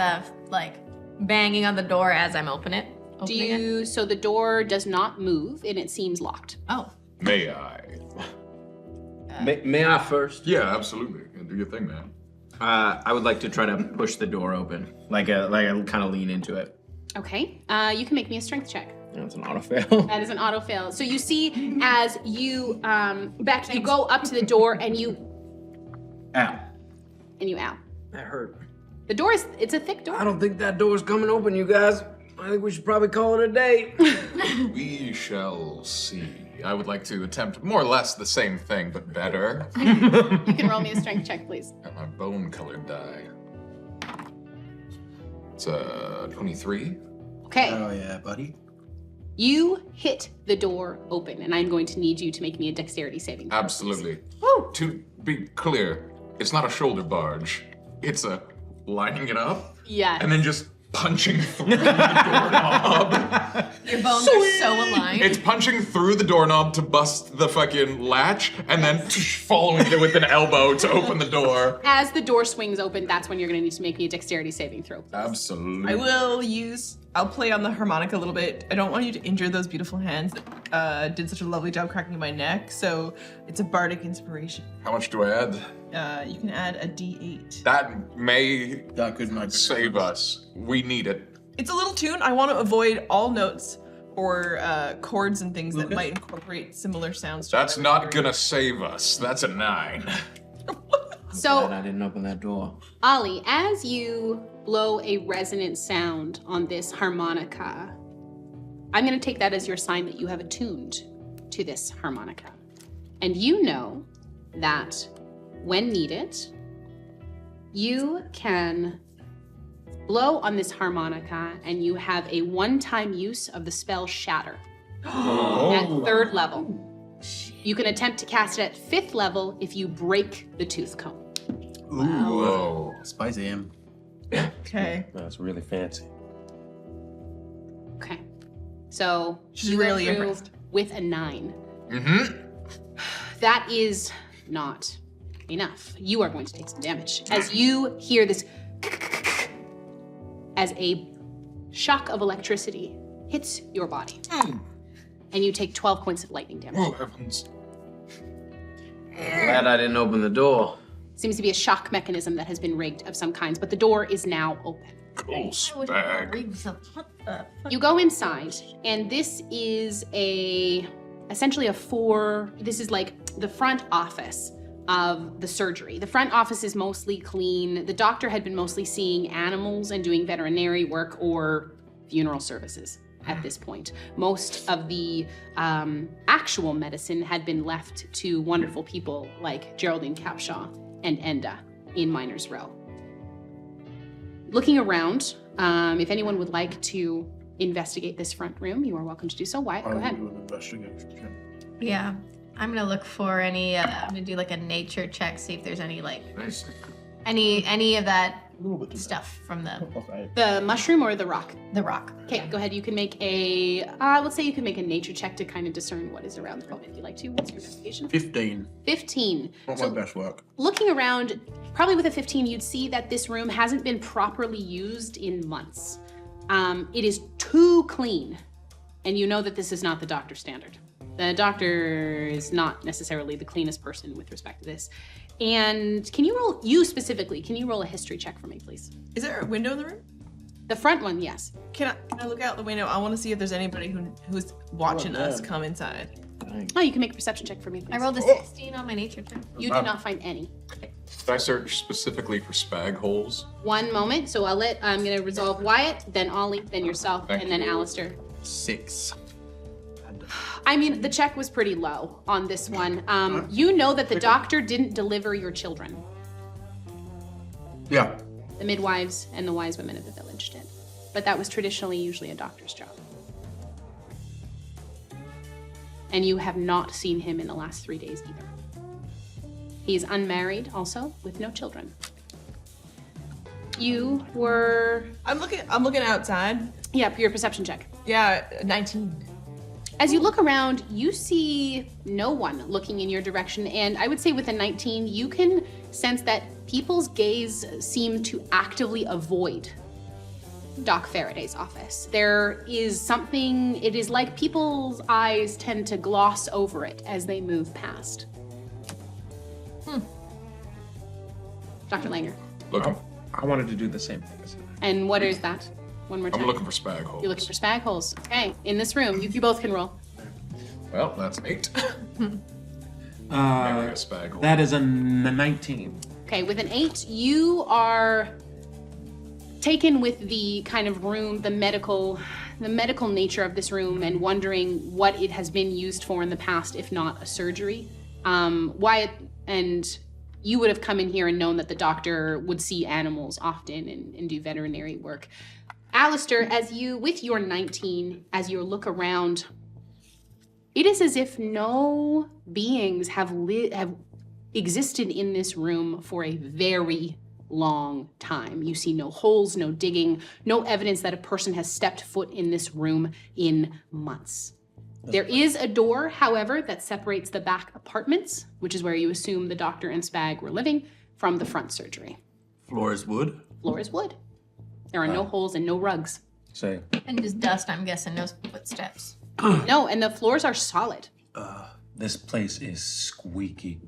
like, banging on the door as I'm opening it. So the door does not move and it seems locked. Oh. May I? May I first? Yeah, absolutely. Do your thing, man. I would like to try to push the door open, like I kind of lean into it. Okay, you can make me a strength check. That's an auto fail. That is an auto fail. So you see as you, Beck, you go up to the door and you Ow. ow. That hurt. The door it's a thick door. I don't think that door's coming open, you guys. I think we should probably call it a day. We shall see. I would like to attempt more or less the same thing, but better. You can roll me a strength check, please. Got my bone-colored die. It's a 23. Okay. Oh yeah, buddy. You hit the door open, and I'm going to need you to make me a dexterity saving throw. Absolutely. Woo! To be clear, it's not a shoulder barge. It's a lining it up Yes. and then just punching through the doorknob. Your bones are so aligned. It's punching through the doorknob to bust the fucking latch and then following it with an elbow to open the door. As the door swings open, that's when you're going to need to make me a dexterity saving throw. Absolutely. I'll play on the harmonica a little bit. I don't want you to injure those beautiful hands that did such a lovely job cracking my neck, so it's a bardic inspiration. How much do I add? You can add a D8. That may That could not save us. We need it. It's a little tune. I want to avoid all notes or chords and things that might incorporate similar sounds. to That's my not repertoire. gonna save us. That's a 9. So, Glad I didn't open that door. Ollie, as you blow a resonant sound on this harmonica, I'm going to take that as your sign that you have attuned to this harmonica. And you know that when needed, you can blow on this harmonica and you have a one-time use of the spell Shatter at 3rd level. You can attempt to cast it at 5th level if you break the tooth comb. Whoa. Spicy him. Okay. That's really fancy. Okay. So She's you went really through impressed. with a 9. Mm-hmm. That is not enough. You are going to take some damage as you hear this as a shock of electricity hits your body. And you take 12 points of lightning damage. Oh, heavens. Glad I didn't open the door. Seems to be a shock mechanism that has been rigged of some kinds, but the door is now open. Cool spag. You go inside, and this is essentially this is like the front office of the surgery. The front office is mostly clean. The doctor had been mostly seeing animals and doing veterinary work or funeral services at this point. Most of the actual medicine had been left to wonderful people like Geraldine Capshaw and Enda in Miners Row. Looking around, if anyone would like to investigate this front room, you are welcome to do so. Wyatt, go ahead. Yeah. I'm gonna look for any, I'm gonna do like a nature check, see if there's any like, Nice. any of that stuff from The mushroom or the rock? the rock. Okay, go ahead. You can make let's say you can make a nature check to kind of discern what is around the room if you like to. What's your investigation? 15. 15. Not So my best work. looking around, probably with a 15, you'd see that this room hasn't been properly used in months. It is too clean, and you know that this is not the doctor standard. The doctor is not necessarily the cleanest person with respect to this. And can you roll a history check for me, please? Is there a window in the room? The front one, yes. Can I look out the window? I want to see if there's anybody who's watching us come inside. Oh, you can make a perception check for me, please. I rolled a 16 on my nature check. You did not find any. Did I search specifically for spag holes? One moment, so I'm gonna resolve Wyatt, then Ollie, then yourself, Thank and then you. Alistair. 6. I mean, the check was pretty low on this one. You know that the doctor didn't deliver your children. Yeah. the midwives and the wise women of the village did. But that was traditionally usually a doctor's job. And you have not seen him in the last 3 days either. He is unmarried also, with no children. You were... I'm looking outside. Yeah, your perception check. Yeah, 19. As you look around, you see no one looking in your direction, and I would say with a 19, you can sense that people's gaze seem to actively avoid Doc Faraday's office. There is something, it is like people's eyes tend to gloss over it as they move past. Dr. Langer. Looking. I wanted to do the same thing. And what is that? One more time. I'm looking for spag holes. You're looking for spag holes. Okay, in this room, you both can roll. Well, that's 8. Marry a spag hole. That is a 19. Okay, with an 8, you are taken with the kind of room, the medical nature of this room, and wondering what it has been used for in the past, if not a surgery. Wyatt and you would have come in here and known that the doctor would see animals often and do veterinary work. Allister, as you, with your 19, as you look around, it is as if no beings have existed in this room for a very long time. You see no holes, no digging, no evidence that a person has stepped foot in this room in months. There is a door, however, that separates the back apartments, which is where you assume the doctor and Spag were living, from the front surgery. Floor is wood. Floor is wood. There are no holes and no rugs. Say. And just dust, I'm guessing, no footsteps. No, and the floors are solid. This place is squeaky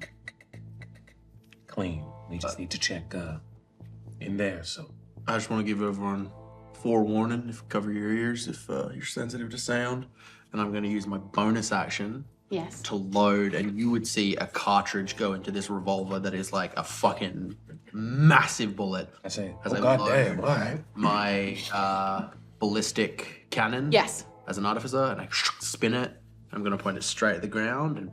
clean. We just need to check in there, so. I just want to give everyone forewarning, if cover your ears if you're sensitive to sound. And I'm going to use my bonus action Yes. to load, and you would see a cartridge go into this revolver that is like a fucking massive bullet. I say, As oh, I goddamn, load all right. my ballistic cannon Yes. as an artificer, and I spin it. I'm going to point it straight at the ground. And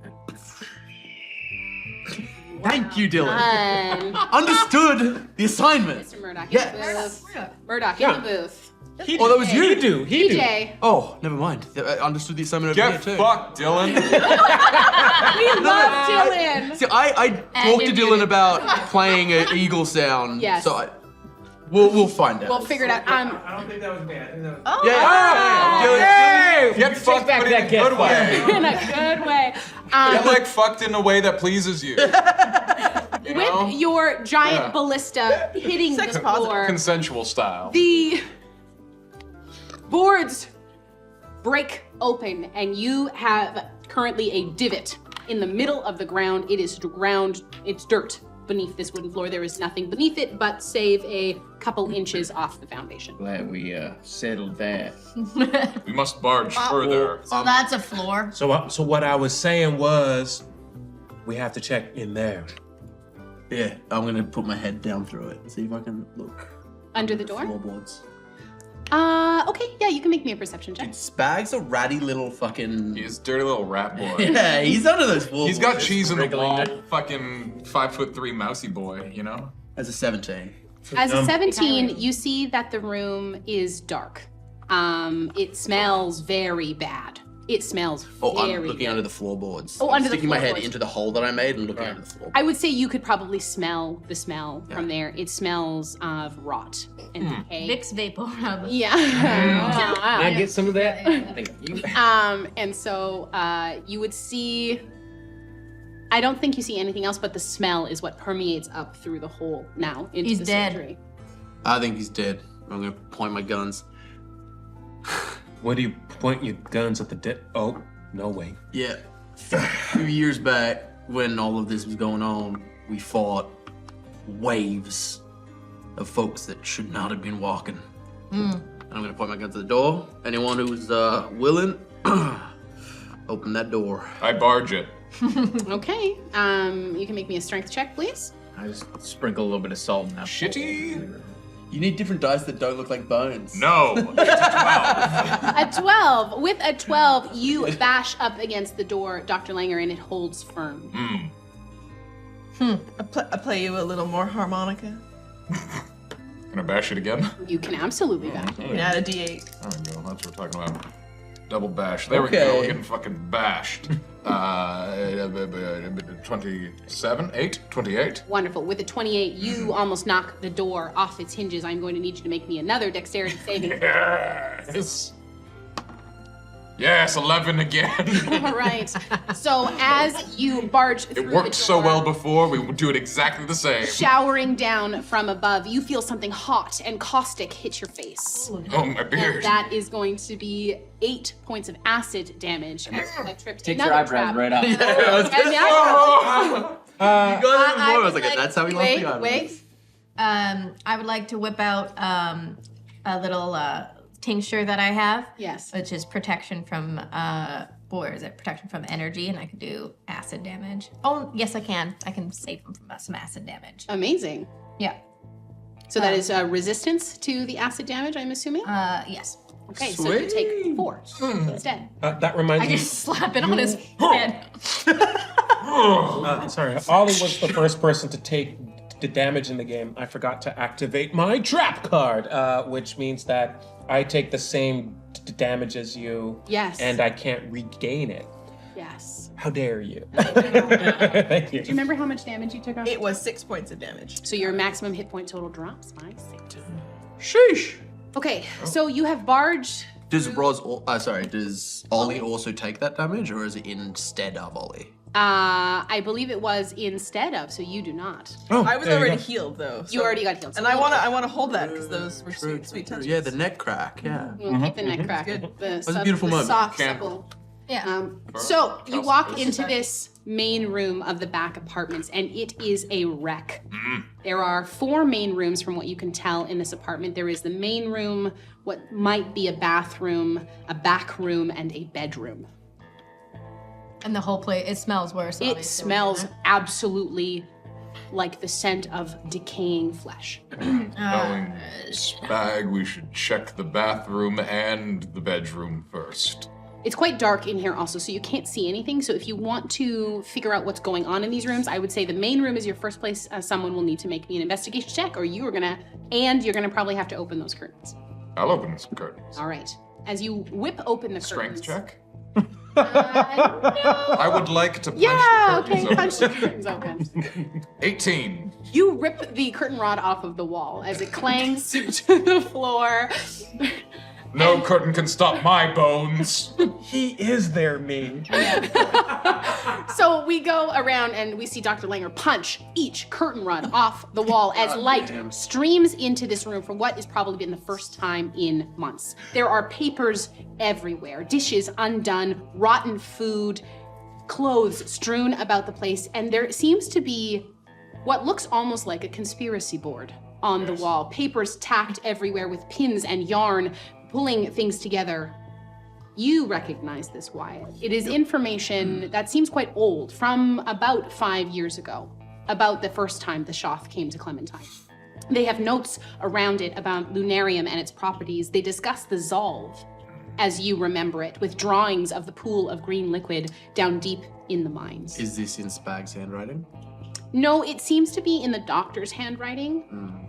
thank you, Dylan. Understood the assignment. Mr. Murdoch Yes. in the booth. Murdoch in the booth. Oh, that was you. He do. DJ. Oh, never mind. I understood the assignment over Get here too. fucked, Dylan. We love Dylan. See, I talked to Dylan about playing an eagle sound. Yes. So we'll find out. We'll figure it out. I don't think that was me. I think that was. Yeah. Dylan, get fucked, back but in that a get good way. In a good way. Get like fucked in a way that pleases you. You know? With your giant Yeah. ballista hitting the floor, Consensual style. the boards break open, and you have currently a divot in the middle of the ground. It is ground, it's dirt beneath this wooden floor. There is nothing beneath it but save a couple inches off the foundation. Glad we settled that. We must barge further. So that's a floor. So what I was saying was, we have to check in there. Yeah, I'm gonna put my head down through it and see if I can look Under the door? floorboards. Okay, yeah, you can make me a perception check. Dude, Spag's a ratty little fucking. He's a dirty little rat boy. Yeah, he's under those floorboards. He's got cheese in the wriggling. wall. Fucking 5'3" mousy boy, you know? As a 17. As a 17, you see that the room is dark. It smells very bad. It smells Oh, I'm very looking bad. under the floorboards. Oh, I'm under the sticking my head floorboards. into the hole that I made and looking under the floorboards. I would say you could probably smell the smell from there. It smells of rot and decay. Vicks vapor rub. Yeah. Can I get some of that? Thank you. And so you would see. I don't think you see anything else, but the smell is what permeates up through the hole now into He's the dead. surgery. I think he's dead. I'm gonna point my guns. Where do you point your guns at the dead? Oh, no way. Yeah. A few years back, when all of this was going on, we fought waves of folks that should not have been walking. I'm gonna point my guns at the door. Anyone who's willing, open that door. I barge it. Okay. You can make me a strength check, please. I just sprinkle a little bit of salt in that. Shitty? You need different dice that don't look like bones. No. It's a 12. A 12. With a 12, you bash up against the door, Dr. Langer, and it holds firm. I play you a little more harmonica. Can I bash it again? You can absolutely bash You it. can add a D8. There we go. That's what we're talking about. Double bash. There we go. We're getting fucking bashed. 27? 8? 28? Wonderful. With a 28, you almost knock the door off its hinges. I'm going to need you to make me another dexterity saving. Yes. Yes, 11 again. All right. So as you barge through It worked the so door, well before, we would do it exactly the same. showering down from above, you feel something hot and caustic hit your face. Oh, my And beard. that is going to be 8 points of acid damage. As you have tripped Takes your another eyebrows trap. right off. And now- You guys are I more. I was would like, that's how he wants to go. Wait. I would like to whip out a little tincture that I have. Yes. Which is protection from, or is it protection from energy? And I can do acid damage. Oh, yes, I can. I can save them from some acid damage. Amazing. Yeah. So that is resistance to the acid damage, I'm assuming? Yes. Okay, so you take 4 instead. That reminds I me. just slap it on his head. Sorry, Ollie was the first person to take the damage in the game. I forgot to activate my trap card, which means that I take the same damage as you. Yes. And I can't regain it. Yes. How dare you? Thank you. Do you remember how much damage you took off? It was 6 points of damage. So your maximum hit point total drops by 6. Sheesh. Okay, so you have barged. Does does Ollie also take that damage, or is it instead of Ollie? I believe it was instead of, so you do not. Oh, I was there you already go. healed though. You already got healed. so And I we'll- wanna hold that because those were sweet touches. Yeah, the neck crack. Yeah. We'll keep the neck crack. Good. The a beautiful moment. soft, Candle. supple. Yeah. So you walk into this main room of the back apartments, and it is a wreck. There are 4 main rooms from what you can tell in this apartment. There is the main room, what might be a bathroom, a back room, and a bedroom. And the whole place, it smells worse. It obviously. smells absolutely like the scent of decaying flesh. Knowing Spag, we should check the bathroom and the bedroom first. It's quite dark in here also, so you can't see anything. So if you want to figure out what's going on in these rooms, I would say the main room is your first place. Someone will need to make me an investigation check, or you're gonna probably have to open those curtains. I'll open the curtains. All right. As you whip open the Strength curtains. check? No. I would like to punch Yeah, the okay, curtains punch the open. curtains open. 18. You rip the curtain rod off of the wall as it clangs to the floor. No curtain can stop my bones. He is their me. So we go around and we see Dr. Langer punch each curtain rod off the wall as light streams into this room for what has probably been the first time in months. There are papers everywhere, dishes undone, rotten food, clothes strewn about the place, and there seems to be what looks almost like a conspiracy board on the wall. Papers tacked everywhere with pins and yarn, pulling things together. You recognize this, Wyatt. It is information that seems quite old, from about 5 years ago, about the first time the Shoth came to Clementine. They have notes around it about Lunarium and its properties. They discuss the Zolve, as you remember it, with drawings of the pool of green liquid down deep in the mines. Is this in Spag's handwriting? No, it seems to be in the doctor's handwriting.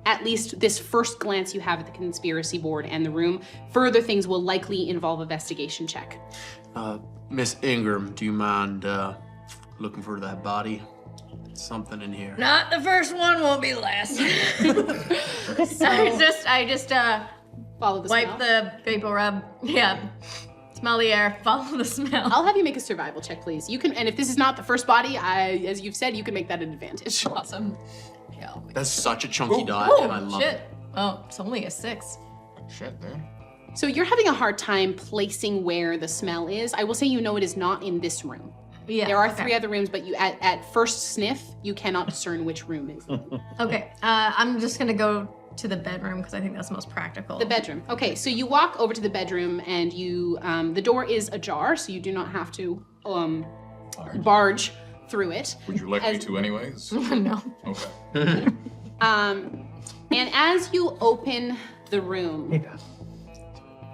At least this first glance you have at the conspiracy board and the room. Further things will likely involve a investigation check. Miss Ingram, do you mind looking for that body? Something in here. Not the first one, won't be the last. I just Follow the wipe smell. the vapor rub. Yeah. Smell the air, follow the smell. I'll have you make a survival check, please. You can, and if this is not the first body, as you've said, you can make that an advantage. Awesome. Yeah. That's such a chunky die, and I love shit. it. Oh, it's only a 6. Shit, man. So you're having a hard time placing where the smell is. I will say you know it is not in this room. Yeah. There are okay. 3 other rooms, but you at first sniff, you cannot discern which room is Okay. I'm just gonna go to the bedroom because I think that's most practical. the bedroom. Okay, so you walk over to the bedroom and you the door is ajar, so you do not have to barge through it. Would you like me to anyways? No. Okay. And as you open the room,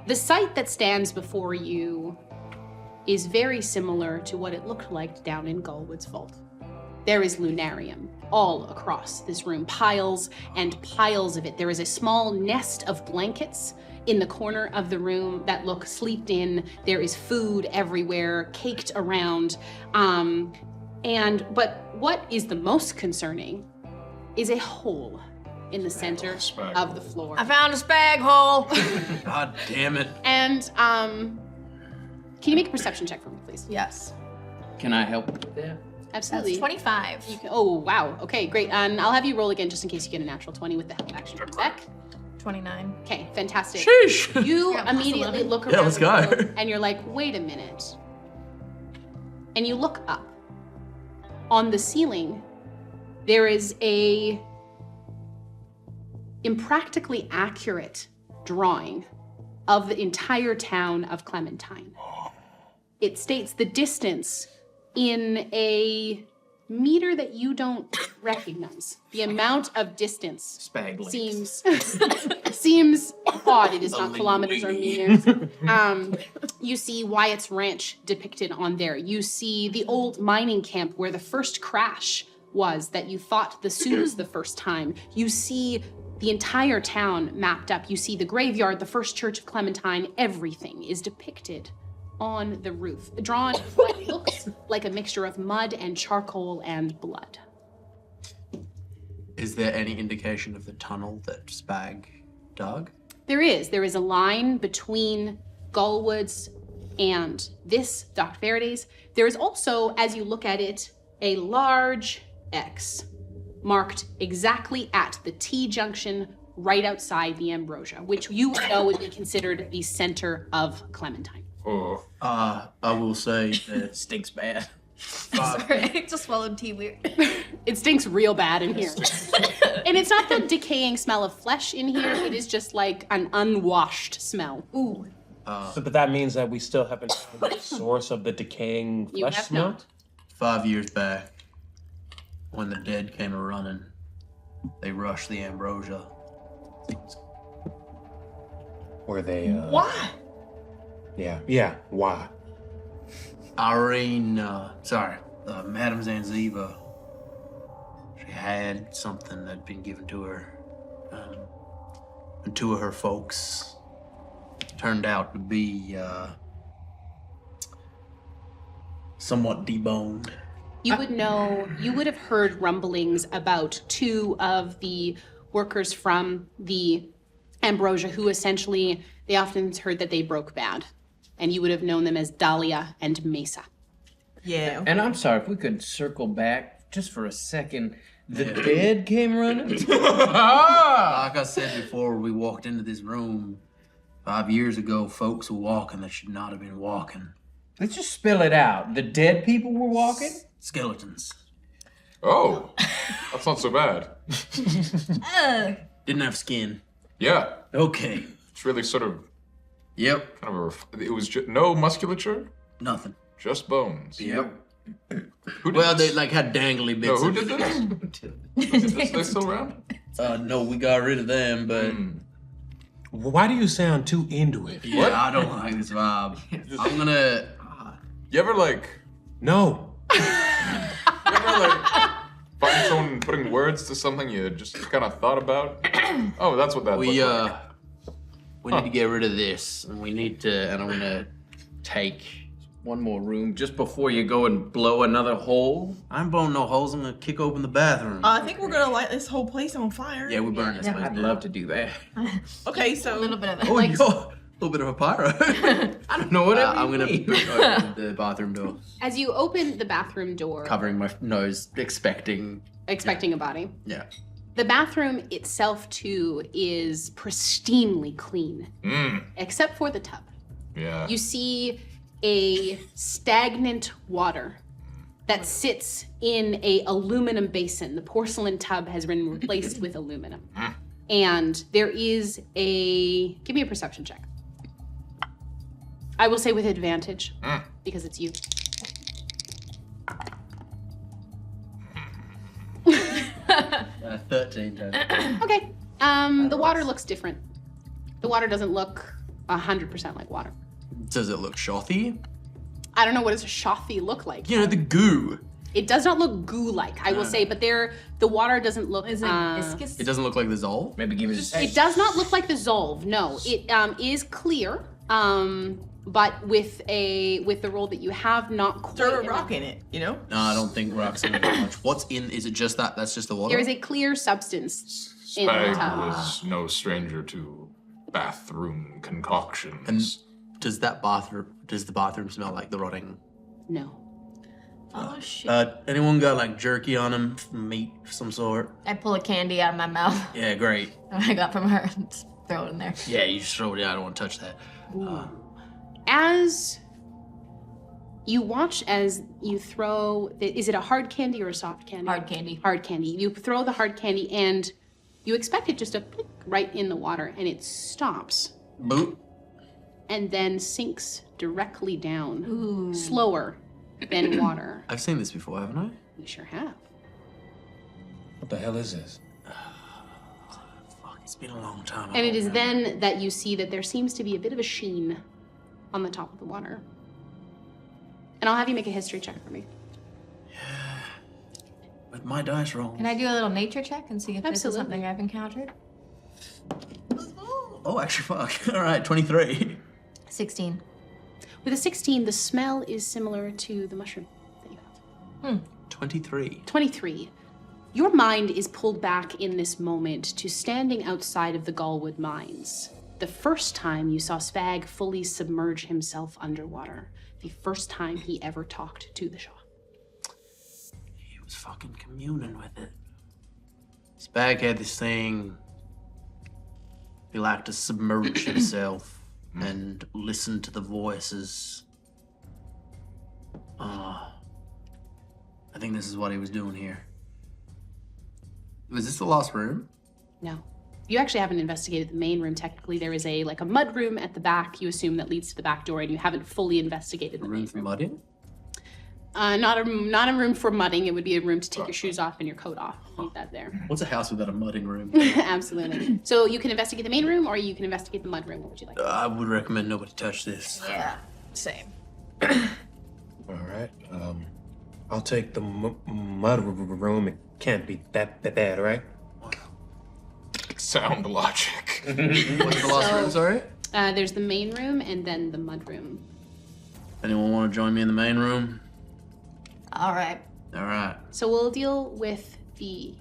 the sight that stands before you is very similar to what it looked like down in Gallwood's vault. there is lunarium all across this room, piles and piles of it. There is a small nest of blankets in the corner of the room that look sleeped in. There is food everywhere, caked around. But what is the most concerning is a hole in the center of the floor. I found a spag hole. God damn it. And can you make a perception check for me, please? Yes. Can I help with that? Absolutely. That's 25. You can, oh, wow. Okay, great. And I'll have you roll again just in case you get a natural 20 with the help action from Beck. 29. Okay, fantastic. Sheesh. You Yeah, plus immediately 11. look Yeah, around let's the go. room and you're like, wait a minute. And you look up. On the ceiling, there is a impractically accurate drawing of the entire town of Clementine. It states the distance in a meter that you don't recognize. The amount of distance Spag links. seems odd. It is not kilometers or meters. You see Wyatt's ranch depicted on there. You see the old mining camp where the first crash was that you fought the Sioux the first time. You see the entire town mapped up. You see the graveyard, the first church of Clementine. Everything is depicted on the roof, drawn what looks like a mixture of mud and charcoal and blood. Is there any indication of the tunnel that Spag dug? There is a line between Gallwood's and this, Dr. Faraday's. There is also, as you look at it, a large X marked exactly at the T-junction right outside the Ambrosia, which you would know would be considered the center of Clementine. Oh. I will say that Stinks bad. Sorry, I just swallowed tea weird. It stinks real bad in here. And it's not the decaying smell of flesh in here, it is just like an unwashed smell. Ooh. But that means that we still haven't found the source of the decaying You flesh have smell? not. 5 years back, when the dead came a-running, they rushed the Ambrosia. Were they, Why? Yeah, why? Madame Zanzibar, she had something that'd been given to her. And two of her folks turned out to be somewhat deboned. You would know, you would have heard rumblings about two of the workers from the Ambrosia who essentially, they often heard that they broke bad. And you would have known them as Dahlia and Mesa. Yeah. And I'm sorry, if we could circle back just for a second. The dead came running? Like I said before, we walked into this room 5 years ago, folks were walking that should not have been walking. Let's just spell it out. The dead people were walking? Skeletons. Oh, that's not so bad. Didn't have skin. Yeah, Okay. it's really sort of Yep. kind of it was just no musculature, Nothing. just bones. Yep. Who did Well, this? they like had dangly No, bits. who of- did this? Is they still around? No, we got rid of them, but Why do you sound too into it? yeah, I don't like this vibe. I'm gonna. You ever like No. find someone putting words to something you just kind of thought about? Oh, that's what that We looked like. we need to get rid of this, and we need to. And I'm gonna take. One more room just before you go and blow another hole. I ain't blowing no holes. I'm gonna kick open the bathroom. I think we're gonna light this whole place on fire. Yeah, we burn this place I'd down. love to do that. Okay, A so little bit of Oh, it. you're a little bit of a pyro. I don't know what I'm gonna open the bathroom door, As you open the bathroom door, covering my nose, expecting. expecting a body, Yeah. the bathroom itself too is pristinely clean, except for the tub. Yeah. You see a stagnant water that sits in a aluminum basin. The porcelain tub has been replaced with aluminum. And there is a, give me a perception check. I will say with advantage, because it's you. 13 times. Okay. The water looks different. The water doesn't look 100% like water. Does it look shothy? I don't know, what does a shothy look like? You know, the goo. It does not look goo-like, I will say, but the water doesn't look... Is it viscous? It doesn't look like the Zol? Maybe give it a It does not look like the Zolv, no. It is clear, but with the roll that you have, not quite Throw a enough. rock in it, you know? No, I don't think rock's in it that much. What's in? Is it just that? That's just the water? There is a clear substance in the Spag tub. was no stranger to bathroom concoctions. And does the bathroom smell like the rotting? No. Oh shit. Anyone got like jerky on them, meat of some sort? I pull a candy out of my mouth Yeah, great. that I got from her and just throw it in there. Yeah, you just throw it out. I don't want to touch that. As you watch as you throw, is it a hard candy or a soft candy? Hard candy. Hard candy. You throw the hard candy and you expect it just to click right in the water, and it stops Boop. and then sinks directly down, slower than water. I've seen this before, haven't I? We sure have. What the hell is this? Fuck, it's been a long time. And it is then that you see that there seems to be a bit of a sheen on the top of the water. And I'll have you make a history check for me. With my dice roll. Can I do a little nature check and see if this is Absolutely. something I've encountered? Oh, actually, fuck. All right, 23. 16. With a 16, the smell is similar to the mushroom that you have. 23. 23. Your mind is pulled back in this moment to standing outside of the Gallwood mines. The first time you saw Spag fully submerge himself underwater. The first time he ever talked to the Shaw. He was fucking communing with it. Spag had this thing. He liked to submerge himself and listen to the voices. I think this is what he was doing here. Was this the last room? No. You actually haven't investigated the main room. Technically, there is a mud room at the back, you assume, that leads to the back door, and you haven't fully investigated the Room main for room. mudding? Not a room for mudding. It would be a room to take your shoes off and your coat off. Leave that there. What's a house without a mudding room? Absolutely. So you can investigate the main room, or you can investigate the mud room. What would you like? I would recommend nobody touch this. Yeah. Same. All right. I'll take the mud room. It can't be that bad, right? Sound logic. What's the last room, sorry? There's the main room and then the mud room. Anyone want to join me in the main room? All right. All right. So we'll deal with the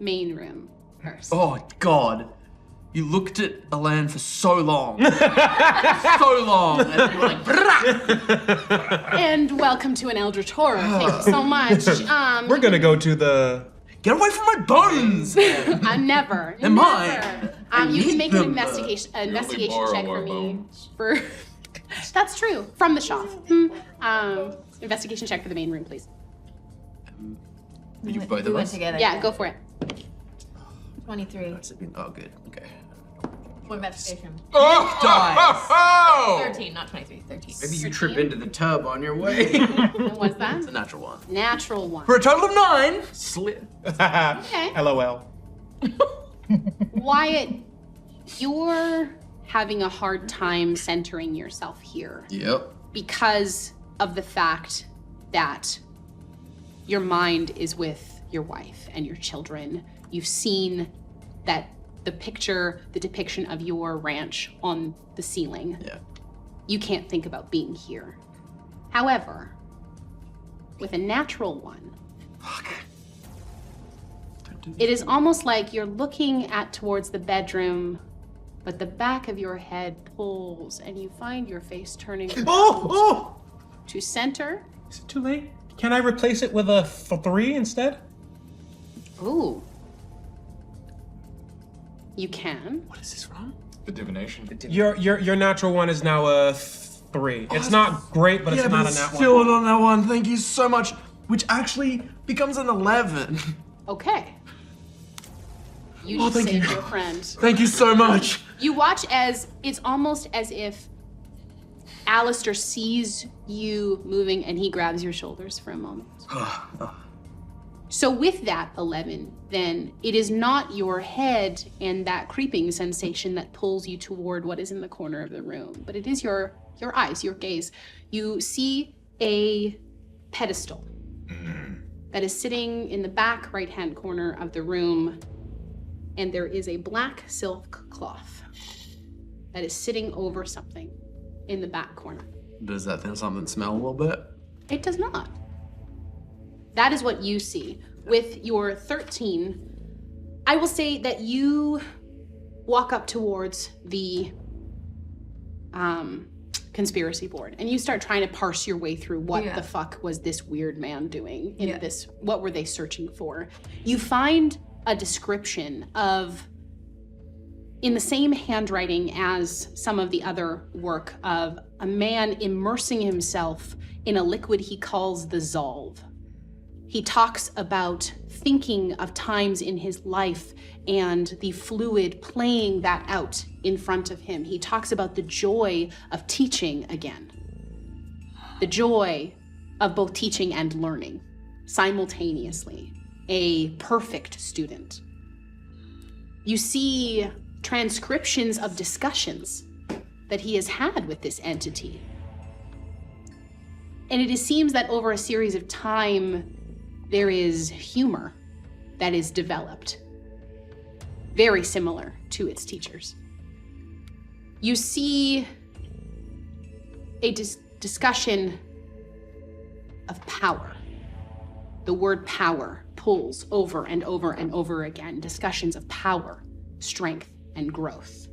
main room first. Oh, God. You looked at Alain for so long. So long. And you were like, "Brah!" And welcome to an Eldritch Horror. Thank you so much. We're gonna go to the. Get away from my bones! Never. They're mine. Never. You can make an them. investigation borrow check our for me. bones. For that's true. From the shop. Investigation check for the main room, please. You both We of went us? together. Yeah, go for it. 23. Oh, good. Okay. What investigation? Oh! 13, not 23. 13. Maybe you trip into the tub on your way. And what's that? It's a natural one. Natural one. For a total of 9. Slip. Okay. LOL. Wyatt, you're having a hard time centering yourself here Yep. because of the fact that your mind is with your wife and your children. You've seen that the depiction of your ranch on the ceiling. Yeah. You can't think about being here. However, with a natural one, it is almost like you're looking towards the bedroom, but the back of your head pulls and you find your face turning Oh! to center. Is it too late? Can I replace it with a 3 instead? Ooh. You can. What is this from? The divination. Your natural one is now a 3. It's not great, but it's not a nat one. Still on that one. Thank you so much. Which actually becomes an 11. Okay. You Oh, just thank saved you. your friend. Thank you so much. You watch as it's almost as if Allister sees you moving and he grabs your shoulders for a moment. So with that 11, then it is not your head and that creeping sensation that pulls you toward what is in the corner of the room, but it is your eyes, your gaze. You see a pedestal that is sitting in the back right-hand corner of the room, and there is a black silk cloth that is sitting over something in the back corner. Does that thing something smell a little bit? It does not. That is what you see. With your 13, I will say that you walk up towards the conspiracy board and you start trying to parse your way through what the fuck was this weird man doing in this, what were they searching for? You find a description of, in the same handwriting as some of the other work, of a man immersing himself in a liquid he calls the Zolve. He talks about thinking of times in his life and the fluid playing that out in front of him. He talks about the joy of teaching again. The joy of both teaching and learning simultaneously. A perfect student. You see transcriptions of discussions that he has had with this entity. And it seems that over a series of time, there is humor that is developed, very similar to its teachers. You see a discussion of power. The word power pulls over and over and over again. Discussions of power, strength, and growth.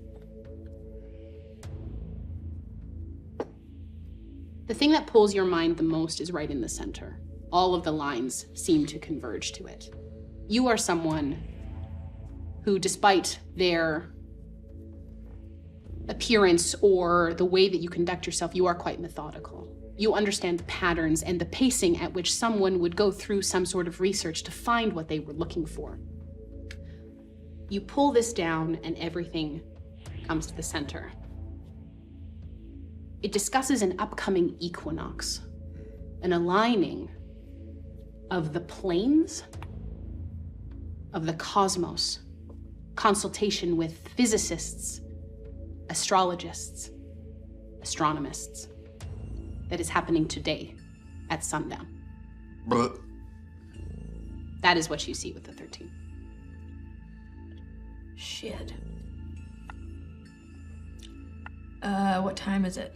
The thing that pulls your mind the most is right in the center. All of the lines seem to converge to it. You are someone who, despite their appearance or the way that you conduct yourself, you are quite methodical. You understand the patterns and the pacing at which someone would go through some sort of research to find what they were looking for. You pull this down and everything comes to the center. It discusses an upcoming equinox, an aligning of the planes of the cosmos, consultation with physicists, astrologists, astronomists, that is happening today at sundown. But That is what you see with the 13. Shit. What time is it?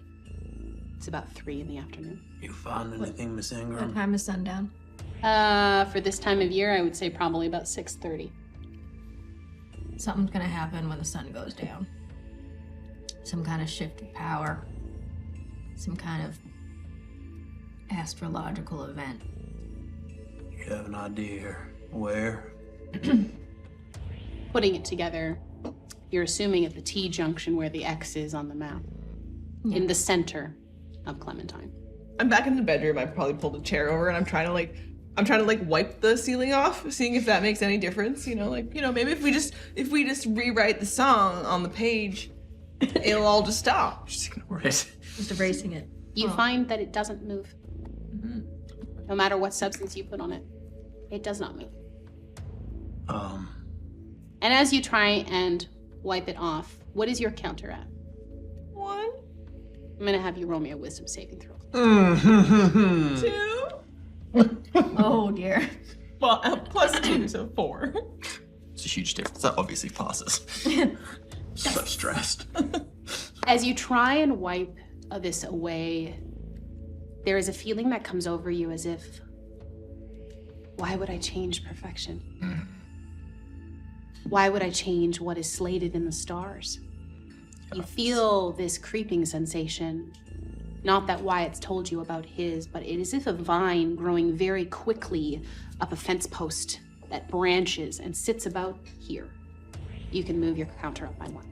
It's about 3 in the afternoon. You find anything, Miss What Ingram? time is sundown? For this time of year, I would say probably about 6:30. Something's gonna happen when the sun goes down. Some kind of shift of power. Some kind of astrological event. You have an idea where? Putting it together, you're assuming at the T junction where the X is on the map. Yeah. In the center of Clementine. I'm back in the bedroom. I probably pulled a chair over and I'm trying to wipe the ceiling off, seeing if that makes any difference. Maybe if we just rewrite the song on the page, it'll all just stop. just ignore it. Just erasing it. You find that it doesn't move. No matter what substance you put on it, it does not move. And as you try and wipe it off, what is your counter at? 1, I'm gonna have you roll me a wisdom saving throw. 2. Oh dear. Well, +2, so 4. It's a huge difference. That obviously passes. So stressed. As you try and wipe this away, there is a feeling that comes over you as if, why would I change perfection? Why would I change what is slated in the stars? You feel this creeping sensation. Not that Wyatt's told you about his, but it is as if a vine growing very quickly up a fence post that branches and sits about here. You can move your counter up by 1.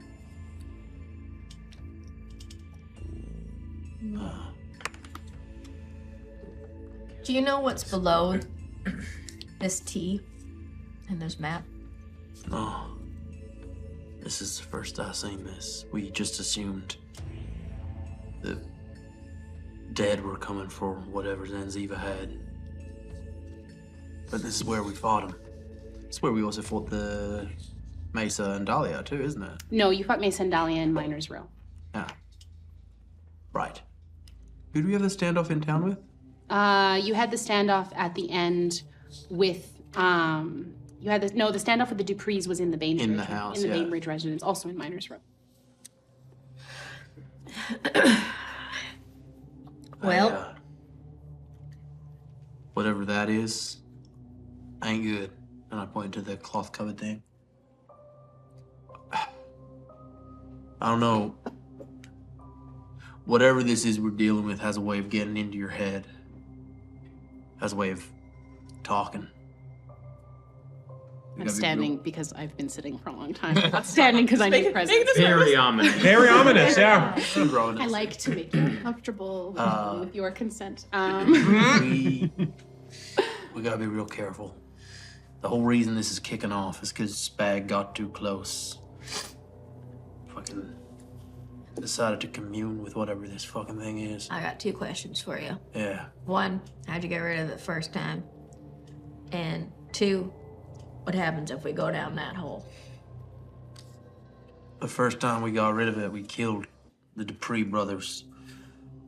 Do you know what's below this T in this map? No. This is the first I seen this. We just assumed the dead were coming for whatever Zanziva had. But this is where we fought them. It's where we also fought the Mesa and Dahlia too, isn't it? No, you fought Mason Dahlia in Miners Row. Yeah. Right. Who do we have the standoff in town with? You had the standoff at the end with you had the standoff with the Duprees was in the Bainbridge. In the house, In the yeah. Bainbridge residence, also in Miners Row. Well, Whatever that is, ain't good. And I point to the cloth covered thing. I don't know. Whatever this is we're dealing with has a way of getting into your head. Has a way of talking. I'm standing because I've been sitting for a long time. I'm not standing because I need presence. Very ominous. Very ominous, yeah. I like to make you comfortable with your consent. We gotta be real careful. The whole reason this is kicking off is because Spag got too close. Fucking decided to commune with whatever this fucking thing is. I got 2 questions for you. Yeah. 1, how'd you get rid of it first time? And 2, what happens if we go down that hole? The first time we got rid of it, we killed the Dupree brothers.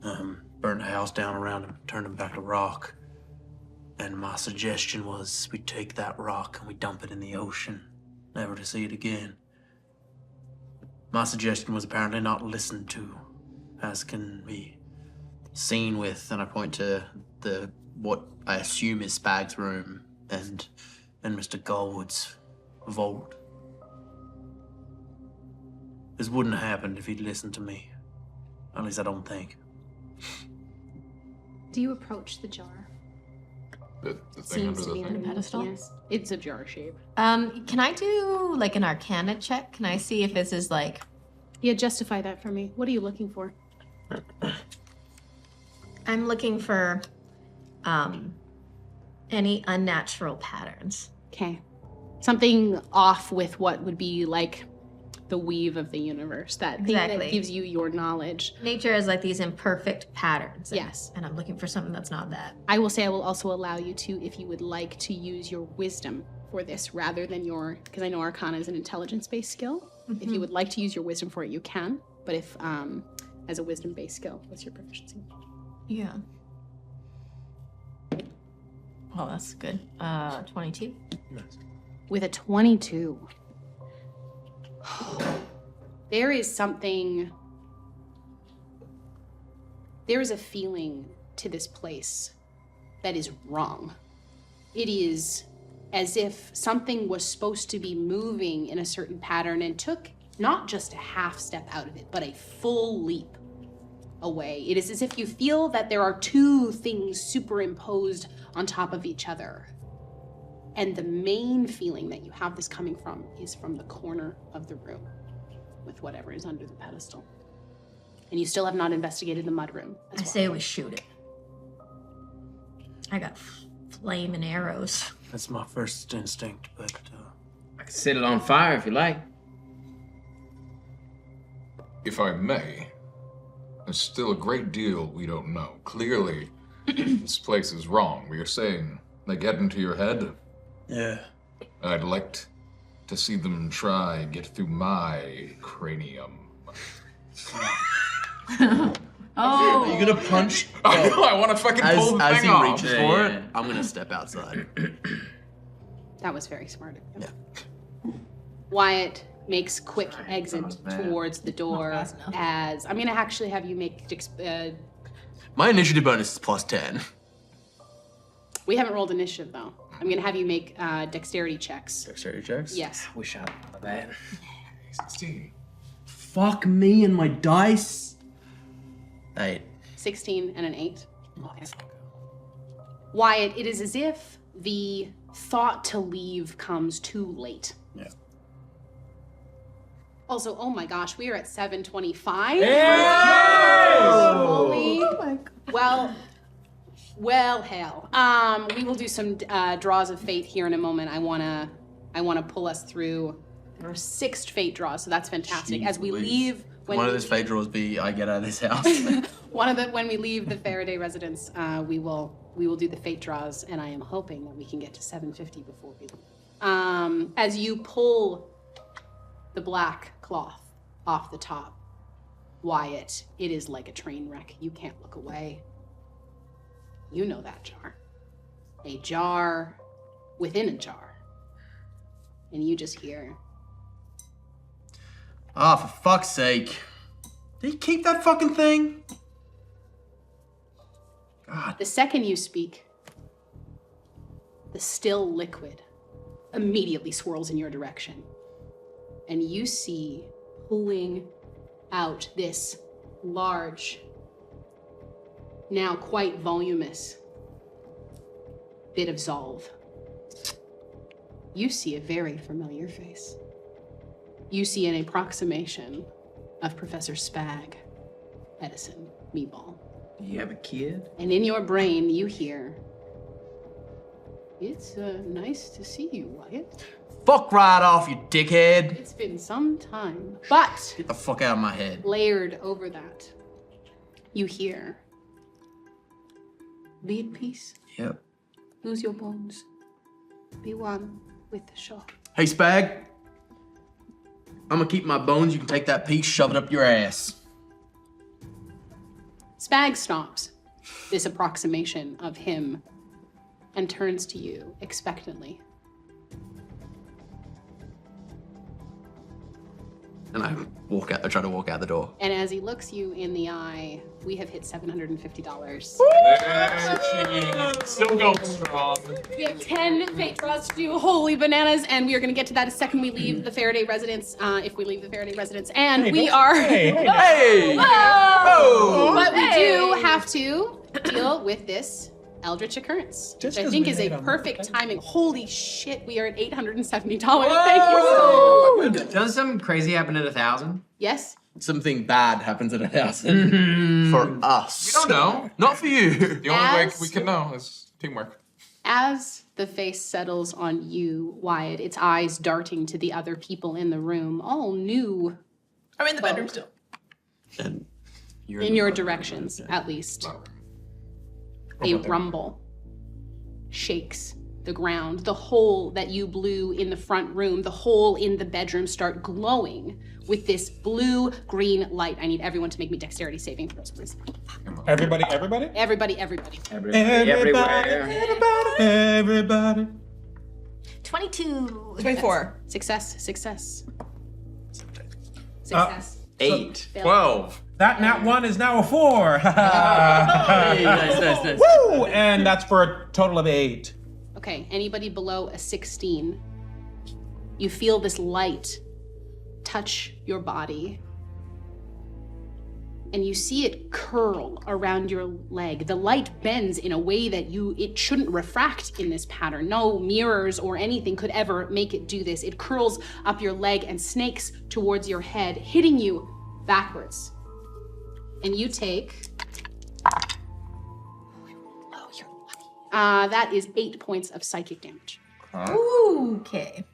Burned the house down around them, turned them back to rock. And my suggestion was we take that rock and we dump it in the ocean, never to see it again. My suggestion was apparently not listened to, as can be seen with, and I point to what I assume is Spag's room and Mr. Gallwood's vault. This wouldn't have happened if he'd listened to me. At least I don't think. Do you approach the jar? The thing Seems under to the be thing. underneath. Pedestal? Yes, it's a jar shape. Can I do like an Arcana check? Can I see if this is like... Yeah, justify that for me. What are you looking for? I'm looking for any unnatural patterns. Okay. Something off with what would be like the weave of the universe. That thing that Exactly. gives you your knowledge. Nature has like these imperfect patterns. Yes. And I'm looking for something that's not that. I will say I will also allow you to, if you would like to use your wisdom for this rather than your, because I know Arcana is an intelligence-based skill. If you would like to use your wisdom for it, you can. But if, as a wisdom-based skill, what's your proficiency? Yeah. Oh, that's good. 22. With a 22. There is something, there is a feeling to this place that is wrong. It is as if something was supposed to be moving in a certain pattern and took not just a half step out of it, but a full leap away. It is as if you feel that there are 2 things superimposed on top of each other. And the main feeling that you have this coming from is from the corner of the room with whatever is under the pedestal. And you still have not investigated the mudroom as I well. say we shoot it. I got flame and arrows. That's my first instinct, but I can set it on fire if you like. If I may, there's still a great deal we don't know. Clearly, this place is wrong. We are saying they get into your head. yeah. I'd like to see them try get through my cranium. Are you gonna punch? I know, I want to fucking pull the As thing he off. reaches for it, I'm gonna step outside. That was very smart of you. Yeah. Wyatt makes quick exit towards the door fast enough. as I'm gonna actually have you make My initiative bonus is +10. we haven't rolled initiative though. I'm gonna have you make dexterity checks. Dexterity checks? Yes. Wish I had that. 16. Fuck me and my dice. 8. 16 and an 8. Okay. Wyatt, it is as if the thought to leave comes too late. Yeah. Also, oh my gosh, we are at 7:25. Oh my god. Well, hell. We will do some draws of fate here in a moment. I wanna pull us through our 6th fate draw, so that's fantastic. As we leave, when One of we those fate draws be I get out of this house. when we leave the Faraday residence, we will do the fate draws, and I am hoping that we can get to 750 before we leave. As you pull the black cloth off the top, Wyatt, it is like a train wreck. You can't look away. You know that jar. A jar within a jar. And you just hear, Ah, for fuck's sake. Did he keep that fucking thing? God. the second you speak, the still liquid immediately swirls in your direction. And you see pulling out this large, now quite voluminous bit of Zolve. You see a very familiar face. You see an approximation of Professor Spag, Edison, Meatball. You have a kid? And in your brain, you hear, it's nice to see you, Wyatt. Fuck right off, you dickhead. It's been some time. But Get the fuck out of my head. layered over that, you hear, be at peace, Yep. lose your bones, be one with the shock. Hey, Spag. I'm gonna keep my bones. You can take that piece, shove it up your ass. Spag stops this approximation of him and turns to you expectantly. And I try to walk out the door. And as he looks you in the eye, we have hit $750. Still going strong. We have 10 fate draws to do. Holy bananas. And we are going to get to that a second we leave the Faraday residence, if we leave the Faraday residence. And we are... Hey! Whoa! But we do have to deal with this Eldritch Occurrence, Just which I 'cause think we is a made 'em. perfect timing. Holy shit, we are at $870. Thank you so much. Doesn't something crazy happen at 1,000? Yes? Something bad happens at 1,000 for us. We don't know. Not for you. The only way As- we can know is teamwork. As the face settles on you, Wyatt, its eyes darting to the other people in the room, all new I'm in the bedroom still. And you're in your directions, at least. A rumble shakes the ground. The hole that you blew in the front room, the hole in the bedroom start glowing with this blue-green light. I need everyone to make me dexterity saving throws, please. Everybody. Everybody. Everybody. 22. 24. Success. 8. 12. That nat 1 is now a 4. Nice. Woo! And that's for a total of 8. Okay, anybody below a 16, you feel this light touch your body. And you see it curl around your leg. The light bends in a way that it shouldn't refract in this pattern. No mirrors or anything could ever make it do this. It curls up your leg and snakes towards your head, hitting you backwards. And you take, that is 8 points of psychic damage. Okay.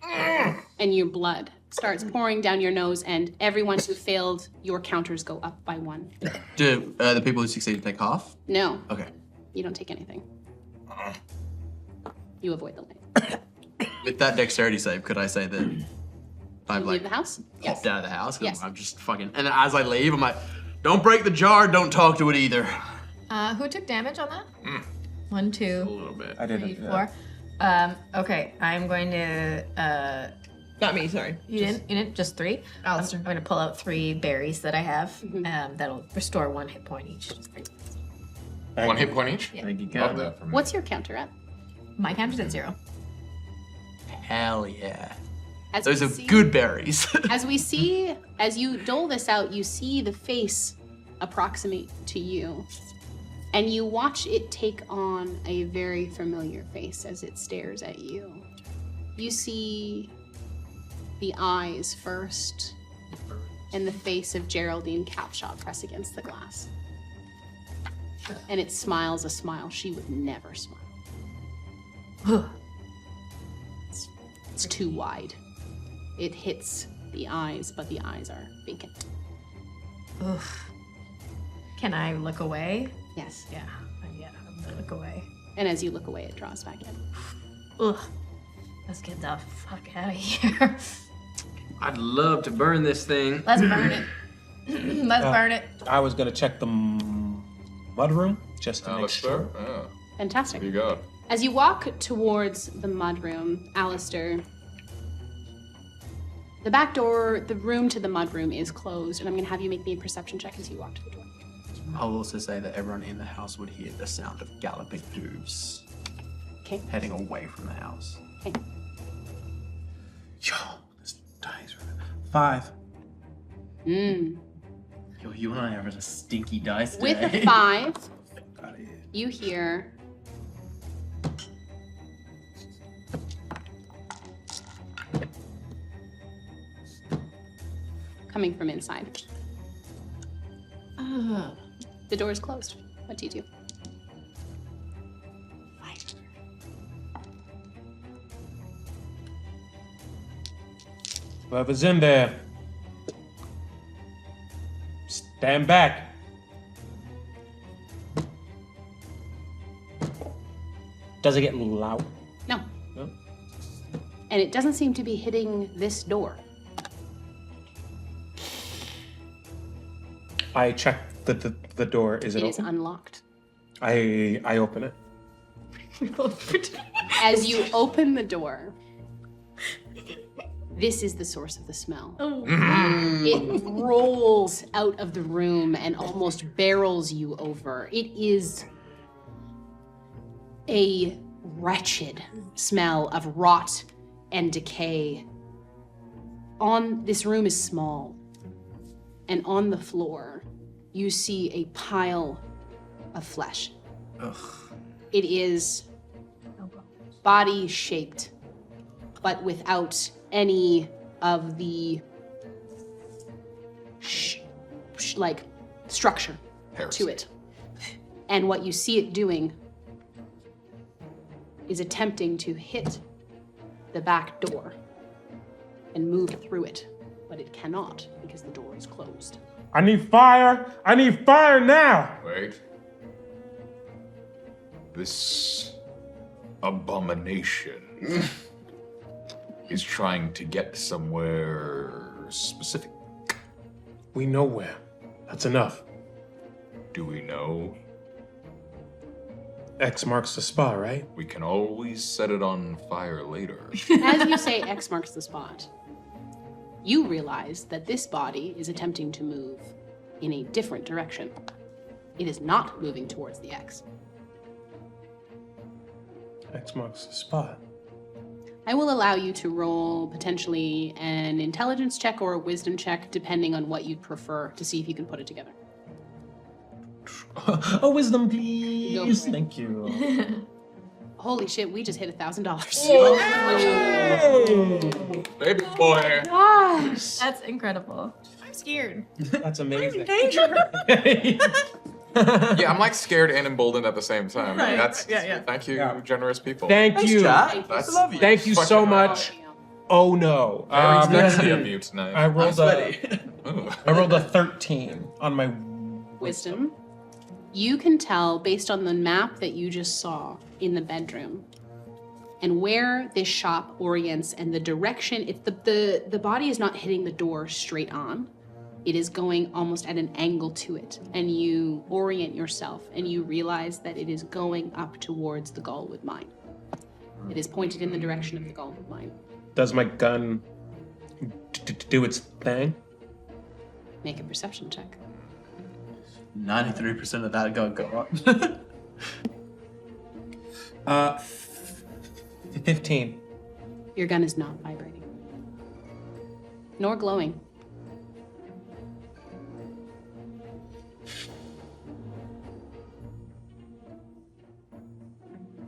And your blood starts pouring down your nose, and everyone who failed your counters go up by 1. Do the people who succeeded take half? No, Okay. you don't take anything. You avoid the light. With that dexterity save, could I say that I've You like leave the house? popped out of the house? 'Cause Yes. I'm just fucking. And as I leave, I'm like, don't break the jar, don't talk to it either. Who took damage on that? 1, 2, A little bit. I 3, 4. Okay, I'm going to. Not me, sorry. You didn't? Just 3? Alistair. I'm going to pull out 3 berries that I have. That'll restore 1 hit point each. Just 3. 1 hit point each? Thank you, Love God. that for me. What's your counter at? My counter's at 0. Hell yeah. As Those we are see- good berries. As you dole this out, you see the face approximate to you. And you watch it take on a very familiar face as it stares at you. You see the eyes first, and the face of Geraldine Capshaw press against the glass. And it smiles a smile she would never smile. It's too wide. It hits the eyes, but the eyes are vacant. Oof. Can I look away? Yes. Yeah, I'm gonna look away. And as you look away, it draws back in. Ugh. Let's get the fuck out of here. I'd love to burn this thing. Let's burn it. Let's burn it. I was going to check the mud room just to make Let's sure. start. Yeah. Fantastic. What do you got? As you walk towards the mudroom, Allister, the back door, the room to the mudroom is closed, and I'm going to have you make me a perception check as you walk to the door. I'll also say that everyone in the house would hear the sound of galloping hooves. Okay. Heading away from the house. Okay. Yo, this dice. 5. Yo, you and I are a stinky dice With today. a 5, you hear coming from inside. The door is closed. What do you do? Whoever's in there, stand back. Does it get loud? No. No? And it doesn't seem to be hitting this door. I check the door. Is it It is open? unlocked. I open it. As you open the door, this is the source of the smell. It rolls out of the room and almost barrels you over. It is a wretched smell of rot and decay. This room is small, and on the floor, you see a pile of flesh. Ugh. It is body-shaped, but without any of the structure to it. And what you see it doing is attempting to hit the back door and move through it, but it cannot because the door is closed. I need fire! I need fire now! Wait. This abomination is trying to get somewhere specific. We know where. That's enough. Do we know? X marks the spot, right? We can always set it on fire later. As you say X marks the spot, you realize that this body is attempting to move in a different direction. It is not moving towards the X. X marks the spot. I will allow you to roll potentially an intelligence check or a wisdom check, depending on what you'd prefer, to see if you can put it together. Oh, wisdom, please. Go for it. Thank you. Holy shit, we just hit $1,000. Baby boy. Gosh. That's incredible. I'm scared. That's amazing. Yeah, I'm like scared and emboldened at the same time. Right. That's Yeah. Thank you, Yeah. generous people. Thank you. That's Thank you so fucking much. Oh no. Very sexy of you tonight. I rolled Ooh. I rolled a 13 on my Wisdom. You can tell based on the map that you just saw in the bedroom and where this shop orients and the direction. It's the body is not hitting the door straight on. It is going almost at an angle to it, and you orient yourself and you realize that it is going up towards the Gallwood mine. It is pointed in the direction of the Gallwood mine. Does my gun do its thing? Make a perception check. 93% of that go up. 15. Your gun is not vibrating, nor glowing.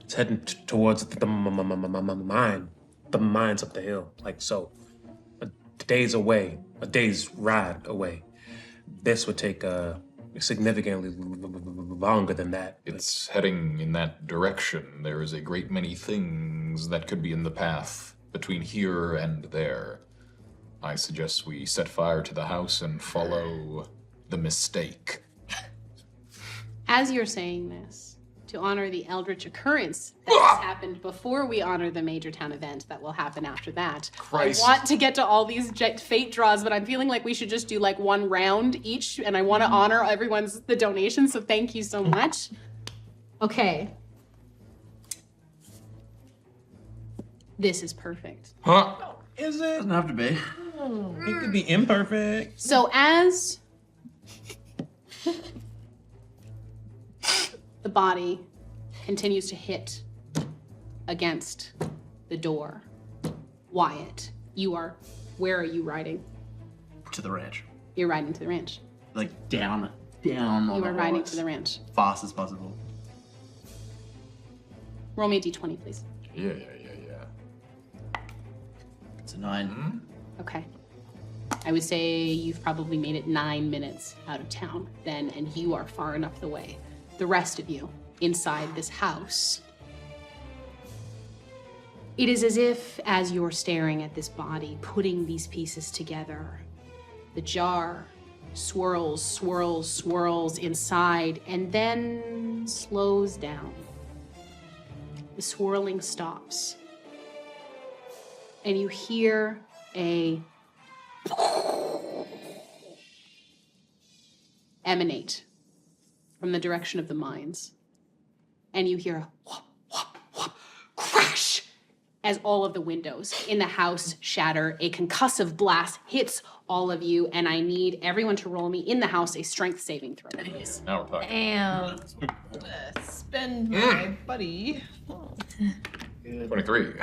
It's heading towards the mine. The mine's up the hill, like so. A day's away, a day's ride away. This would take significantly longer than that. It's heading in that direction. There is a great many things that could be in the path between here and there. I suggest we set fire to the house and follow the mistake. As you're saying this, to honor the eldritch occurrence that has happened before we honor the major town event that will happen after that. Christ. I want to get to all these fate draws, but I'm feeling like we should just do like one round each, and I want to honor everyone's the donation, so thank you so much. Okay. This is perfect. Huh? Is it? Doesn't have to be. It could be imperfect. So as the body continues to hit against the door, Wyatt, where are you riding? To the ranch. You're riding to the ranch. Like down on You the are riding horse. to the ranch. Fast as possible. Roll me a d20, please. Yeah. It's a 9. Okay. I would say you've probably made it 9 minutes out of town then, and you are far enough away. The rest of you, inside this house, it is as if, as you're staring at this body, putting these pieces together, the jar swirls inside, and then slows down. The swirling stops. And you hear a emanate from the direction of the mines. And you hear a whop, whop, whop, crash as all of the windows in the house shatter. A concussive blast hits all of you, and I need everyone to roll me in the house a strength saving throw, please. Now we're talking. Damn. Spend my buddy. 23.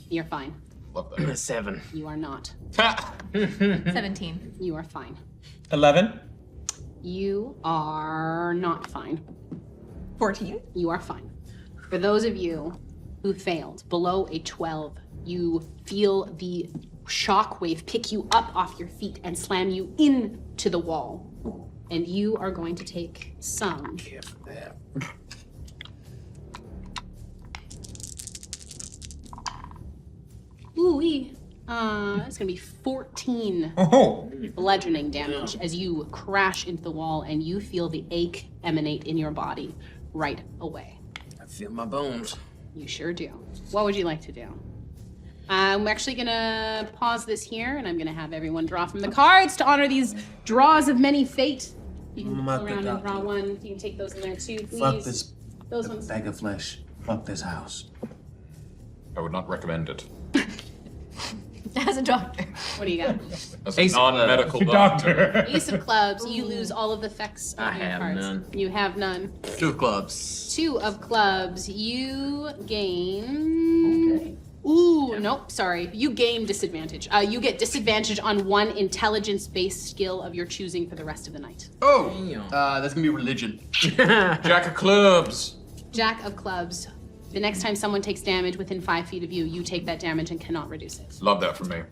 You're fine. Love that. 7. You are not. 17. You are fine. 11. You are not fine. 14. You are fine. For those of you who failed, below a 12, you feel the shockwave pick you up off your feet and slam you into the wall. And you are going to take some. Ooh-wee. It's gonna be 14 bludgeoning damage as you crash into the wall and you feel the ache emanate in your body right away. I feel my bones. You sure do. What would you like to do? I'm actually gonna pause this here and I'm gonna have everyone draw from the cards to honor these draws of many fate. You can go around and draw one. You can take those in there too, please. Fuck this Those ones. bag of flesh. Fuck this house. I would not recommend it. As a doctor. What do you got? As a non-medical Doctor. Ace of clubs. You lose all of the effects of I your have cards. none. You have none. 2 of clubs. 2 of clubs. You gain. Ooh, nope. Sorry. You gain disadvantage. You get disadvantage on one intelligence-based skill of your choosing for the rest of the night. Oh! That's gonna be religion. Jack of clubs. Jack of clubs. The next time someone takes damage within 5 feet of you, you take that damage and cannot reduce it. Love that for me.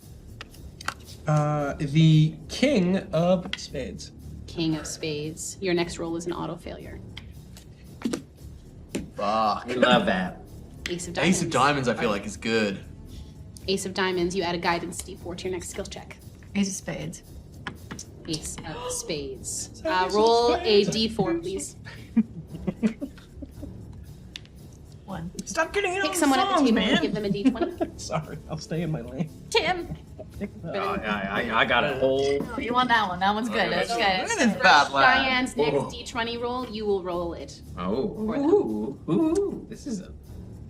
The king of spades. King of spades. Your next roll is an auto failure. Fuck. We love that. Ace of diamonds. Ace of diamonds, I feel like, is good. Ace of diamonds. You add a guidance d4 to your next skill check. Ace of spades. Ace of spades. Roll a d4, please. 1. Stop getting it on Pick the someone at the songs, table man. and give them a d20. Sorry, I'll stay in my lane. Tim. I got a whole. Oh, you want that one. That one's good. That's good. This is bad, lad. Cheyenne's next d20 roll, you will roll it. Oh. Ooh. This is a.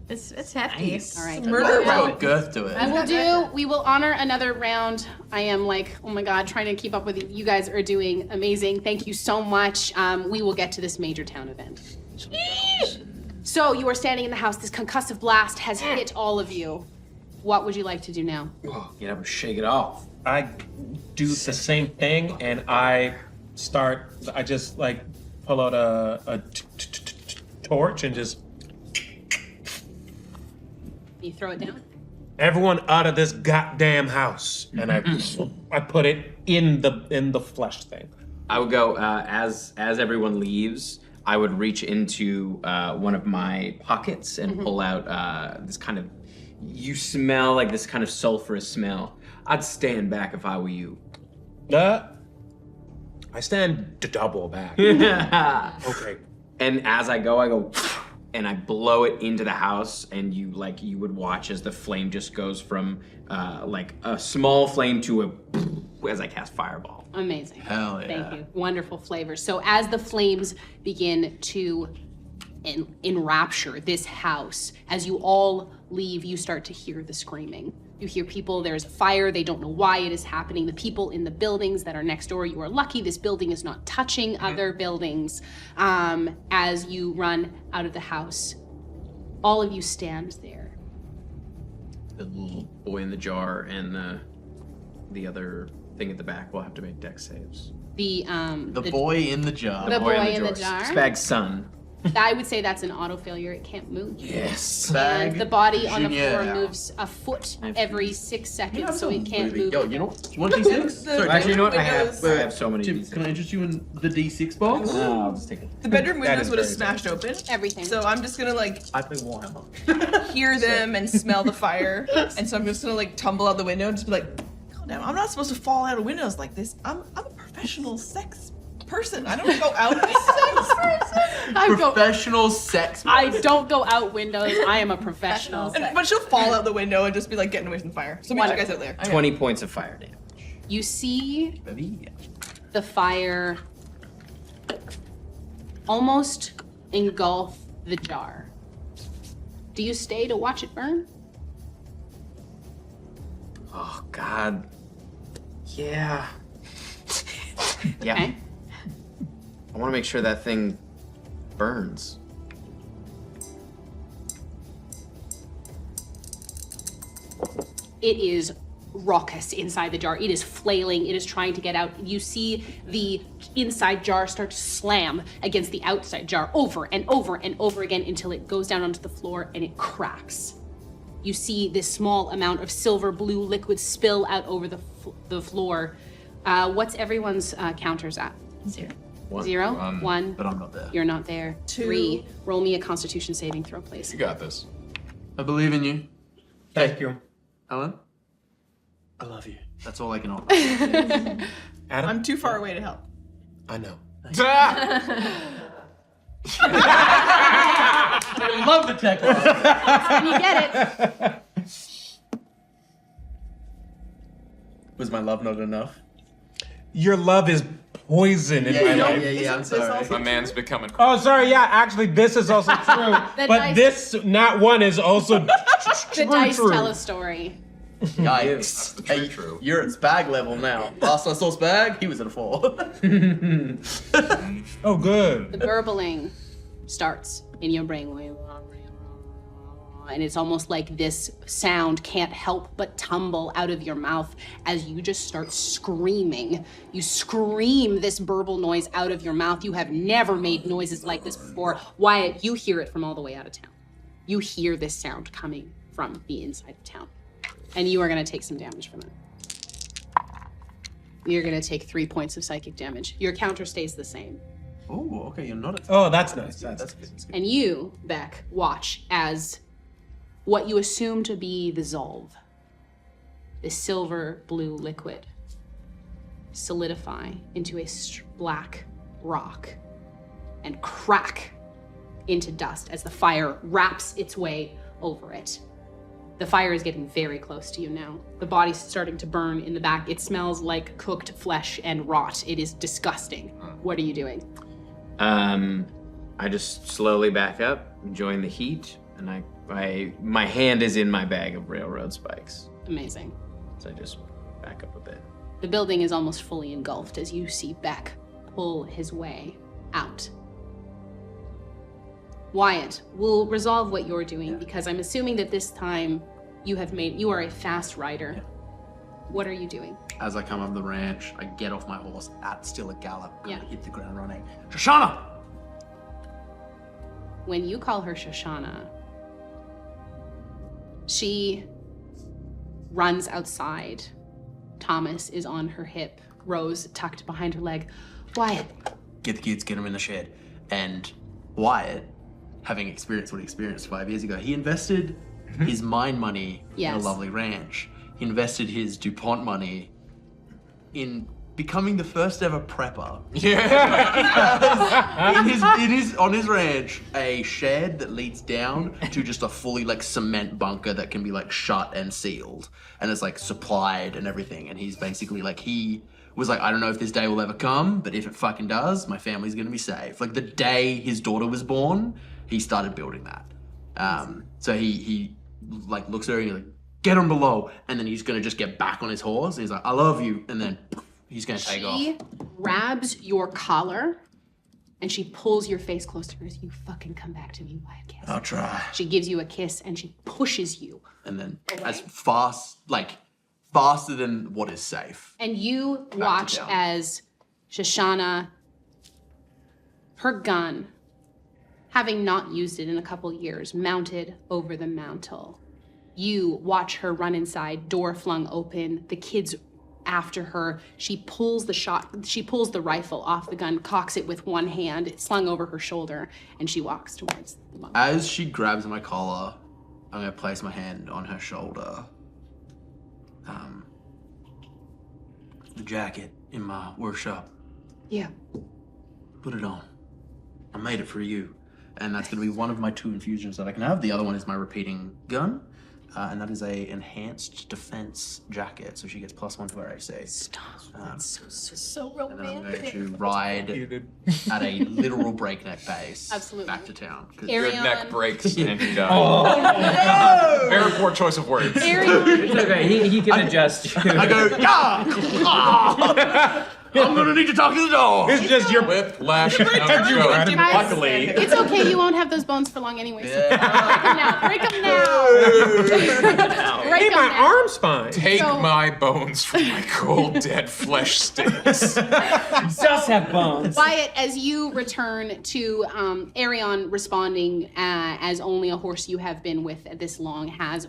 It's hefty. Nice. All right. Murder There's roll. no girth to it. I will do, we will honor another round. I am like, oh my God, trying to keep up with you. You guys are doing amazing. Thank you so much. We will get to this major town event. So you are standing in the house. This concussive blast has hit all of you. What would you like to do now? Get up and shake it off. I do the same thing, and I just like pull out a torch and just You throw it down? everyone out of this goddamn house, and I put it in the flesh thing. I would go as everyone leaves. I would reach into one of my pockets and pull out this kind of. You smell like this kind of sulfurous smell. I'd stand back if I were you. I stand double back. Okay. And as I go, and I blow it into the house, and you would watch as the flame just goes from like a small flame to as I cast fireball. Amazing. Hell yeah. Thank you. Wonderful flavors. So as the flames begin to enrapture this house. As you all leave, you start to hear the screaming. You hear people, there's a fire, they don't know why it is happening. The people in the buildings that are next door, you are lucky this building is not touching other buildings. As you run out of the house, all of you stand there. The little boy in the jar and the other thing at the back will have to make dex saves. The boy in the jar. The boy in the jar. Spag's son. I would say that's an auto failure. It can't move. Yes. And the body on the Junior. floor moves a foot every 6 seconds, so it can't move. Yo, you know, you want D6? Sorry, Actually, you know what? I Windows. have so many. Tim, can I interest you in the D6 box? No, I'll just take it. The bedroom That windows is would have very smashed open. Everything. So I'm just gonna like I play Warhammer. hear them and smell the fire. And so I'm just gonna like tumble out the window and just be like, calm down. I'm not supposed to fall out of windows like this. I'm a professional sex person. I don't go out Professional sex. I don't go out windows. I am a professional. But she'll fall out the window and just be like getting away from the fire. So meet you guys out there. 20 points of fire damage. You see Baby. the fire almost engulf the jar. Do you stay to watch it burn? Oh, God. Yeah. Yeah. Okay. I want to make sure that thing burns. It is raucous inside the jar. It is flailing. It is trying to get out. You see the inside jar start to slam against the outside jar over and over and over again until it goes down onto the floor and it cracks. You see this small amount of silver blue liquid spill out over the floor. What's everyone's counters at? 0. 0, 1. But I'm not there. You're not there. 2. 3. Roll me a Constitution saving throw, please. You got this. I believe in you. Thank you. Alan? I love you. That's all I can offer. Adam? I'm too far away to help. I know. I love the tech line. And you get it. Was my love not enough? Your love is poison in my life. I'm sorry. My man's becoming. Oh, sorry. Yeah, actually, this is also true. The but dice- this, not one, is also The dice tell a story. Yikes. Hey, true. You're at Spag level now. Last I saw Spag, he was at a 4. Oh, good. The burbling starts in your brain. And it's almost like this sound can't help but tumble out of your mouth as you just start screaming. You scream this burble noise out of your mouth. You have never made noises like this before. Wyatt, you hear it from all the way out of town. You hear this sound coming from the inside of town. And you are going to take some damage from it. You're going to take 3 points of psychic damage. Your counter stays the same. Oh, okay, you're not at Oh, that's nice. That's good. That's good. And you, Beck, watch as what you assume to be the Zolve, this silver blue liquid, solidify into a black rock and crack into dust as the fire wraps its way over it. The fire is getting very close to you now. The body's starting to burn in the back. It smells like cooked flesh and rot. It is disgusting. What are you doing? I just slowly back up, enjoying the heat, and my hand is in my bag of railroad spikes. Amazing. So I just back up a bit. The building is almost fully engulfed as you see Beck pull his way out. Wyatt, we'll resolve what you're doing because I'm assuming that this time you are a fast rider. Yeah. What are you doing? As I come up the ranch, I get off my horse at still a gallop. Yeah. Hit the ground running. Shoshana! When you call her Shoshana, she runs outside. Thomas is on her hip, Rose tucked behind her leg. Wyatt. Get the kids, get them in the shed. And Wyatt, having experienced what he experienced 5 years ago, he invested his mine money in Yes. a lovely ranch. He invested his DuPont money in becoming the first ever prepper. It is on his ranch a shed that leads down to just a fully cement bunker that can be shut and sealed, and it's supplied and everything. And he's basically he was I don't know if this day will ever come, but if it fucking does, my family's gonna be safe. The day his daughter was born, he started building that. So he like looks at her and he's like, get him below, and then he's gonna just get back on his horse. And he's like, I love you, and then he's gonna take off. She grabs your collar and she pulls your face close to hers. You fucking come back to me, Wyatt Cassidy. I'll try. She gives you a kiss and she pushes you. And then as fast, like faster than what is safe. And you watch town. as Shoshana, her gun, having not used it in a couple years, mounted over the mantle. You watch her run inside, door flung open, the kids after her. She pulls the rifle off the gun, cocks it with one hand, it's slung over her shoulder, and she walks towards the bunker. As she grabs my collar, I'm gonna place my hand on her shoulder. The jacket in my workshop. Yeah. Put it on. I made it for you. And that's gonna be one of my 2 infusions that I can have. The other one is my repeating gun. And that is a enhanced defense jacket, so she gets +1 to her AC. Stop. That's so And then I'm going romantic. to ride at a literal breakneck pace Absolutely. back to town. 'Cause Your Arion. neck breaks and you die. Oh, Very poor choice of words. Arion. It's okay. He can adjust. I go, yeah! I'm gonna need to talk to the dog. It's just your Whiplash. No Guys, joke. Luckily. It's okay, you won't have those bones for long anyway. So break them now. Break Hey, 'em my now. arm's fine. Take So- my bones from my cold, dead flesh sticks. Just have bones. Wyatt, as you return to Arion responding as only a horse you have been with this long has,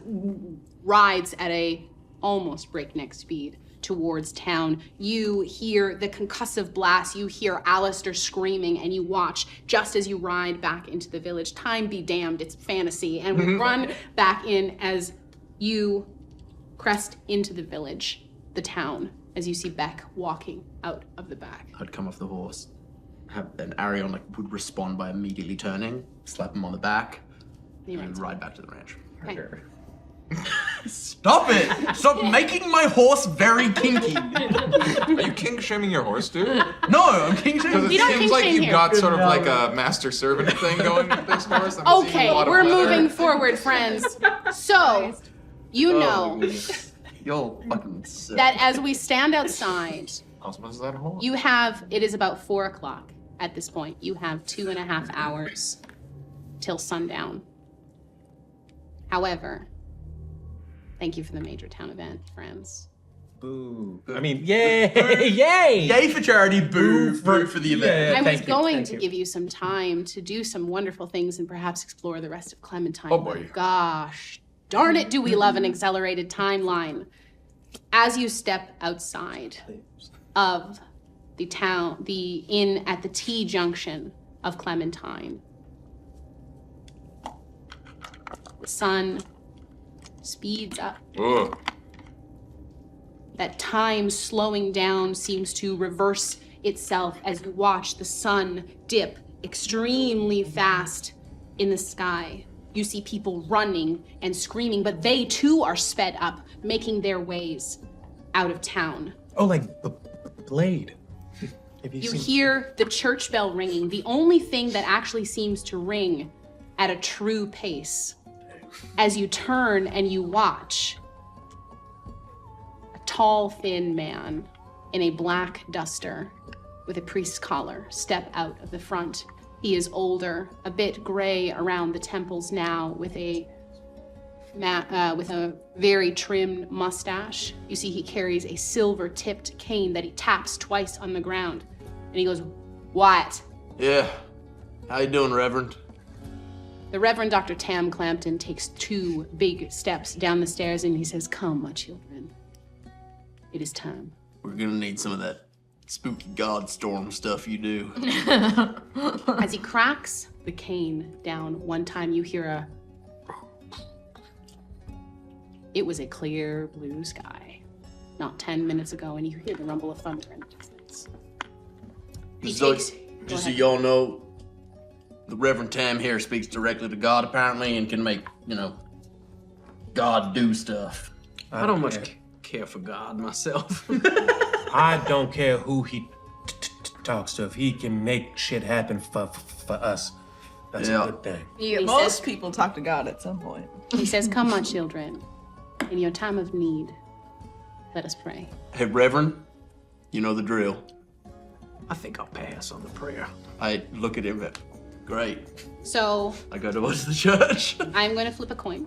rides at a almost breakneck speed towards town. You hear the concussive blast, you hear Allister screaming, and you watch just as you ride back into the village. Time be damned, it's fantasy. And we run back in as you crest into the village, the town, as you see Beck walking out of the back. I'd come off the horse. And Arion would respond by immediately turning, slap him on the back, You and run. ride back to the ranch. Okay. Stop it! Stop making my horse very kinky. Are you king shaming your horse, dude? No, I'm king Because shaming. it We don't seems king like shame you've here. got sort of like a master servant thing going with this horse. I'm seeing Okay, a lot of we're leather. moving forward, friends. So, you know You're fucking sick. that as we stand outside, How much is that a horse? it is about 4 o'clock at this point. You have 2.5 hours till sundown. However, thank you for the Major Town event, friends. Boo. I mean, yay! Yay! Yay for charity, boo for the event. Yeah, I was thank you, going thank to you. give you some time to do some wonderful things and perhaps explore the rest of Clementine. Oh, boy. Gosh, darn it, do we love an accelerated timeline. As you step outside of the town, the inn at the T junction of Clementine, the sun speeds up. Ugh. That time slowing down seems to reverse itself as you watch the sun dip extremely fast in the sky. You see people running and screaming, but they too are sped up, making their ways out of town. Oh, like Blade. Have You seen? hear the church bell ringing, the only thing that actually seems to ring at a true pace. As you turn and you watch, a tall, thin man in a black duster with a priest's collar step out of the front. He is older, a bit gray around the temples now, with a very trimmed mustache. You see he carries a silver-tipped cane that he taps twice on the ground. And he goes, Wyatt. Yeah. How you doing, Reverend? The Reverend Dr. Tam Clampton takes 2 big steps down the stairs and he says, Come, my children. It is time. We're gonna need some of that spooky god storm stuff you do. As he cracks the cane down, one time you hear a... It was a clear blue sky. Not 10 minutes ago, and you hear the rumble of thunder in the distance. He takes... Go Just so ahead. y'all know, the Reverend Tam here speaks directly to God apparently and can make, God do stuff. I don't much care for God myself. I don't care who he talks to. If he can make shit happen for us, That's Yeah. a good thing. Yeah, Most people talk to God at some point. He says, "Come, my children, in your time of need, let us pray." Hey, Reverend, you know the drill. I think I'll pass on the prayer. I look at him. Great. So I go towards the church. I'm going to flip a coin.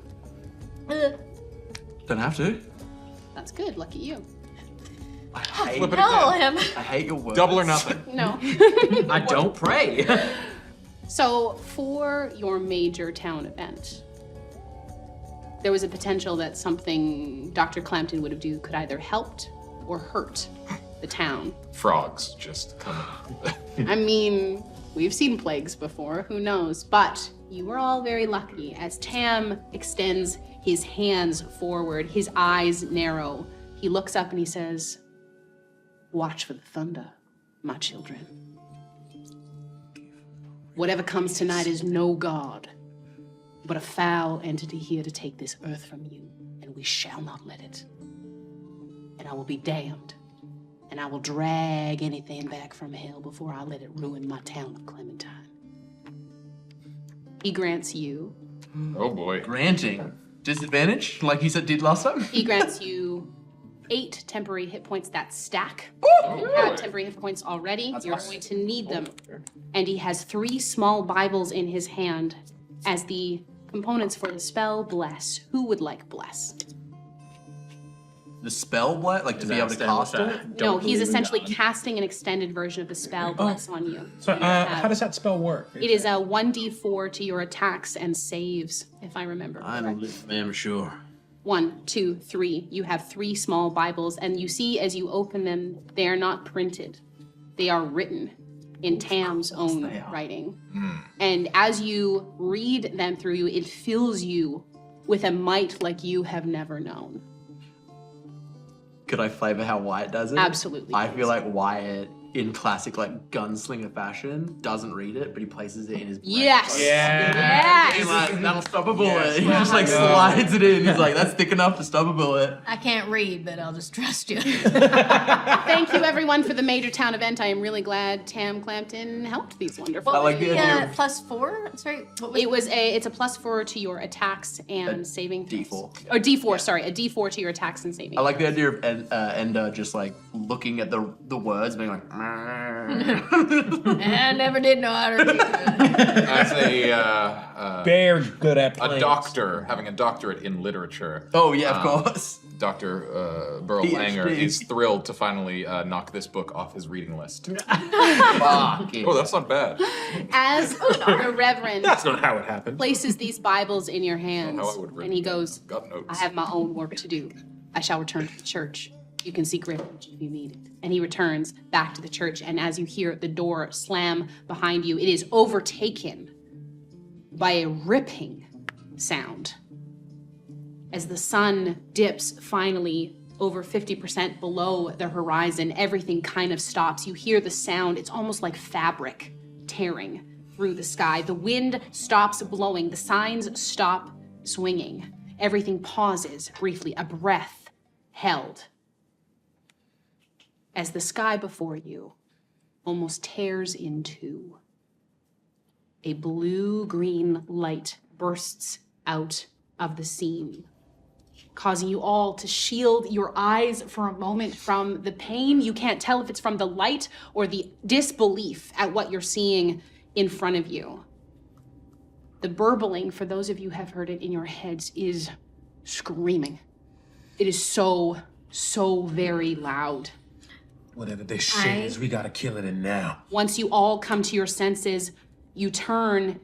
Don't have to. That's good. Lucky you. I hate, Flip it Tell again. him. I hate your words. Double or nothing. No. I don't pray. So for your major town event, there was a potential that something Dr. Clampton would have do could either helped or hurt the town. Frogs just coming. I mean, we've seen plagues before, who knows? But you were all very lucky as Tam extends his hands forward, his eyes narrow. He looks up and he says, "Watch for the thunder, my children. Whatever comes tonight is no god, but a foul entity here to take this earth from you, and we shall not let it. And I will be damned, and I will drag anything back from hell before I let it ruin my town of Clementine." He grants you, Oh boy. Granting disadvantage, like you said did last time. he grants you 8 temporary hit points that stack. You have temporary hit points already. You're going to need them. And he has 3 small Bibles in his hand as the components for the spell Bless. Who would like Bless? The spell what? Like to be able to cast it? No, he's essentially casting an extended version of the spell Bless on you. So, how does that spell work? It is a 1d4 to your attacks and saves, if I remember. I know this, ma'am, sure. 1, 2, 3. You have 3 small Bibles, and you see as you open them, they are not printed. They are written in Tam's own writing. And as you read them through, it fills you with a might like you have never known. Could I flavor how Wyatt does it? Absolutely. I feel like Wyatt, in classic like gunslinger fashion, doesn't read it, but he places it in his brain. Yes! Yeah. He's Yes! like, that'll stop a bullet. He just like slides it in. He's like, that's thick enough to stop a bullet. I can't read, but I'll just trust you. Thank you, everyone, for the major town event. I am really glad Tam Clampton helped these wonderful. What like was the the idea of- +4? Sorry, what was It's a +4 to your attacks and saving throws. D4. Or D4, sorry, a D4 to your attacks and saving. I like the idea of Enda just like looking at the words, being like, I never did know how to read. As a Very good at a playing. doctor, having a doctorate in literature, oh yeah, of course. Dr. Burl PhD. Langer is thrilled to finally knock this book off his reading list. Fuck. Oh, that's not bad. As the Reverend That's not how it happened. places these Bibles in your hands, How I would and he goes, Got notes. "I have my own work to do. I shall return to the church. You can seek refuge if you need it." And he returns back to the church, and as you hear the door slam behind you, it is overtaken by a ripping sound. As the sun dips finally over 50% below the horizon, everything kind of stops. You hear the sound. It's almost like fabric tearing through the sky. The wind stops blowing. The signs stop swinging. Everything pauses briefly, a breath held. As the sky before you almost tears in two, a blue-green light bursts out of the scene, causing you all to shield your eyes for a moment from the pain. You can't tell if it's from the light or the disbelief at what you're seeing in front of you. The burbling, for those of you who have heard it in your heads, is screaming. It is so very loud. Whatever this shit is, we gotta kill it in now. Once you all come to your senses, you turn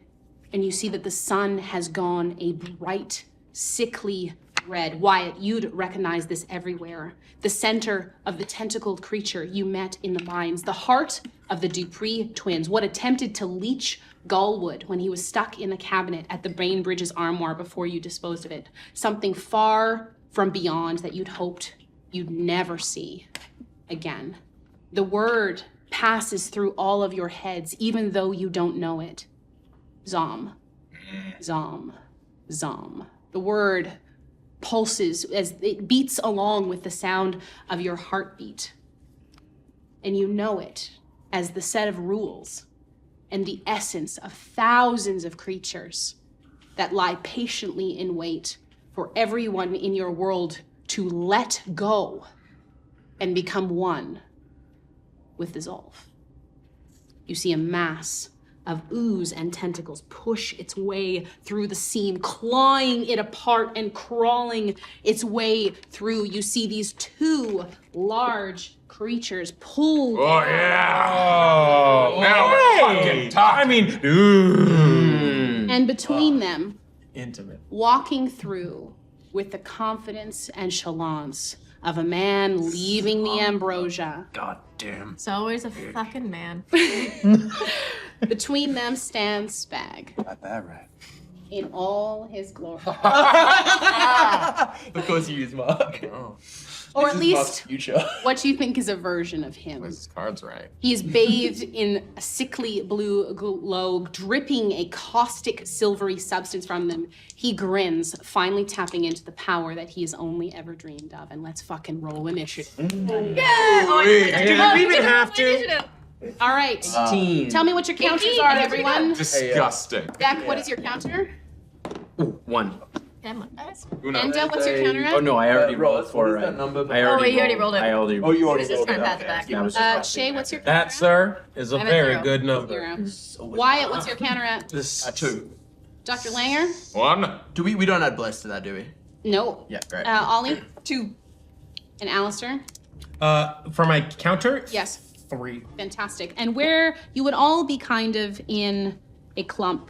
and you see that the sun has gone a bright, sickly red. Wyatt, you'd recognize this everywhere. The center of the tentacled creature you met in the mines, the heart of the Dupree twins, what attempted to leech Gallwood when he was stuck in the cabinet at the Bainbridge's armoire before you disposed of it. Something far from beyond that you'd hoped you'd never see again. The word passes through all of your heads, even though you don't know it. Zom. Zom. Zom. The word pulses as it beats along with the sound of your heartbeat. And you know it as the set of rules and the essence of thousands of creatures that lie patiently in wait for everyone in your world to let go and become one with dissolve. You see a mass of ooze and tentacles push its way through the seam, clawing it apart and crawling its way through. You see these two large creatures pull. Oh, yeah. Oh, now we're fucking talking. I mean, And between them, intimate. walking through with the confidence and chalance of a man leaving the Ambrosia. God damn. It's always a fucking man. Between them stands Spag Got that right. in all his glory. Of course you use Mark. Or at least Future. what you think is a version of him. His cards right. He is bathed in a sickly blue glow, dripping a caustic silvery substance from them. He grins, finally tapping into the power that he has only ever dreamed of. And let's fucking roll initiative. Do we even have to? All right. Tell me what your counters are, everyone. Disgusting. Beck, what is your counter? Ooh, 1. Enda, what's your counter Oh at? no, I already rolled Roz, for what is that number? I already you already rolled it. I already. Oh, you already This is rolled kind it. of pass it back. That was just Shay, what's your That, counter sir, is a I'm at very 0. good number. Zero. Wyatt, what's your counter at? This 2. Dr. Langer? 1. Do we don't add bless to that, do we? No. Yeah, great. Ollie 2. and Alistair? For my counter, Yes. 3. Fantastic. And where you would all be kind of in a clump.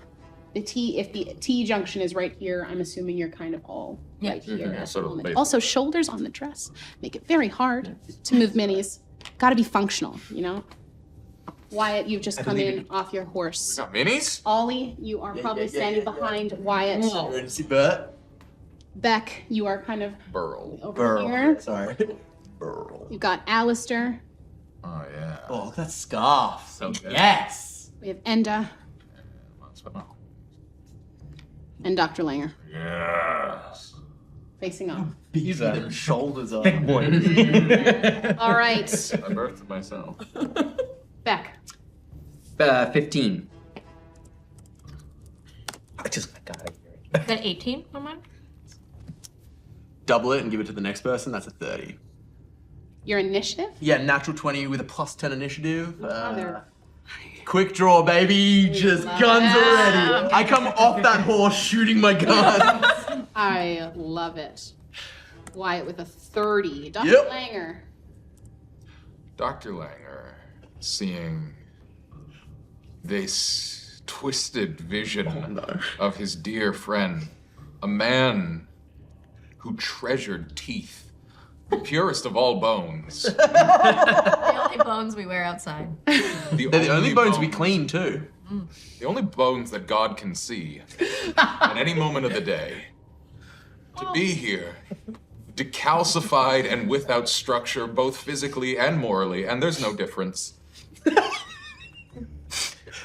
If the T junction is right here, I'm assuming you're kind of all right here at the sort of moment. basic. Also, shoulders on the dress make it very hard to move minis. Got to be functional, you know? Wyatt, you've just come in off your horse. Got minis? Ollie, you are probably standing behind Wyatt. Ready to see Bert? Beck, you are kind of Burl. over here. Sorry. Burl. You've got Alistair. Oh, yeah. Oh, look at that scarf. So good. Yes. We have Enda and Dr. Langer Yes. facing off. These are them shoulders on. Big boy. All right, I birthed myself. Beck. 15. I just got it. Is that 18 on mine? Double it and give it to the next person. That's a 30. Your initiative? Yeah, natural 20 with a +10 initiative. Mother. Quick draw, baby. Just guns already. I come off that horse shooting my gun. I love it. Wyatt with a 30. Dr. Yep. Langer. Dr. Langer, seeing this twisted vision of his dear friend, a man who treasured teeth, the purest of all bones. The only bones we wear outside. They're the only bones we clean, too. The only bones that God can see at any moment of the day. To be here, decalcified and without structure, both physically and morally, and there's no difference.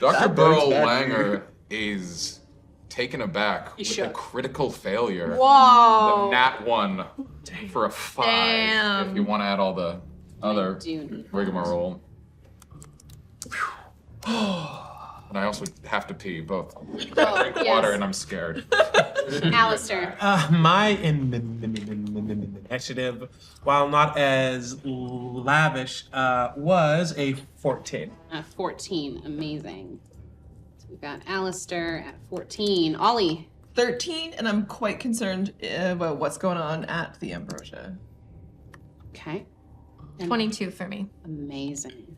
Dr. Burl Langer is taken aback with a shook. critical failure. Whoa. The nat 1 for a 5. Damn. If you want to add all the other Dude. rigmarole. And I also have to pee both. Drink water and I'm scared. Alistair. My initiative, while not as lavish, was a 14. 14. Amazing. So we've got Alistair at 14. Ollie. 13, and I'm quite concerned about what's going on at the Ambrosia. Okay. And 22 for me. amazing.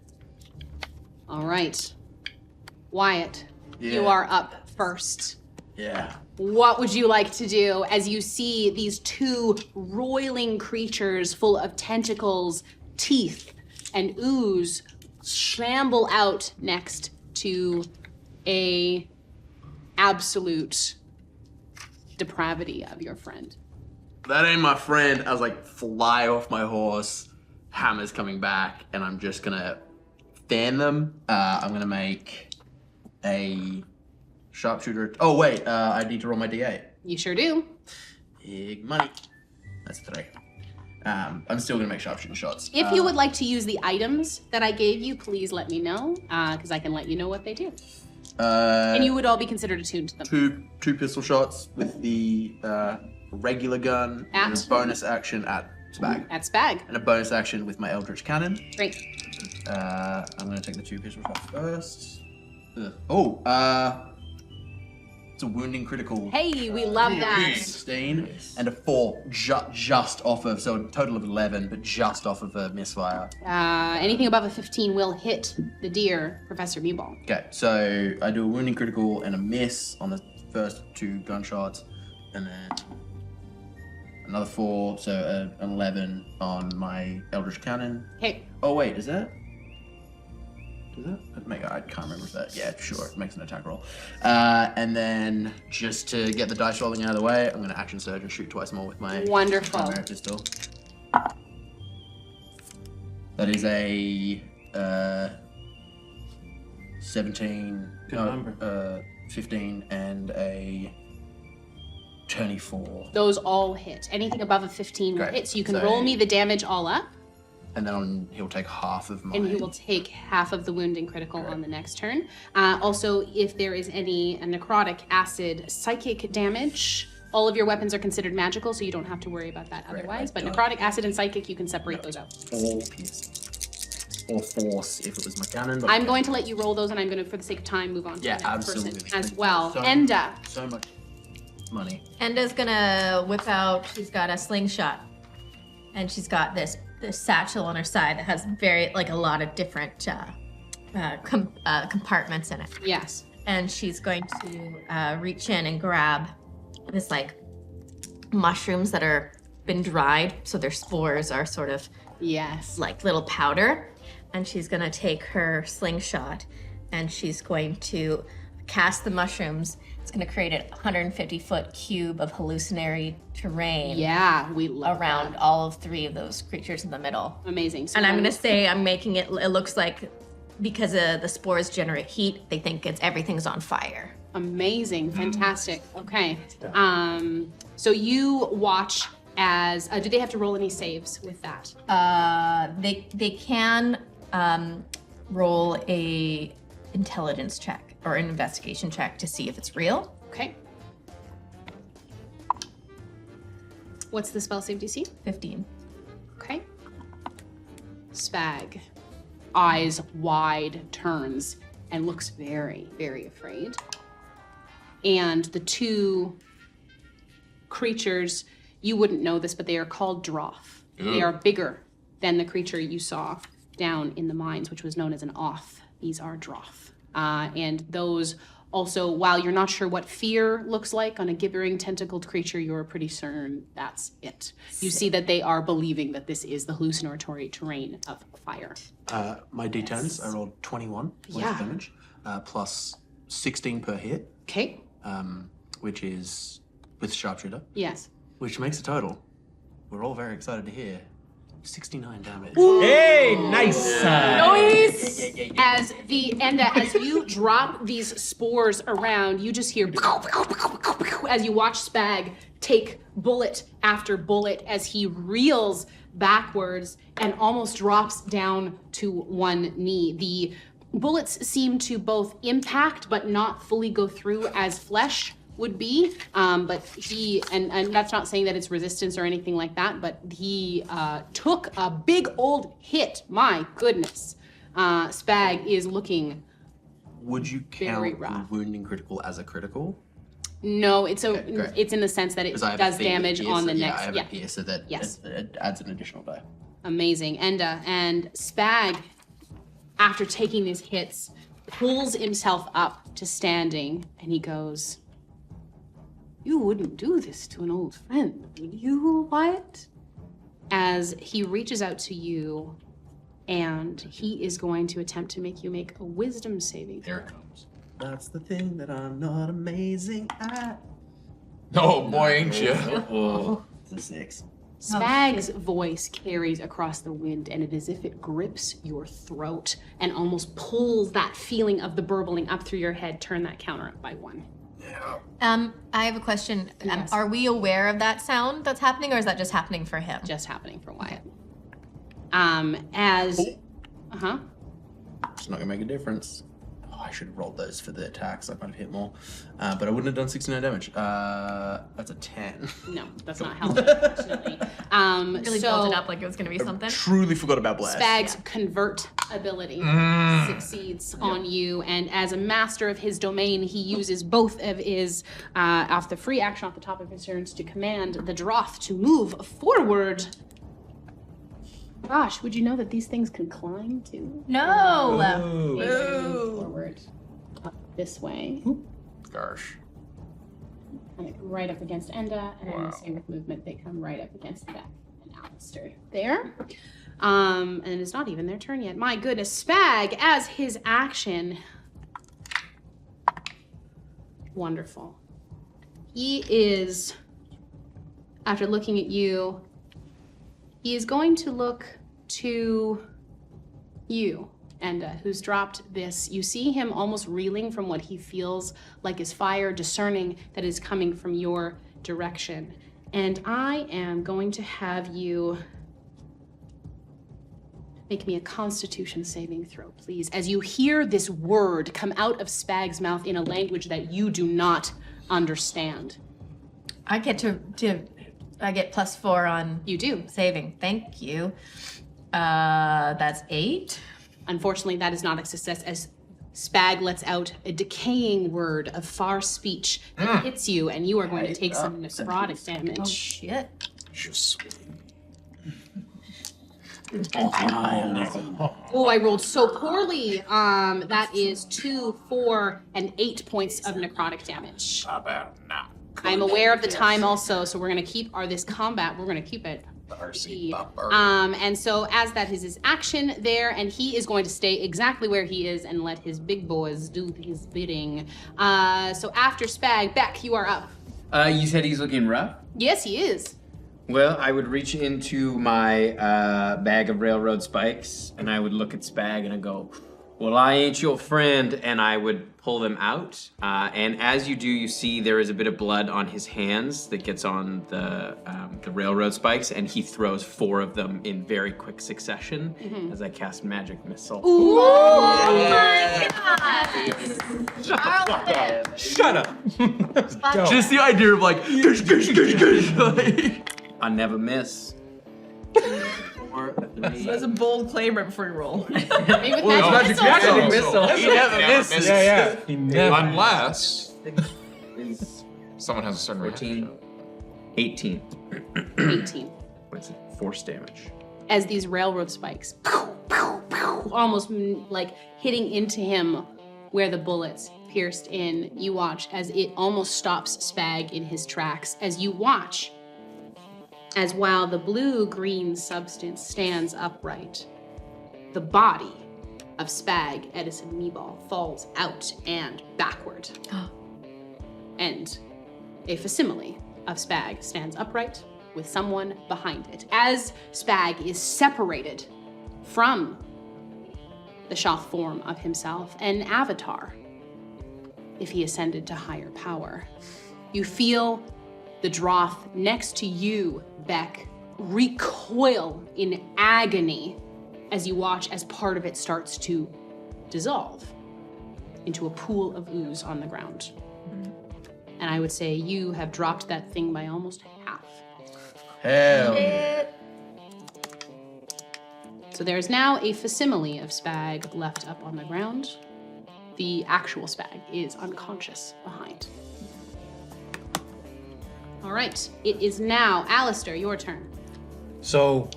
All right. Wyatt, you Yeah. are up first. Yeah. What would you like to do as you see these two roiling creatures full of tentacles, teeth, and ooze shamble out next to a absolute depravity of your friend? That ain't my friend. I was like, fly off my horse. Hammer's coming back, and I'm just gonna fan them. I'm gonna make a sharpshooter. Oh, wait, I need to roll my d8. You sure do. Big money. That's 3. I'm still gonna make sharpshooting shots. If you would like to use the items that I gave you, please let me know, because I can let you know what they do. And you would all be considered attuned to them. Two pistol shots with the regular gun and a bonus action at Spag. At Spag. And a bonus action with my Eldritch Cannon. Great. I'm gonna take the 2 pistol shots first. It's a wounding critical. Hey, we love that. 16 and a 4 just off of, so a total of 11, but just off of a misfire. Anything above a 15 will hit the deer, Professor Meatball. Okay, so I do a wounding critical and a miss on the first 2 gunshots, and then another 4, so an 11 on my Eldritch Cannon. Okay. Oh wait, does that? I can't remember if that. Yeah, sure. It makes an attack roll. And then just to get the dice rolling out of the way, I'm going to action surge and shoot twice more with my primary pistol. That is a 17, 15, and a 24. Those all hit. Anything above a 15 will Great. hit. So you can So- roll me the damage all up. And then he'll take half of mine. And he will take half of the wounding critical on the next turn. Also, if there is any necrotic acid psychic damage, all of your weapons are considered magical, so you don't have to worry about that otherwise. But necrotic acid and psychic, you can separate those out. All piercing. Or force if it was my cannon. But I'm going to let you roll those, and I'm going to, for the sake of time, move on to the next absolutely. person as well. So- Enda. So much money. Enda's gonna whip out, she's got a slingshot. And she's got this satchel on her side that has a lot of different compartments in it. Yes. And she's going to reach in and grab this mushrooms that are been dried, so their spores are sort of like little powder. And she's gonna take her slingshot and she's going to cast the mushrooms. It's going to create a 150-foot cube of hallucinatory terrain. Yeah, we love around all of 3 of those creatures in the middle. Amazing. So and I'm going to say I'm making it looks like because the spores generate heat, they think everything's on fire. Amazing. Fantastic. Okay. So you watch as, do they have to roll any saves with that? They can roll a intelligence check or an investigation check to see if it's real. Okay. What's the spell save DC? 15. Okay. Spag, eyes wide, turns and looks very, very afraid. And the 2 creatures, you wouldn't know this, but they are called Droth. They are bigger than the creature you saw down in the mines, which was known as an Oth. These are Droth. And those also, while you're not sure what fear looks like on a gibbering tentacled creature, you're pretty certain that's it. You see that they are believing that this is the hallucinatory terrain of fire. My d10s, I rolled 21 points of damage, plus 16 per hit. Okay. Which is with sharpshooter. Yes. Which makes a total. We're all very excited to hear. 69 damage. Hey, nice. Noise! As you drop these spores around, you just hear as you watch Spag take bullet after bullet as he reels backwards and almost drops down to one knee. The bullets seem to both impact but not fully go through as flesh would be, but he, and that's not saying that it's resistance or anything like that, but he took a big old hit. My goodness. Spag is looking Would you very count rough. wounding critical as a critical? No, it's great. it's in the sense that it 'Cause I have does a thing with damage piercer. on the Yeah, next. I have a piercer that it adds an additional die. Amazing. Enda and Spag, after taking these hits, pulls himself up to standing and he goes, "You wouldn't do this to an old friend, would you, Wyatt?" As he reaches out to you and he is going to attempt to make you make a wisdom saving throw. Here it comes. That's the thing that I'm not amazing at. Oh boy, ain't you? It's a 6. Spag's voice carries across the wind, and it is as if it grips your throat and almost pulls that feeling of the burbling up through your head. Turn that counter up by 1. I have a question. Are we aware of that sound that's happening, or is that just happening for him? Just happening for Wyatt. It's not gonna make a difference. Oh, I should have rolled those for the attacks. I might have hit more, but I wouldn't have done 69 damage. That's a 10. No, that's not helpful, unfortunately. Really built it up like it was going to be something. Truly forgot about Blast. Spag's convert ability succeeds on you, and as a master of his domain, he uses both of his, off the free action off the top of his turns to command the Droth to move forward. Gosh, would you know that these things can climb too? No! Move forward, up this way. Gosh. And they come right up against Enda, and then the same with movement, they come right up against Beck and Allister. There. And it's not even their turn yet. My goodness, Spag, as his action. Wonderful. He is, after looking at you, he is going to look to you, Enda, who's dropped this. You see him almost reeling from what he feels like is fire, discerning that is coming from your direction. And I am going to have you make me a Constitution saving throw, please, as you hear this word come out of Spag's mouth in a language that you do not understand. I get I get +4 on You do. saving. Thank you. That's 8. Unfortunately, that is not a success, as Spag lets out a decaying word of far speech that hits you, and you are going to take some necrotic damage. Oh, shit. Oh, I rolled so poorly. That is 2, 4, and 8 points of necrotic damage. Not bad. Nah. I'm aware of the time also, so we're going to keep this combat, we're going to keep it. And so as that is his action there, and he is going to stay exactly where he is and let his big boys do his bidding. So after Spag, Beck, you are up. You said he's looking rough? Yes, he is. Well, I would reach into my bag of railroad spikes, and I would look at Spag and I go, well, I ain't your friend, and I would pull them out. And as you do, you see there is a bit of blood on his hands that gets on the railroad spikes, and he throws 4 of them in very quick succession as I cast Magic Missile. Ooh, my God! Shut up. Just the idea of like, I never miss. That's a bold claim right before you roll. Maybe with magic missile. He never misses. Yeah. He never. Unless someone has a certain 14, 18. 18. What's it? Force damage. As these railroad spikes, almost like hitting into him where the bullets pierced in, you watch as it almost stops Spag in his tracks. As you watch, as while the blue-green substance stands upright, the body of Spag Edison Meeball falls out and backward. And a facsimile of Spag stands upright with someone behind it. As Spag is separated from the Shoth form of himself, an avatar, if he ascended to higher power. You feel the Droth next to you, Beck, recoil in agony as you watch as part of it starts to dissolve into a pool of ooze on the ground. And I would say you have dropped that thing by almost half. Hell. So there is now a facsimile of Spag left up on the ground. The actual Spag is unconscious behind. All right, it is now Allister, your turn. So,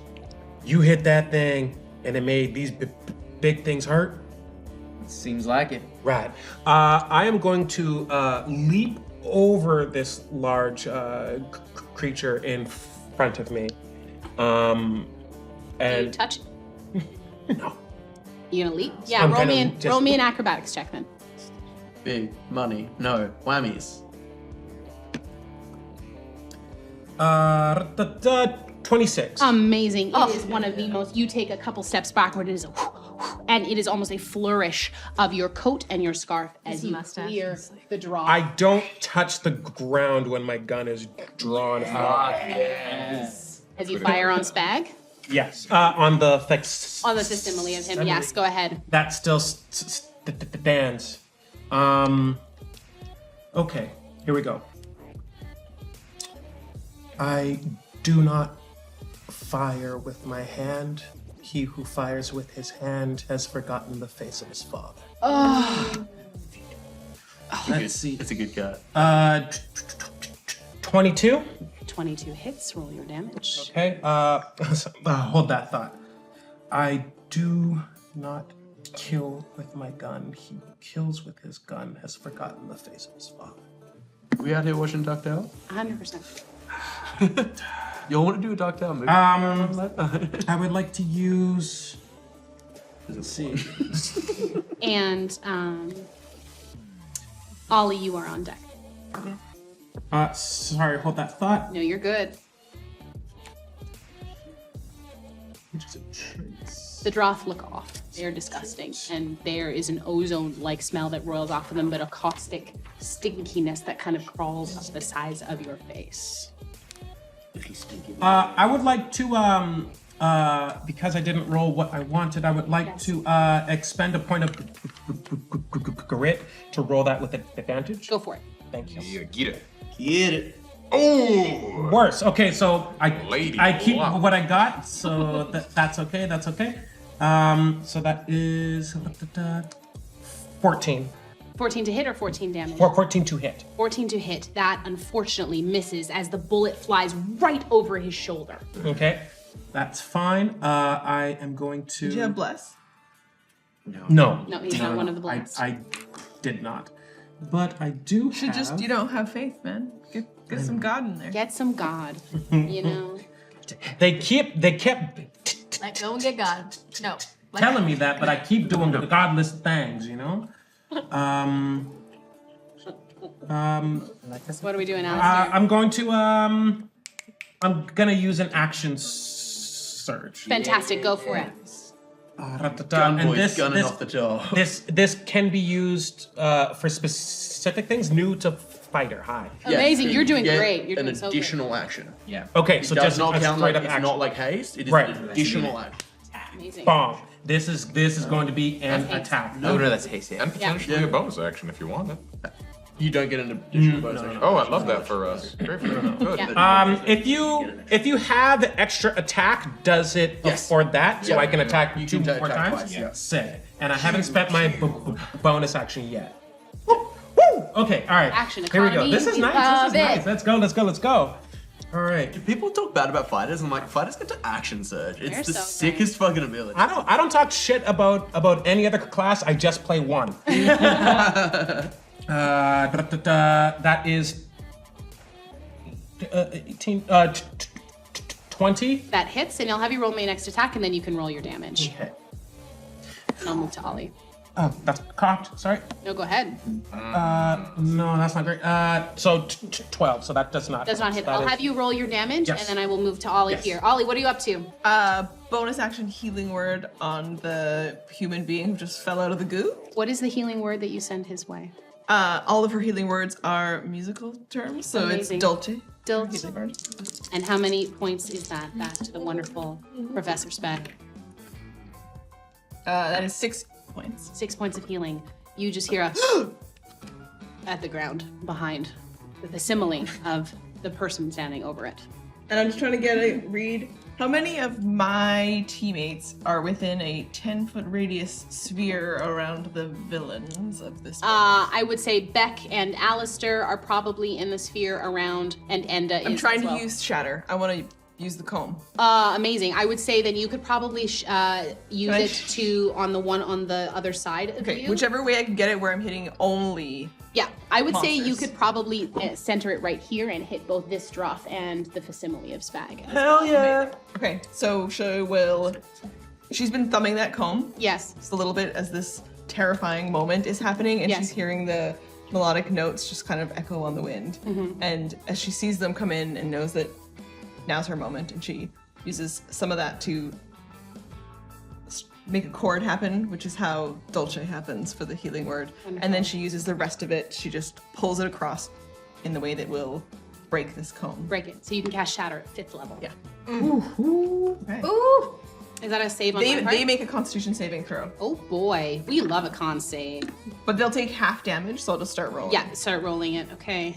you hit that thing, and it made these big things hurt? Seems like it. Right. I am going to leap over this large creature in front of me. Can you And touch it? no. You gonna leap? Yeah, I'm roll gonna me an just- acrobatics check then. Big money. No. Whammies. 26. Amazing. It is one of the most, you take a couple steps backward, it is a and it is almost a flourish of your coat and your scarf as you clear the draw. I don't touch the ground when my gun is drawn out. As you fire on Spag. Yes, on the On the facsimile of him, yes, go ahead. That still stands. Okay, here we go. I do not fire with my hand. He who fires with his hand has forgotten the face of his father. Let's see. It's a good cut. 22. 22 hits, roll your damage. Okay, hold that thought. I do not kill with my gun. He who kills with his gun has forgotten the face of his father. We out here watching DuckTales? 100%. Y'all want to do a DuckTales movie? I would like to use. Let's see. And Ollie, you are on deck. Sorry, hold that thought. No, you're good. Which is a trace. The Droth look off. They're disgusting. And there is an ozone-like smell that roils off of them, but a caustic stinkiness that kind of crawls up the sides of your face. I would like to, because I didn't roll what I wanted, I would like to expend a point of grit to roll that with advantage. Go for it. Thank you. Yeah, get it. Get it. Oh! Worse. Okay, so I keep Wow. what I got, so that's okay. That's okay. So that is 14. 14 to hit or 14 damage? 14 to hit. 14 to hit. That unfortunately misses as the bullet flies right over his shoulder. Okay, that's fine. I am going to. Did you have bless? No. No, he's not one of the bullets. I did not. But I do Should have... just, have faith, man. Get some God in there. Get some God, you know? They kept Let go and get God. No. Let telling me that, but I keep doing the godless things, you know? What are we doing, Alistair? I'm going to, I'm gonna use an action surge. Fantastic, go for it. And gunning off the jaw. This can be used for specific things. New to fighter. Hi. Amazing, you're doing get great. You're an doing so additional action. Yeah. Okay, so It does just not a count straight like up it's action. not like haste. It is Right. an additional action. good. Amazing. Bomb. This is going to be an That's attack. No, that's haste. Yeah. And potentially a bonus action if you want it. You don't get an additional bonus action. Oh, I love that for us. Great for you. Good. Yeah. If you have extra attack, does it afford that? So Yeah. I can attack You two can more attack times? twice, yeah. Sick. And I haven't spent my bonus action yet. Woo! Woo! Okay, all right. Action Here we go. economy, This is we nice. love This is it. nice. Let's go. All right. People talk bad about fighters, and like fighters get to action surge. It's They're the so sickest fucking ability. I don't talk shit about any other class. I just play one. That is 18, 20. That hits, and I'll have you roll my next attack, and then you can roll your damage. Okay. And I'll move to Ollie. Oh, that's cocked. Sorry. No, go ahead. No, that's not great. So 12. So that does not. Does not hit. That I'll is- have you roll your damage, Yes. and then I will move to Ollie Yes. here. Ollie, what are you up to? Bonus action healing word on the human being who just fell out of the goo. What is the healing word that you send his way? All of her healing words are musical terms, so Amazing. it's Dolce. Dilt. Healing word. And how many points is that back to the wonderful Professor Spag? That is 6 points. 6 points of healing. You just hear a at the ground behind the facsimile of the person standing over it. And I'm just trying to get a read. How many of my teammates are within a 10-foot radius sphere around the villains of this? I would say Beck and Allister are probably in the sphere around, and Enda is I'm trying as to well. use shatter. I want to use the comb. Amazing. I would say then you could probably use I it to on the one on the other side of Okay, you. whichever way I can get it where I'm hitting only. Yeah, I would say you monsters. could probably center it right here and hit both this Droth and the facsimile of Spag. Hell yeah! Okay, so she will. She's been thumbing that comb Yes. just a little bit as this terrifying moment is happening, and Yes. she's hearing the melodic notes just kind of echo on the wind. And as she sees them come in and knows that now's her moment, and she uses some of that to make a chord happen, which is how Dolce happens for the healing word. And then she uses the rest of it. She just pulls it across in the way that will break this cone. Break it. So you can cast Shatter at 5th level. Yeah. Okay. Okay. Ooh. Is that a save on my part? They make a Constitution saving throw. Oh boy, we love a con save. But they'll take half damage, so I'll just start rolling. Yeah, start rolling it. Okay.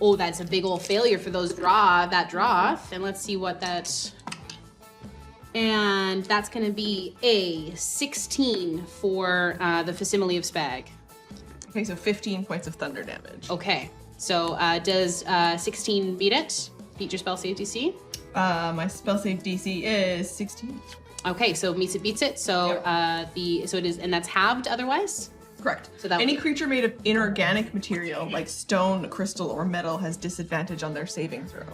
Oh, that's a big old failure for that draw. And let's see what that. And that's going to be a 16 for the Facsimile of Spag. Okay, so 15 points of thunder damage. Okay. So does 16 beat it? Beat your spell save DC? My spell save DC is 16. Okay, so meets it, beats it. So so it is, and that's halved otherwise. Correct. So that any creature made of inorganic material like stone, crystal, or metal has disadvantage on their saving throw.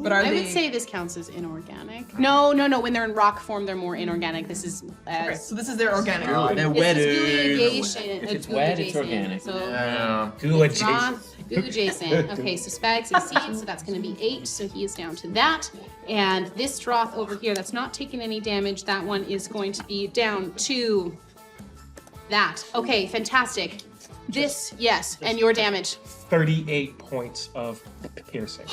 But I would say this counts as inorganic. No. When they're in rock form, they're more inorganic. This is okay, so this is their organic. They're wet. If it's wet, it's organic. So Goo adjacent. Roth, Goo adjacent. Okay, so Spag succeeds, so that's going to be 8. So he is down to that. And this Droth over here, that's not taking any damage. That one is going to be down to that. Okay, fantastic. This, yes, and your damage. 38 points of piercing.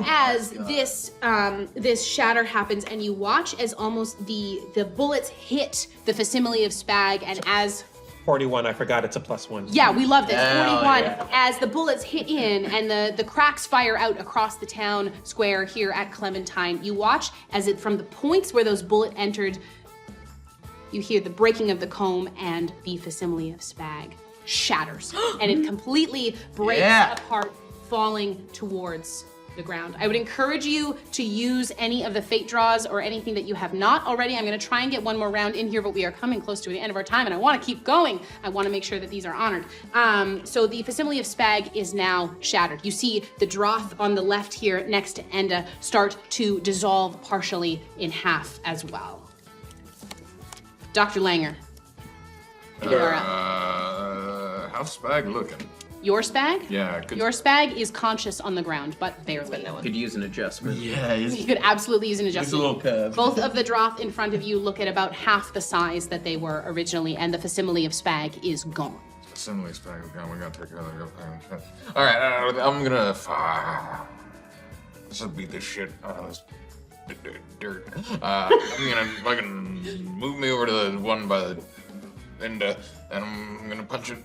As this shatter happens, and you watch as almost the bullets hit the Facsimile of Spag, and as 41, I forgot it's a +1. yeah, we love this. 41 as the bullets hit in and the cracks fire out across the town square here at Clementine. You watch as it from the points where those bullets entered. You hear the breaking of the comb, and the Facsimile of Spag shatters, and it completely breaks apart, falling towards the ground. I would encourage you to use any of the fate draws or anything that you have not already. I'm going to try and get one more round in here, but we are coming close to the end of our time, and I want to keep going. I want to make sure that these are honored. So the Facsimile of Spag is now shattered. You see the Droth on the left here next to Enda start to dissolve partially in half as well. Dr. Langer. You are up. How's Spag looking? Your Spag? Yeah, good. Your Spag is conscious on the ground, but barely. Could use an adjustment. Yeah, You could absolutely use an Just a adjustment. little curve. Both of the Droth in front of you look at about half the size that they were originally, and the Facsimile of Spag is gone. Similarly, Spag is gone. We gotta take care of that. All right, I'm gonna. Let's just beat this shit out of this dirt. I'm gonna fucking move me over to the one by the end, and I'm gonna punch it.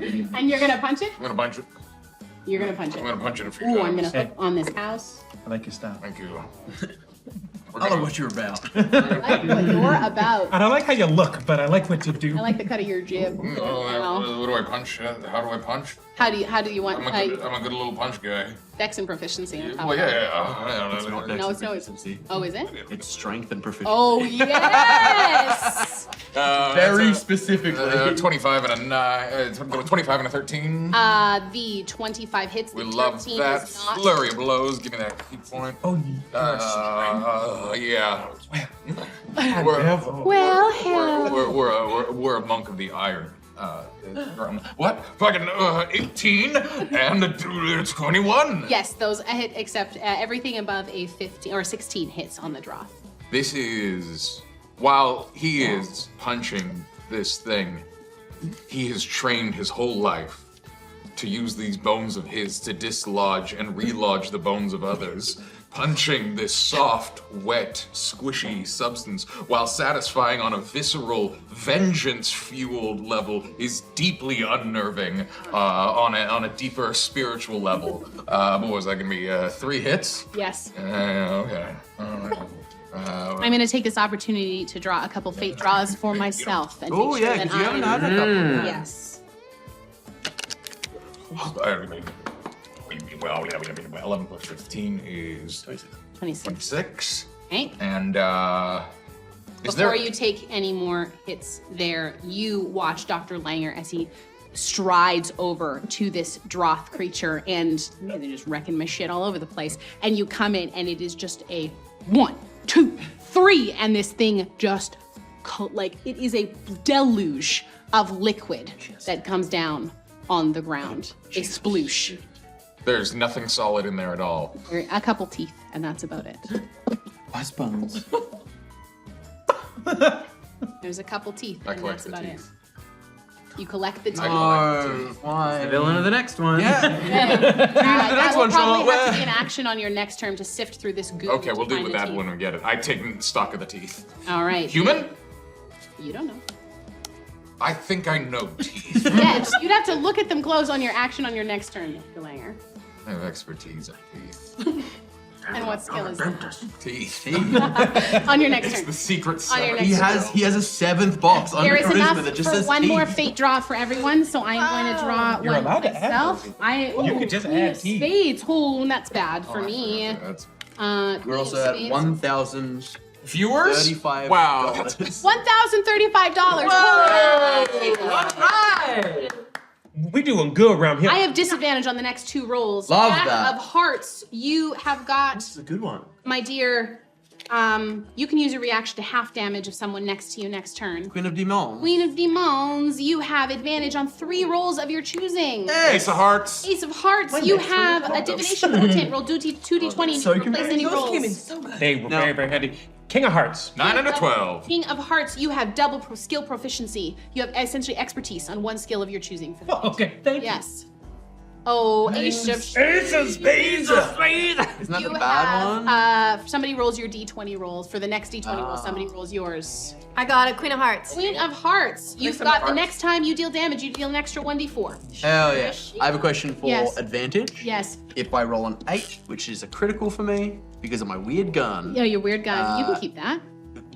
And you're gonna punch it? I'm gonna punch it. You're gonna punch it. I'm gonna punch it a few Ooh, times. I'm gonna hook on this house. I like your style. Thank you. I don't know what you're about. I like what you're about. I don't like how you look, but I like what you do. I like the cut of your jib. What do I punch? How do I punch? How do you want? I'm a good little punch guy. Dex and proficiency on top Well, of that. It's not No, dex it's proficiency. Oh, is it? It's strength and proficiency. Oh yes. Very specifically. 25 and a 9. 25 and a 13. The 25 hits. The We love 13 that. is not. Flurry of blows. Give me that key point. Oh, Yeah. Well, hell. We're a monk of the iron. What? Fucking 18 and 21. Yes, those hit, except everything above a 15 or 16 hits on the draw. This is, while he is punching this thing, he has trained his whole life to use these bones of his to dislodge and relodge the bones of others. Punching this soft, wet, squishy substance while satisfying on a visceral, vengeance-fueled level is deeply unnerving on a deeper spiritual level. What was that gonna be? 3 hits? Yes. Okay. All right. I'm going to take this opportunity to draw a couple fate draws for myself. And Oh, make sure yeah, that 'cause you haven't I- had a couple. Yes. Well, 11 plus 15 is 26. 26. Okay. And is Before there? you take any more hits there, you watch Dr. Langer as he strides over to this Droth creature, and they're just wrecking my shit all over the place. And you come in, and it is just a 1, 2, 3, and this thing just it is a deluge of liquid that comes down on the ground. A sploosh. There's nothing solid in there at all. A couple teeth, and that's about it. Wise bones. There's a couple teeth, I and collect that's the about it. teeth. You collect the teeth. Oh, why? The villain of the next one. Yeah. That will one, probably Charlotte. have to be an action on your next turn to sift through this goo. Okay, to we'll deal find with the that teeth. when we get it. I take stock of the teeth. All right. Human? You don't know. I think I know teeth. Yes, you'd have to look at them close on your action on your next turn, Mr. Langer. I have expertise on teeth. And what skill is that? Teeth. On your next It's turn. the secret On your sauce. next He has a 7th box under There is charisma enough that just for says one teeth. more fate draw for everyone, so I am going to draw You're one allowed to add myself. those. You could just Queen add of teeth. Spades. Oh, that's bad for me. That's We're Queen also of at Spades. 1,000. viewers? $35. Wow. $1,035. Hooray! We doing good around here. I have disadvantage on the next 2 rolls. Love Jack that. of Hearts, you have got, This is a good one. my dear, you can use a reaction to half damage of someone next to you next turn. Queen of Demons. Queen of Demons, you have advantage on 3 rolls of your choosing. Ace of Hearts. Ace of Hearts, you have a divination portent. Roll 2d20 and So you can replace any Those came in rolls. so good. They were No. very, very handy. King of Hearts. 9 and a 12. King of Hearts, you have double skill proficiency. You have essentially expertise on 1 skill of your choosing for the Oh, okay, thank Yes. Oh, Ace of Ace of Spades. Isn't that You the bad one? have, somebody rolls your d20 rolls. For the next d20 roll, somebody rolls yours. I got it, Queen of Hearts. Queen of Hearts, you've of got the Hearts. next time you deal damage, you deal an extra 1d4. Hell yeah. I have a question for Yes. advantage. Yes. If I roll an 8, which is a critical for me, because of my weird gun, Yeah, your weird gun. You can keep that.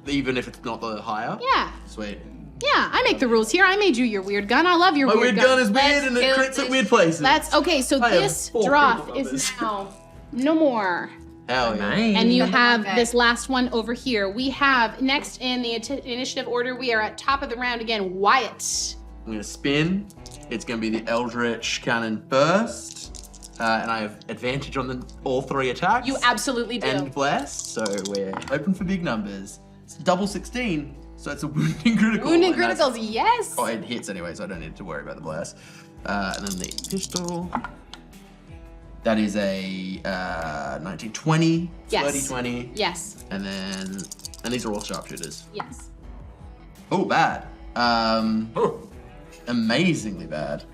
even if it's not the higher. Yeah. Sweet. Yeah, I make the rules here. I made you your weird gun. I love your My weird gun is weird and it kill crits at this weird places. That's okay. So I have this 4 draw critical is numbers. now no more. Hell yeah. And you have Okay. this last one over here. We have next in the initiative order, we are at top of the round again, Wyatt. I'm gonna spin. It's gonna be the Eldritch Cannon first. And I have advantage on all 3 attacks. You absolutely do. And blessed, so we're hoping for big numbers. It's double 16, so it's a wounding critical. Wounding and that's- criticals, yes. Oh, it hits anyway, so I don't need to worry about the blast. And then the pistol. That is a 1920, Yes. 30-20, Yes, and these are all sharpshooters. yes. Oh, bad. Oh, Amazingly bad.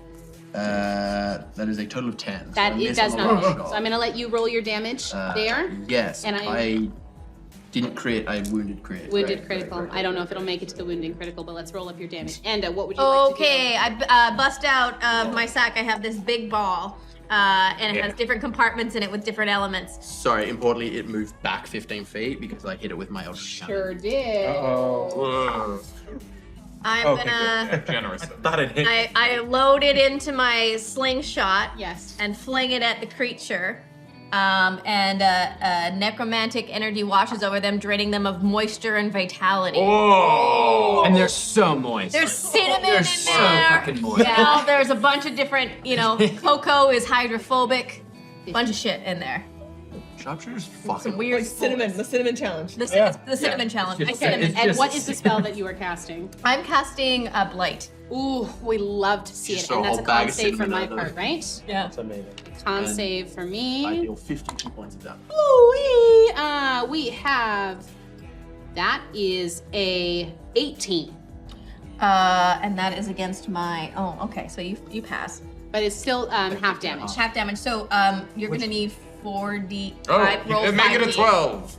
That is a total of 10. That so I it miss does on not the hit. last So shot. I'm gonna let you roll your damage there. Yes, and I didn't crit. I wounded crit. Wounded Great, critical. great, great, I don't know if great, it'll make it to the wounding critical, but let's roll up your damage. Enda, what would you like to do? Okay, I bust out of my sack. I have this big ball, and it has different compartments in it with different elements. Sorry, importantly, it moved back 15 feet because I hit it with my Eldritch Cannon. Sure did. whoa. I'm Okay, gonna. Generous. Thought it hit. I load it into my slingshot Yes. and fling it at the creature. And necromantic energy washes over them, draining them of moisture and vitality. Oh. And they're so moist. There's cinnamon They're in so there. fucking moist. Yeah, there's a bunch of different, cocoa is hydrophobic. Bunch of shit in there. Sharpshooter's fucking Some weird Like cinnamon, the cinnamon challenge. The cinnamon challenge. It's I just- cinnamon. it's And just- what is the spell that you are casting? I'm casting Blight. Ooh, we love to see it. Just a And that's a whole bag con of save from my cinnamon part, right? Yeah. That's amazing. Con And save for I me. deal 52 points of damage. Ooh, we have, that is a 18. And that is against my. Oh, okay. So you pass. But it's still half damage. Half damage. So you're gonna need 4d. Oh, roll make it a 5d. 12.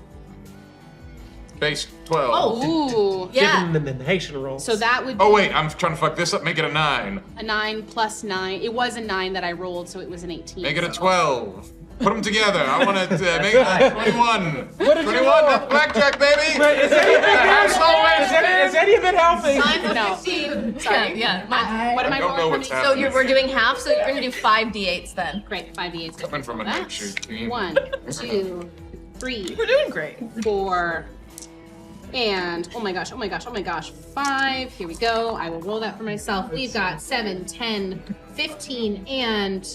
Base 12. Ooh. Yeah. Give them the Haitian roll. So that would Oh be wait, I'm trying to fuck this up. Make it a 9. a 9 plus 9. It was a 9 that I rolled, so it was an 18. Make it a so- 12. Put them together. I want to make it a 21. 21. That's blackjack, baby. Is any of it helping? I'm No. 15. Sorry. Yeah. What am I I don't know rolling? what's How many- happening. So we're doing half. So you're gonna do 5d8s then. Great, 5d8s. Coming from a That. night shoot team. 1, 2, 3, We're doing great. 4, and oh my gosh, 5. Here we go. I will roll that for myself. We've got 7, 10, 15, and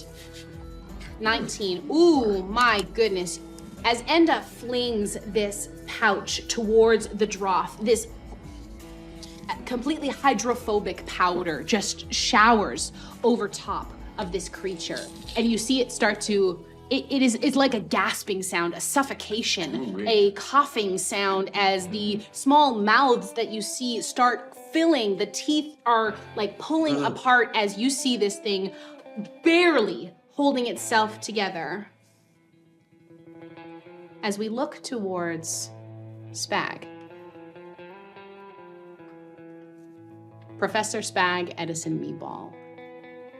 19. Ooh, my goodness. As Enda flings this pouch towards the Droth, this completely hydrophobic powder just showers over top of this creature. And you see it start to it's like a gasping sound, a suffocation, a coughing sound as the small mouths that you see start filling. The teeth are like pulling apart as you see this thing barely holding itself together. As we look towards Spag, Professor Spag Edison Meatball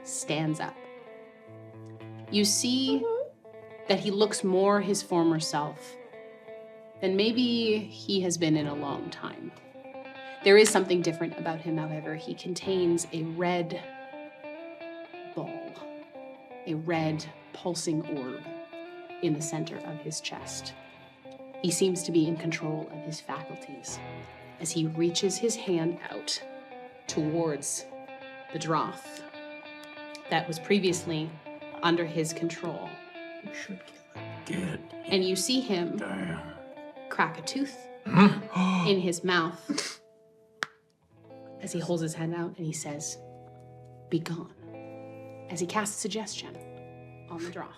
stands up. You see that he looks more his former self than maybe he has been in a long time. There is something different about him, however. He contains a red ball, a red pulsing orb in the center of his chest. He seems to be in control of his faculties as he reaches his hand out towards the Droth that was previously under his control. And you see him crack a tooth in his mouth as he holds his hand out and he says, "Be gone," as he casts suggestion on the Droth.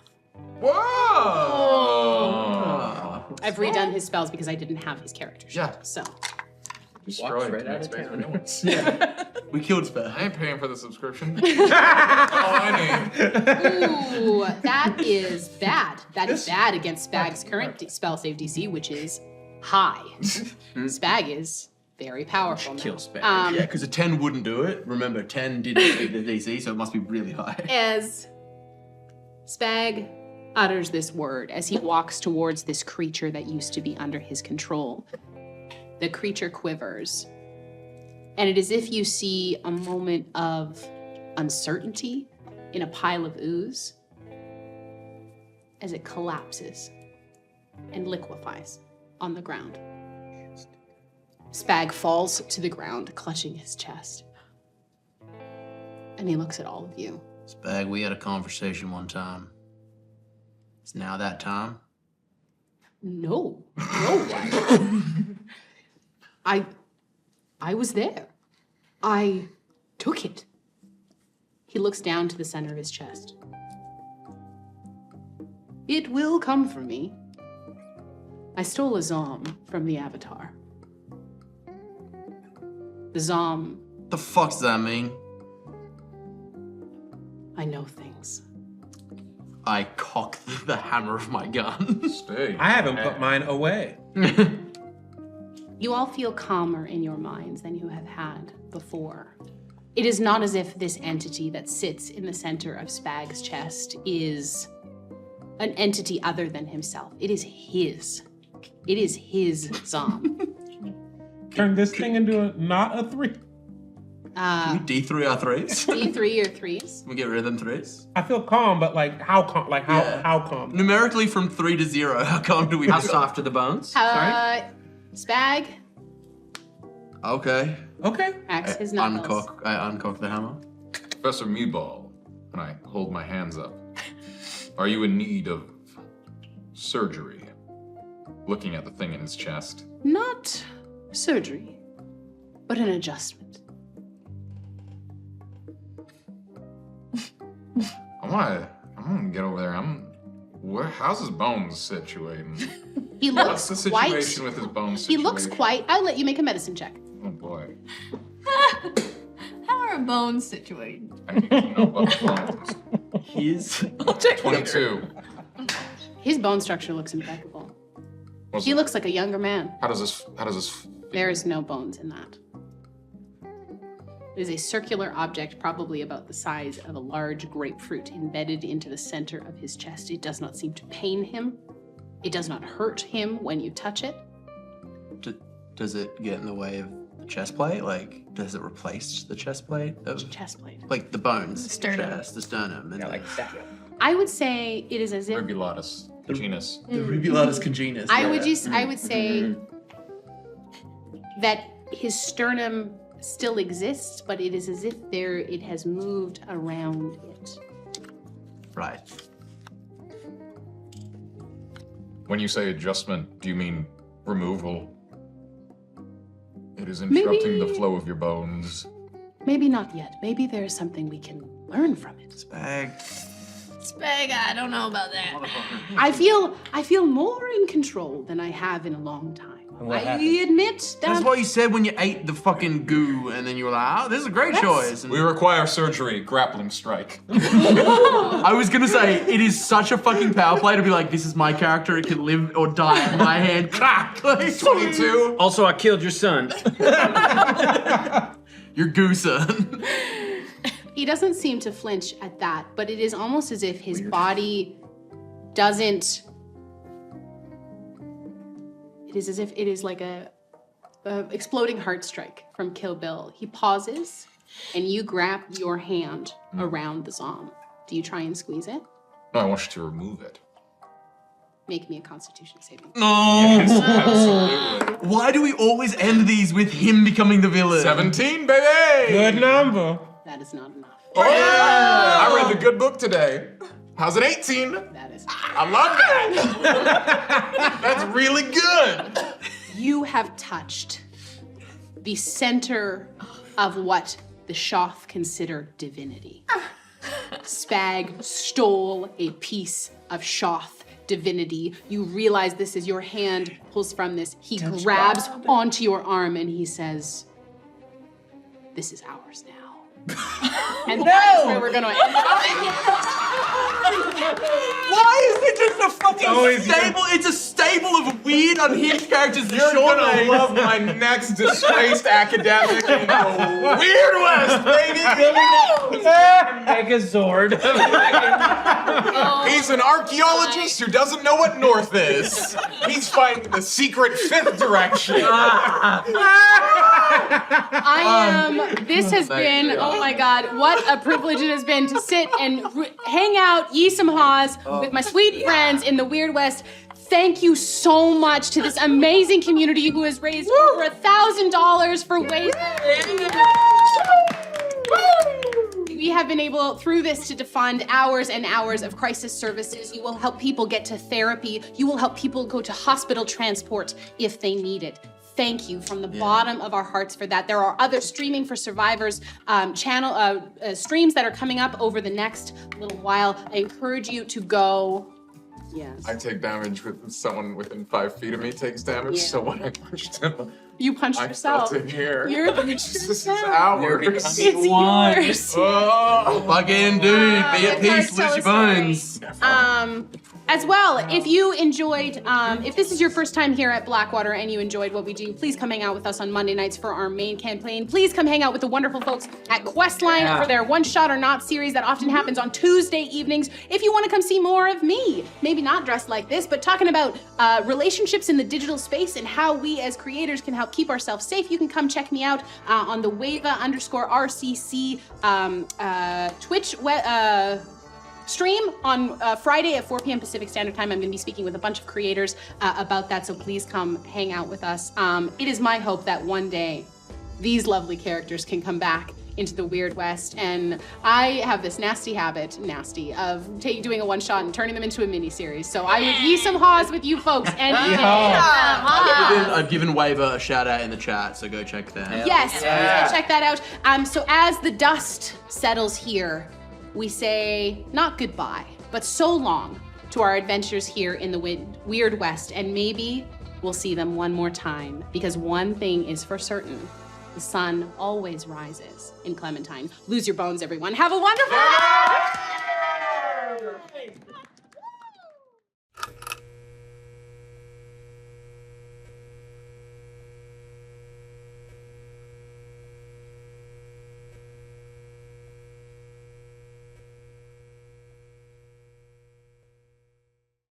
Whoa! I've redone his spells because I didn't have his character sheet. Yeah. So Destroyed right out of Space town. Marines. We killed Spag. I ain't paying for the subscription. All I need. ooh, that is bad. That is bad against Spag's current spell save DC, which is high. Spag is very powerful now. Kill Spag. Yeah, because a 10 wouldn't do it. Remember, 10 didn't beat the DC, so it must be really high. As Spag utters this word, as he walks towards this creature that used to be under his control, the creature quivers. And it is as if you see a moment of uncertainty in a pile of ooze as it collapses and liquefies on the ground. Spag falls to the ground, clutching his chest. And he looks at all of you. Spag, we had a conversation one time. It's now that time. No. I was there. I took it. He looks down to the center of his chest. It will come for me. I stole a Zom from the Avatar. The Zom, The fuck does that mean? I know things. I cock the hammer of my gun. Stay. I haven't put mine away. You all feel calmer in your minds than you have had before. It is not as if this entity that sits in the center of Spag's chest is an entity other than himself. It is his. It is his Zom. Turn this thing into not a 3. Can we D3 our 3s? D3 or 3s. We get rid of them 3s? I feel calm, but like how calm? Like how Yeah. how calm? Numerically from 3 to 0, how calm do we How feel? soft are the bones? Sorry? Spag Okay. Okay. cracks his knuckles. I uncock the hammer. Professor Meatball, and I hold my hands up. Are you in need of surgery? Looking at the thing in his chest. Not surgery, but an adjustment. I'm gonna get over there. How's his bones situated? He What's looks the quite. situation with his bones He situation? looks quite. I'll let you make a medicine check. Oh boy. How are bones situated? I need to know about bones. He's 22. His bone structure looks impeccable. What's He it- looks like a younger man. How does this There is no bones in that. It is a circular object, probably about the size of a large grapefruit, embedded into the center of his chest. It does not seem to pain him. It does not hurt him when you touch it. Does it get in the way of the chest plate? Like, does it replace the chest plate? Chest plate. Like the bones, The sternum. chest, the sternum, and I would say it is as if Ribulatus genus? the rubulatus congenus. I would say that his sternum still exists, but it is as if it has moved around it. Right. When you say adjustment, do you mean removal? It is interrupting the Maybe- flow of your bones. Maybe not yet. Maybe there is something we can learn from it. Spag. Spag, I don't know about that. I feel more in control than I have in a long time. What I happened? admit that. That's what you said when you ate the fucking goo, and then you were like, "Oh, this is a great choice." And We require surgery, grappling strike. I was gonna say it is such a fucking power play to be like, "This is my character; it can live or die in my hand." Crack. 22. Also, I killed your son. Your goo son. He doesn't seem to flinch at that, but it is almost as if his body doesn't. It is as if it is like a exploding heart strike from Kill Bill. He pauses, and you grab your hand around the Zom. Do you try and squeeze it? No, I want you to remove it. Make me a Constitution saving. No. Absolutely. Why do we always end these with him becoming the villain? 17, baby! Good number. That is not enough. Oh, yeah! I read the good book today. How's an 18? That is. I love that. That's really good. You have touched the center of what the Shoth consider divinity. Spag stole a piece of Shoth divinity. You realize this is your hand pulls from this. He grabs onto your arm and he says, "This is ours now." And that's where we're gonna end. Why is it just a fucking Always stable? It's a stable of weird, unhinged characters. You're gonna love my next disgraced academic in the Weird West, baby! Megazord. He's an archaeologist who doesn't know what north is. He's finding the secret fifth direction. This has been, oh my God, what a privilege it has been to sit and hang out, Yeee some haws with my sweet friends in the Weird West. Thank you so much to this amazing community who has raised over $1,000 for ways. We have been able, through this, to defund hours and hours of crisis services. You will help people get to therapy. You will help people go to hospital transport if they need it. Thank you from the bottom of our hearts for that. There are other Streaming for Survivors streams that are coming up over the next little while. I encourage you to go. Yes. I take damage with someone within 5 feet of me takes damage, so when I punched him, You punched I yourself. felt it here. You're the This is ours. It's yours. Oh, Fucking dude, be at peace, Tell lose us your bones. As well, if you enjoyed, if this is your first time here at Blackwater and you enjoyed what we do, please come hang out with us on Monday nights for our main campaign. Please come hang out with the wonderful folks at Questline for their One Shot or Not series that often happens on Tuesday evenings. If you want to come see more of me, maybe not dressed like this, but talking about relationships in the digital space and how we as creators can help keep ourselves safe, you can come check me out on the Wava_RCC Twitch stream on Friday at 4 p.m. Pacific Standard Time. I'm going to be speaking with a bunch of creators about that, so please come hang out with us. It is my hope that one day these lovely characters can come back into the Weird West, and I have this nasty habit, of doing a one-shot and turning them into a mini-series. So I would Yeee some haws with you folks, and I've given Waver a shout out in the chat, so go check that. yes, please go check that out. So as the dust settles here, we say not goodbye, but so long to our adventures here in the Weird West, and maybe we'll see them one more time, because one thing is for certain: the sun always rises in Clementine. Lose your bones, everyone. Have a wonderful night!